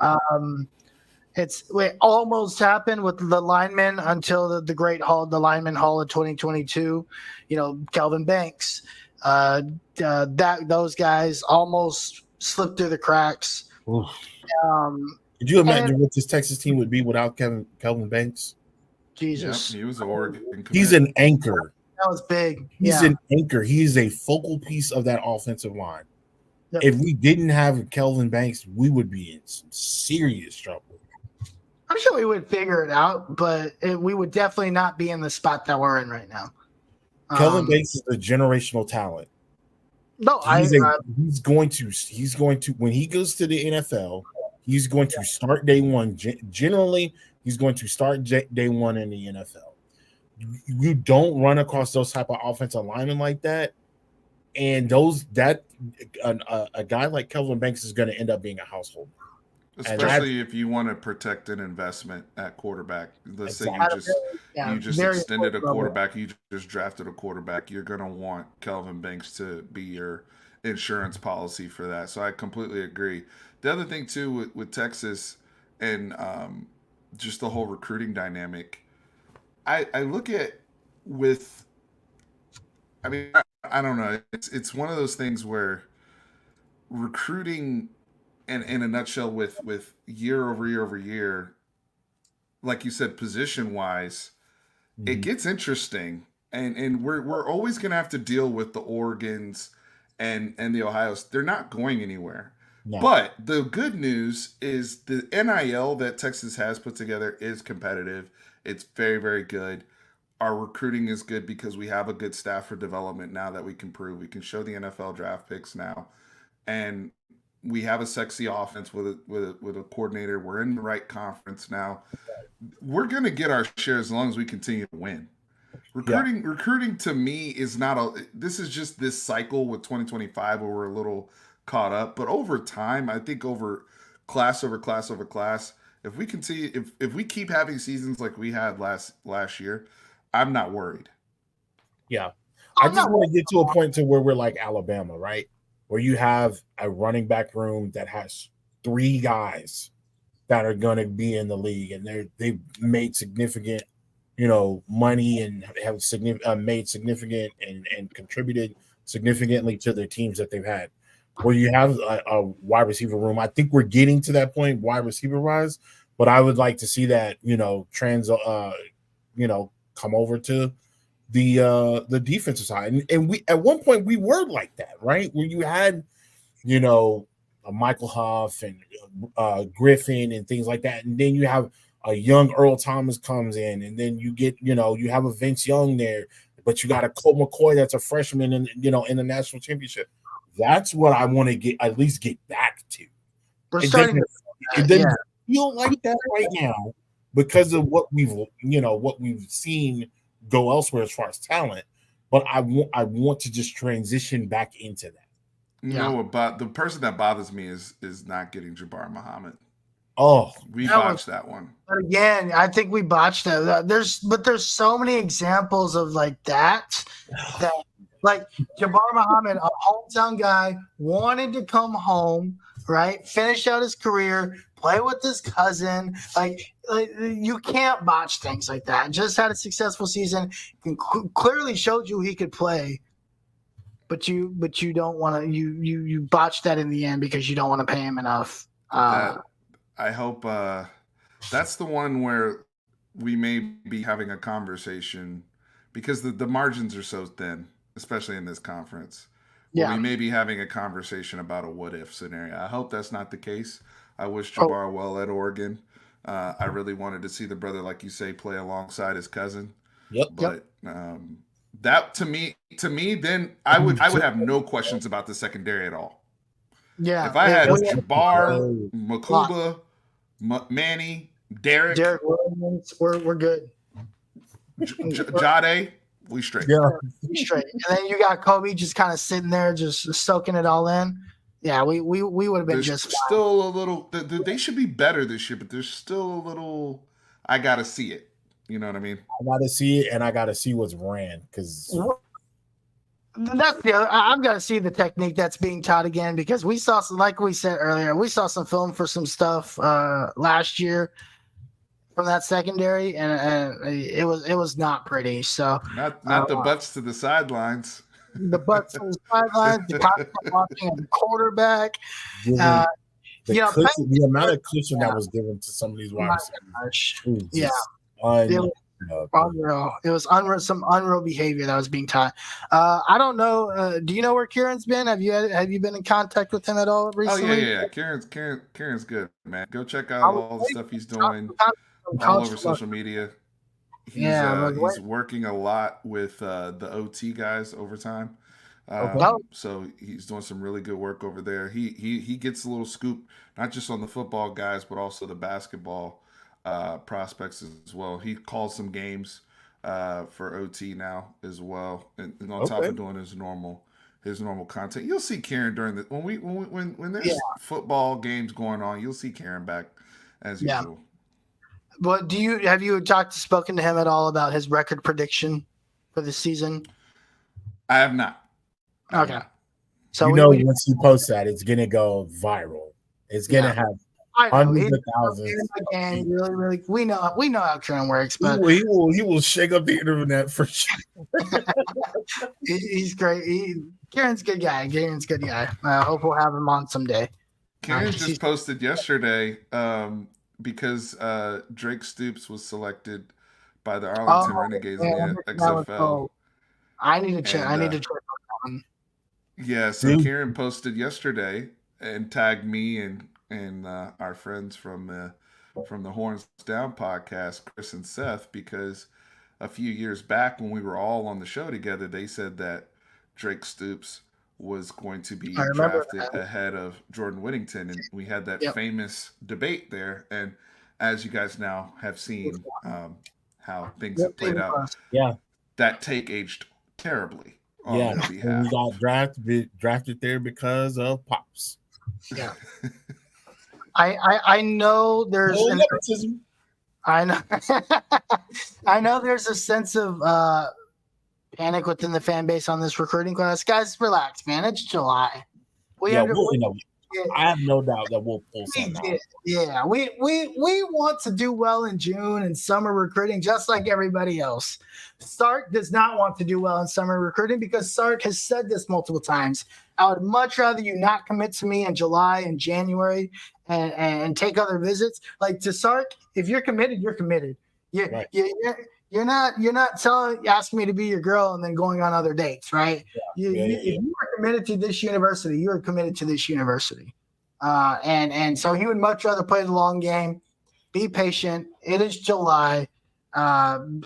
It almost happened with the linemen until the great the lineman hall of 2022. Kelvin Banks. Those guys almost slipped through the cracks. Could you imagine what this Texas team would be without Kelvin Banks? Jesus, he was an Oregon commit. He's an anchor. That was big. He's an anchor. He is a focal piece of that offensive line. Yep. If we didn't have Kelvin Banks, we would be in some serious trouble. I'm sure we would figure it out, but we would definitely not be in the spot that we're in right now. Kelvin Banks is a generational talent. No, he's going to when he goes to the NFL, he's going to start day one. Generally, he's going to start day one in the NFL. You don't run across those type of offensive linemen like that, and a guy like Kelvin Banks is going to end up being a household. Especially if you want to protect an investment at quarterback. Let's say you just extended a quarterback, you just drafted a quarterback, you're going to want Kelvin Banks to be your insurance policy for that. So I completely agree. The other thing too with Texas and just the whole recruiting dynamic, I look at I don't know. It's one of those things where recruiting, and in a nutshell, with year over year, like you said, position wise, it gets interesting, and we're always gonna have to deal with the Oregons and the Ohio's. They're not going anywhere. No. But the good news is the NIL that Texas has put together is competitive. It's very, very good. Our recruiting is good because we have a good staff for development now that we can prove. We can show the NFL draft picks now, and we have a sexy offense with a coordinator. We're in the right conference now. We're going to get our share as long as we continue to win. Recruiting to me is not this is just this cycle with 2025 where we're a little caught up. But over time, I think over class over class over class, if we continue, if we keep having seasons like we had last year, I'm not worried. Yeah. I just want to get to a point to where we're like Alabama, right? Where you have a running back room that has 3 guys that are going to be in the league, and they've made significant, money and have made significant and contributed significantly to their teams that they've had. Where you have a wide receiver room, I think we're getting to that point wide receiver wise, but I would like to see that come over to the defensive side, and we at one point we were like that, right? Where you had, a Michael Huff and Griffin and things like that, and then you have a young Earl Thomas comes in, and then you get, you have a Vince Young there, but you got a Colt McCoy that's a freshman in the national championship. That's what I want to at least get back to. It doesn't feel like that right now because of what we've seen go elsewhere as far as talent, but I want to just transition back into that. But the person that bothers me is not getting Jabbar Muhammad. Oh, we botched that one. But again, I think we botched that. There's so many examples of that like Jabbar Muhammad, a hometown guy, wanted to come home, right? Finish out his career, play with his cousin. Like you can't botch things like that. Just had a successful season, clearly showed you he could play. but you don't want to you botched that in the end because you don't want to pay him enough. I hope that's the one where we may be having a conversation because the margins are so thin, especially in this conference. Where Yeah. we may be having a conversation about a what if scenario. I hope that's not the case. I wish Oh. Jabbar well at Oregon. I really wanted to see the brother, like you say, play alongside his cousin. Yep. But that to me, then I would have no questions about the secondary at all. Yeah. If I had we had Jabbar, Makuba, Manny, Derek, Williams, we're good. Jade, we straight. Yeah. We straight. And then you got Kobe just kind of sitting there, just soaking it all in. Yeah, we would have been There's just fine. still a little. They should be better this year, but there's still a little. I gotta see it. You know what I mean? I gotta see it, and I gotta see what's ran because That's the other. I've got to see the technique that's being taught again because we saw some, like we said earlier, we saw some film for some stuff last year from that secondary, and it was not pretty. So Not the butts to the sidelines. the butts on the sidelines, the constant watching of the quarterback. the amount Penn- of cushion that was given to some of these wide receivers. Yeah. Unreal. It was unreal. Some unreal behavior that was being taught. I don't know. Do you know where Kieran's been? Have you been in contact with him at all recently? Oh yeah. Kieran's good, man. Go check out all the stuff he's doing all over social media. He's working a lot with the OT guys overtime. So he's doing some really good work over there. He gets a little scoop, not just on the football guys, but also the basketball prospects as well. He calls some games for OT now as well, and on top of doing his normal content. You'll see Kieran during the when there's football games going on. You'll see Kieran back as usual. But have you spoken to him at all about his record prediction for the season? I have not. Okay. So once he posts that, it's gonna go viral. It's gonna have hundreds of thousands. Again, really, we know how Kieran works, but he will shake up the internet for sure. He's great. Kieran's a good guy. I hope we'll have him on someday. Kieran just posted yesterday because Drake Stoops was selected by the Arlington Renegades in the XFL. I need to check. I need to check on that one. Yeah, so Kieran posted yesterday and tagged me and our friends from the Horns Down podcast, Chris and Seth, because a few years back when we were all on the show together, they said that Drake Stoops was going to be drafted ahead of Jordan Whittington, and we had that famous debate there. And as you guys now have seen how things have played out, that take aged terribly. On their behalf. We got drafted there because of Pops. Yeah. I know there's I know there's a sense of panic within the fan base on this recruiting class. Guys, relax, man. It's July. I have no doubt that we'll pull something out. Yeah, we want to do well in June and summer recruiting just like everybody else. Sark does not want to do well in summer recruiting because Sark has said this multiple times. I would much rather you not commit to me in July and January and take other visits. Like to Sark, if you're committed, you're committed. You're not asking me to be your girl and then going on other dates, right? If you are committed to this university, you are committed to this university. And so he would much rather play the long game, be patient. It is July, and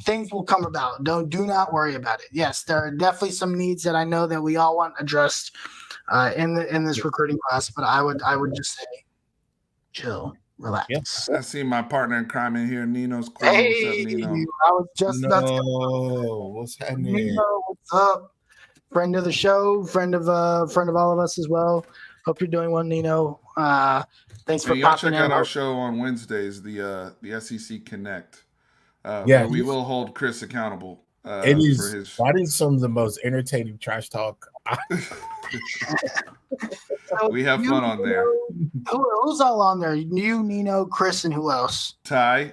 things will come about. Do not worry about it. Yes, there are definitely some needs that I know that we all want addressed in this recruiting class, but I would just say, chill. Relax. Yep. I see my partner in crime in here, Nino's cool. Hey, what's up, Nino? I was just what's happening? Nino, what's up? Friend of the show, friend of all of us as well. Hope you're doing well, Nino. Thanks for popping in. Check out our show on Wednesdays, the SEC Connect. Where we will hold Chris accountable. That is some of the most entertaining trash talk. We have fun on there. Who's all on there? You, Nino, Chris, and who else? Ty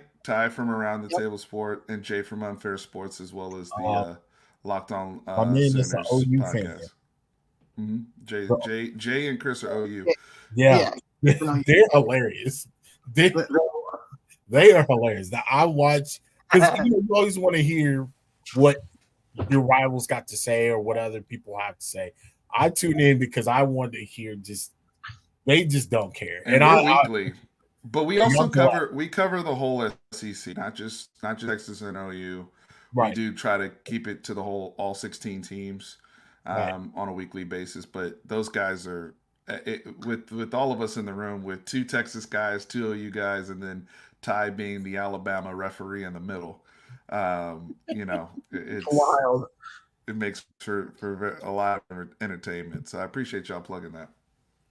from Around the Table Sport, and Jay from Unfair Sports, as well as Locked On My man is an Sooners OU fan. podcast. Jay and Chris are OU. Yeah. They're hilarious. They are hilarious. Now, I watch because you always want to hear what your rivals got to say or what other people have to say. I tune in because I want to hear they just don't care. And we're weekly. But we also cover the whole SEC, not just Texas and OU. Right. We do try to keep it to the whole all 16 teams on a weekly basis. But those guys are with all of us in the room, with 2 Texas guys, 2 OU guys, and then Ty being the Alabama referee in the middle. It's wild. It makes for a lot of entertainment. So I appreciate y'all plugging that.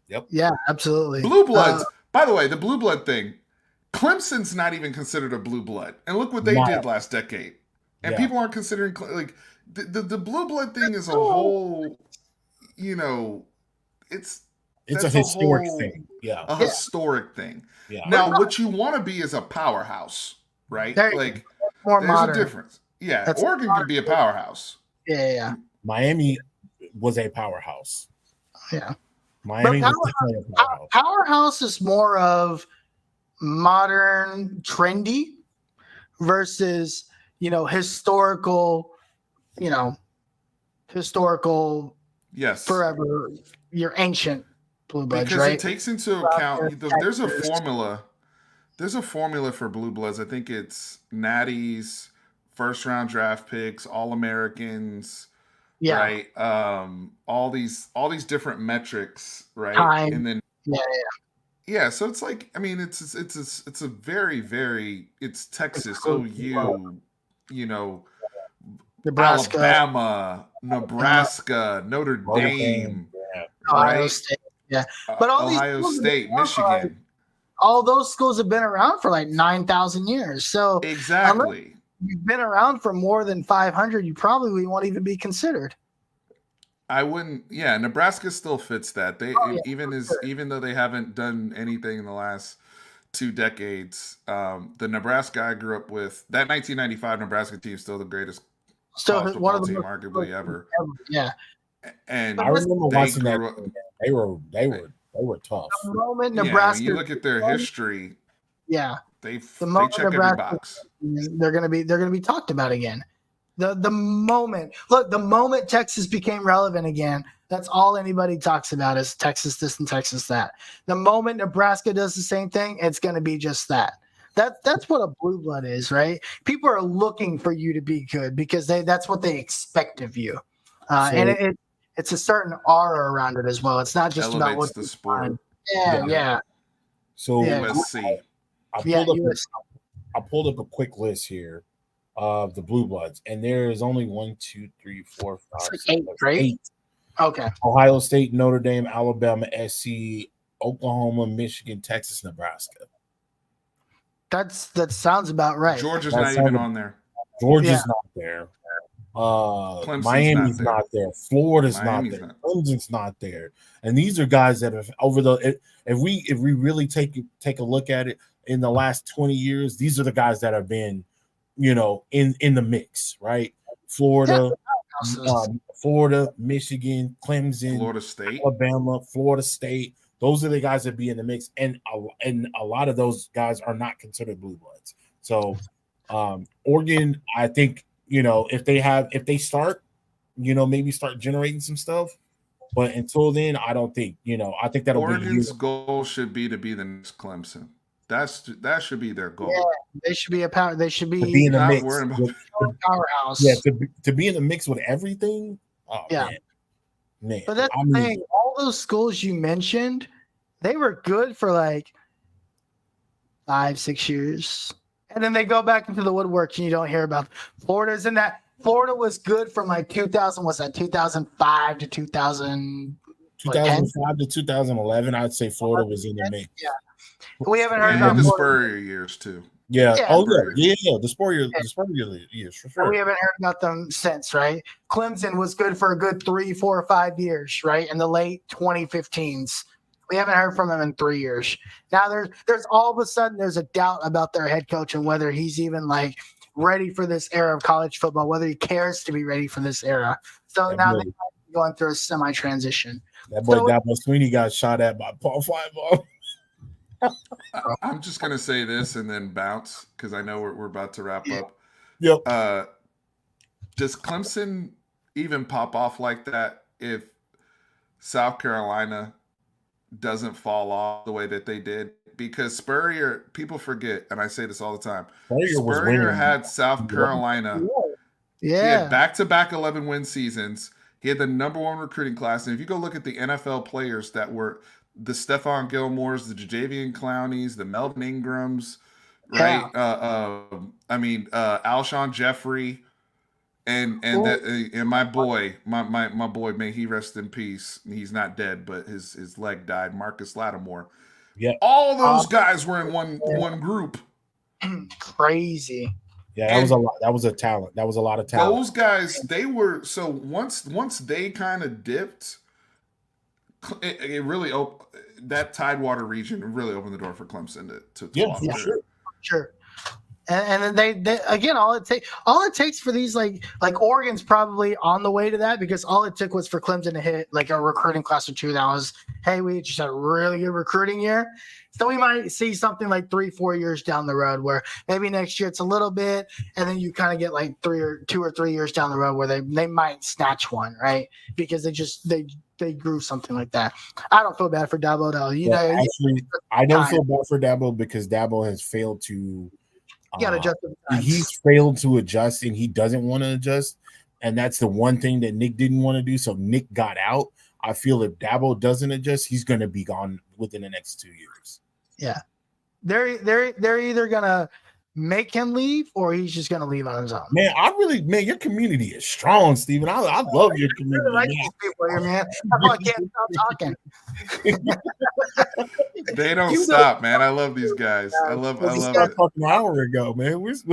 Yep. Yeah, absolutely. Blue Bloods. By the way, the blue blood thing, Clemson's not even considered a blue blood. And look what they did last decade. And people aren't considering, like, the blue blood thing is a whole, it's a historic thing. Yeah. A historic thing. Yeah. Now, what you want to be is a powerhouse, right? Like, more there's modern. A difference. Yeah. Oregon can be a powerhouse. Yeah. Miami was a powerhouse. Yeah. Miami powerhouse is more of modern, trendy versus historical. Yes. Forever, your ancient blue bloods, because right? It takes into account. There's a formula. There's a formula for blue bloods. I think it's natties, first round draft picks, All-Americans. Yeah. Right. All these different metrics, right? Time. And then yeah. So it's like, I mean, it's a very, very, it's Texas, OU, Nebraska, Alabama, Nebraska, Notre Dame, Ohio State. Yeah. But all Ohio State, Michigan. All those schools have been around for like 9,000 years. So exactly. You've been around for more than 500, you probably won't even be considered. I wouldn't. Yeah, Nebraska still fits that. They even though they haven't done anything in the last 2 decades, the Nebraska I grew up with, that 1995 Nebraska team is still the greatest college football team arguably ever. Yeah, and I remember watching that. They were tough. The moment Nebraska, when you look at their history, they check every box. They're gonna be talked about again. The moment Texas became relevant again, that's all anybody talks about is Texas this and Texas that. The moment Nebraska does the same thing, it's gonna be just that. That's what a blue blood is, right? People are looking for you to be good because that's what they expect of you, and it's a certain aura around it as well. It's not just about what the sport. Yeah. So USC. I pulled up a quick list here of the blue bloods, and there is only 1, 2, 3, 4, 5, 6, 8, right? 8. Okay. Ohio State, Notre Dame, Alabama, SC, Oklahoma, Michigan, Texas, Nebraska. That sounds about right. Georgia's not even on there. Georgia's not there. Miami's not there. Florida's not there. Clemson's not there. And these are guys that have if we really take a look at it in the last 20 years, these are the guys that have been, in the mix, right? Florida, Michigan, Clemson, Florida State, Alabama, Florida State. Those are the guys that be in the mix, and a lot of those guys are not considered blue bloods. So, Oregon, I think, if they start, maybe start generating some stuff. But until then, I don't think, I think that'll Oregon's goal should be to be the next Clemson. That should be their goal. Yeah, they should be They should be in the mix. Powerhouse. Yeah, to be in the mix with everything. Oh, yeah. Man. But that's the thing. All those schools you mentioned, they were good for like 5-6 years. And then they go back into the woodwork and you don't hear about Florida's in that. Florida was good from like 2005 to 2005 to 2011. I'd say Florida was in the mix. Yeah. We haven't heard about the Spurrier years too. Yeah. The Spurrier years for sure. We haven't heard about them since, right? Clemson was good for a good 3, 4, 5 years, right? In the late 2015s. We haven't heard from him in 3 years. Now there's all of a sudden there's a doubt about their head coach and whether he's even like ready for this era of college football, whether he cares to be ready for this era. So That now boy, they're going through a semi-transition. that boy So- Dabo Sweeney got shot at by Paul Fireball. I'm just gonna say this and then bounce because I know we're about to wrap up. Yep. Does Clemson even pop off like that if South Carolina doesn't fall off the way that they did? Because Spurrier, people forget, and I say this all the time. Spurrier had South Carolina. He had back-to-back 11-win seasons. He had the #1 recruiting class. And if you go look at the NFL players that were the Stephon Gilmores, the Jadeveon Clowneys, the Melvin Ingrams, right? Alshon Jeffrey, and my boy, my boy, may he rest in peace. He's not dead, but his leg died. Marcus Lattimore. Yeah, all those guys were in one group. Crazy. Yeah, that was a lot. That was a talent. That was a lot of talent. Those guys, they were so once they kind of dipped, it really opened that Tidewater region. Really opened the door for Clemson to Sure. And then they again, all it takes for these like Oregon's probably on the way to that, because all it took was for Clemson to hit like a recruiting class or two that was, hey, we just had a really good recruiting year. So we might see something like 3-4 years down the road where maybe next year it's a little bit, and then you kind of get like 2 or 3 years down the road where they might snatch one, right? Because they grew something like that. I don't feel bad for Dabo though. Actually, I don't feel bad for Dabo because Dabo has failed to. He's failed to adjust, and he doesn't want to adjust, and that's the one thing that Nick didn't want to do. So Nick got out. I feel if Dabo doesn't adjust, he's going to be gone within the next 2 years. Yeah, they're either gonna make him leave or he's just gonna leave on his own. Man, your community is strong, Steven. I love your community. I like these people here, man. I can't stop talking. They don't stop, man. I love these guys. I love it. Fucking an hour ago, man. We just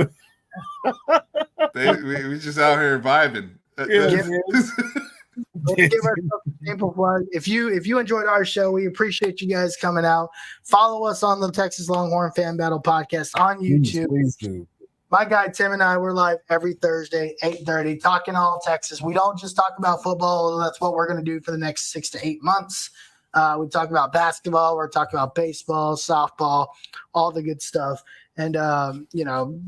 out here vibing. Give ourselves a simple plug. If you enjoyed our show, we appreciate you guys coming out. Follow us on the Texas Longhorn Fan Battle Podcast on YouTube. Please do. My guy Tim and I, we're live every Thursday, 8:30, talking all Texas. We don't just talk about football. That's what we're going to do for the next 6 to 8 months. We talk about basketball. We're talking about baseball, softball, all the good stuff. And,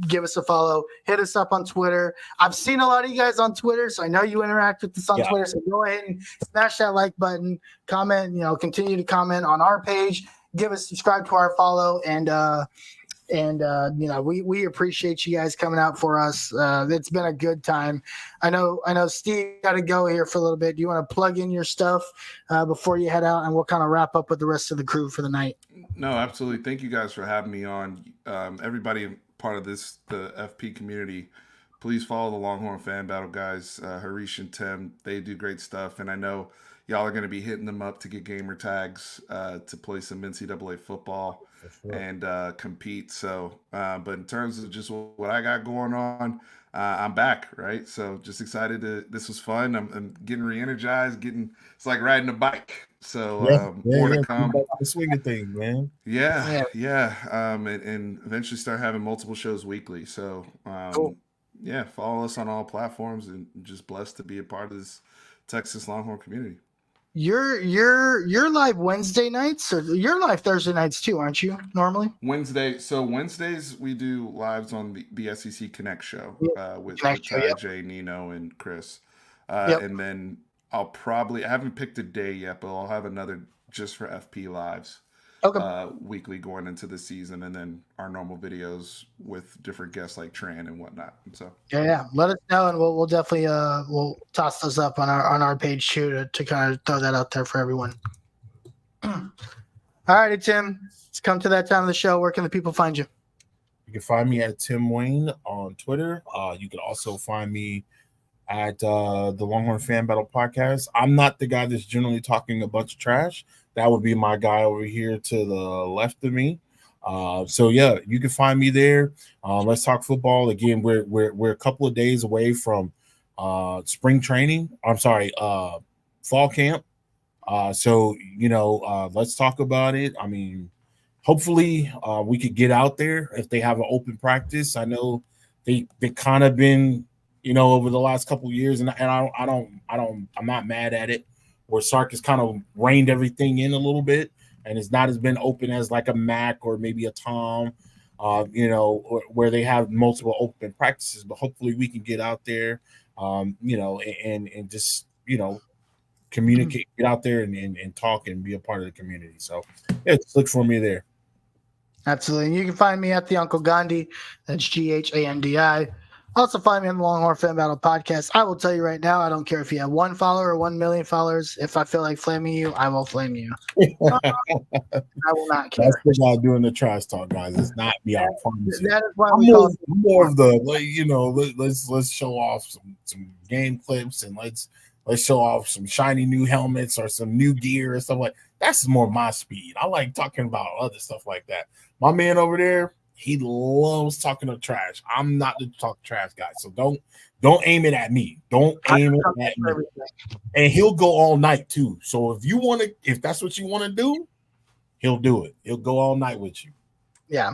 give us a follow. Hit us up on Twitter. I've seen a lot of you guys on Twitter, so I know you interact with us on Twitter. So go ahead and smash that like button. Comment, continue to comment on our page. Give us subscribe to our follow. We appreciate you guys coming out for us. It's been a good time. I know Steve got to go here for a little bit. Do you want to plug in your stuff before you head out, and we'll kind of wrap up with the rest of the crew for the night? No, absolutely. Thank you guys for having me on. Everybody part of the FP community, please follow the Longhorn Fan Battle guys, Harish and Tim. They do great stuff, and I know y'all are going to be hitting them up to get gamer tags to play some NCAA football and compete. So, but in terms of just what I got going on, I'm back, right? So just excited this was fun. I'm getting re-energized, it's like riding a bike. So more to come. The swinging thing, man. Yeah. And eventually start having multiple shows weekly. So cool. Yeah, follow us on all platforms, and just blessed to be a part of this Texas Longhorn community. You're live Wednesday nights, or you're live Thursday nights too, aren't you? Normally Wednesdays we do lives on the SEC Connect show with Jay, Nino, and Chris, and then I haven't picked a day yet, but I'll have another just for FP lives. Weekly going into the season, and then our normal videos with different guests like Tran and whatnot. And so let us know, and we'll definitely we'll toss those up on our page too to kind of throw that out there for everyone. All righty, Tim, it's come to that time of the show. Where can the people find you? You can find me at Tim Wayne on Twitter. You can also find me at the Longhorn Fan Battle Podcast. I'm not the guy that's generally talking a bunch of trash. That would be my guy over here to the left of me. You can find me there. Let's talk football again. We're a couple of days away from spring training. Fall camp. Let's talk about it. I mean, hopefully we could get out there if they have an open practice. I know they kind of been, over the last couple of years, and I'm not mad at it. Where Sark has kind of reined everything in a little bit, and it's not as been open as like a Mac or maybe a Tom, where they have multiple open practices. But hopefully we can get out there, and just communicate, get out there and talk and be a part of the community. So yeah, just look for me there. Absolutely. And you can find me at the Uncle Gandhi. That's Ghandi. Also find me on the Longhorn Fan Battle podcast. I will tell you right now, I don't care if you have 1 follower or 1 million followers. If I feel like flaming you, I will flame you. I will not care. That's what y'all do in the trash talk, guys. It's not me. I promise you. That is why I'm we call it more of the let's show off some game clips, and let's show off some shiny new helmets or some new gear or stuff like that's more my speed. I like talking about other stuff like that. My man over there, he loves talking of trash. I'm not the talk trash guy, so don't aim it at me. Don't aim it at me. And he'll go all night too. So if that's what you want to do, he'll do it. He'll go all night with you. Yeah.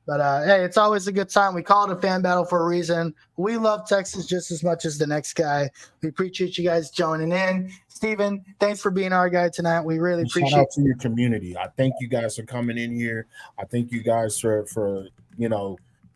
But hey, it's always a good time. We call it a fan battle for a reason. We love Texas just as much as the next guy. We appreciate you guys joining in. Steven, thanks for being our guy tonight. We really appreciate it. Shout out to your community. I thank you guys for coming in here. I thank you guys for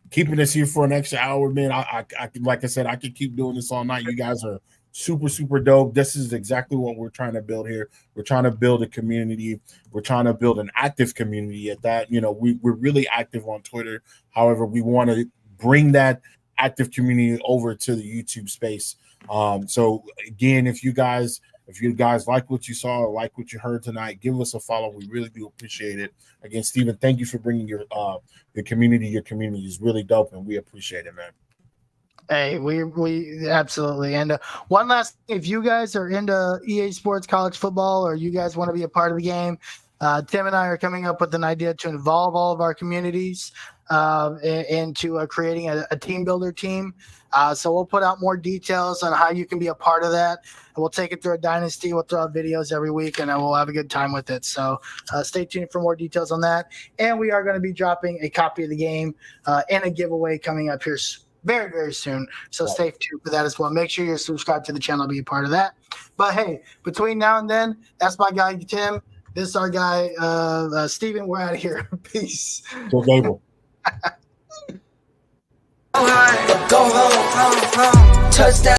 keeping us here for an extra hour, man. I like I said, I could keep doing this all night. You guys are super, super dope. This is exactly what we're trying to build here. We're trying to build a community. We're trying to build an active community at that. We're really active on Twitter. However, we want to bring that active community over to the YouTube space. So again, if you guys like what you saw or like what you heard tonight, give us a follow. We really do appreciate it. Again, Steven, thank you for bringing your community. Your community is really dope, and we appreciate it, man. Hey, we absolutely. And one last thing, if you guys are into EA Sports College Football or you guys want to be a part of the game, Tim and I are coming up with an idea to involve all of our communities into creating a team builder team. So we'll put out more details on how you can be a part of that. And we'll take it through a dynasty. We'll throw out videos every week, and we'll have a good time with it. So stay tuned for more details on that. And we are going to be dropping a copy of the game and a giveaway coming up here very, very soon. So stay tuned for that as well. Make sure you're subscribed to the channel to be a part of that. But hey, between now and then, that's my guy, Tim. This is our guy, Steven. We're out of here. Peace. Go Gable. Go home, touchdown.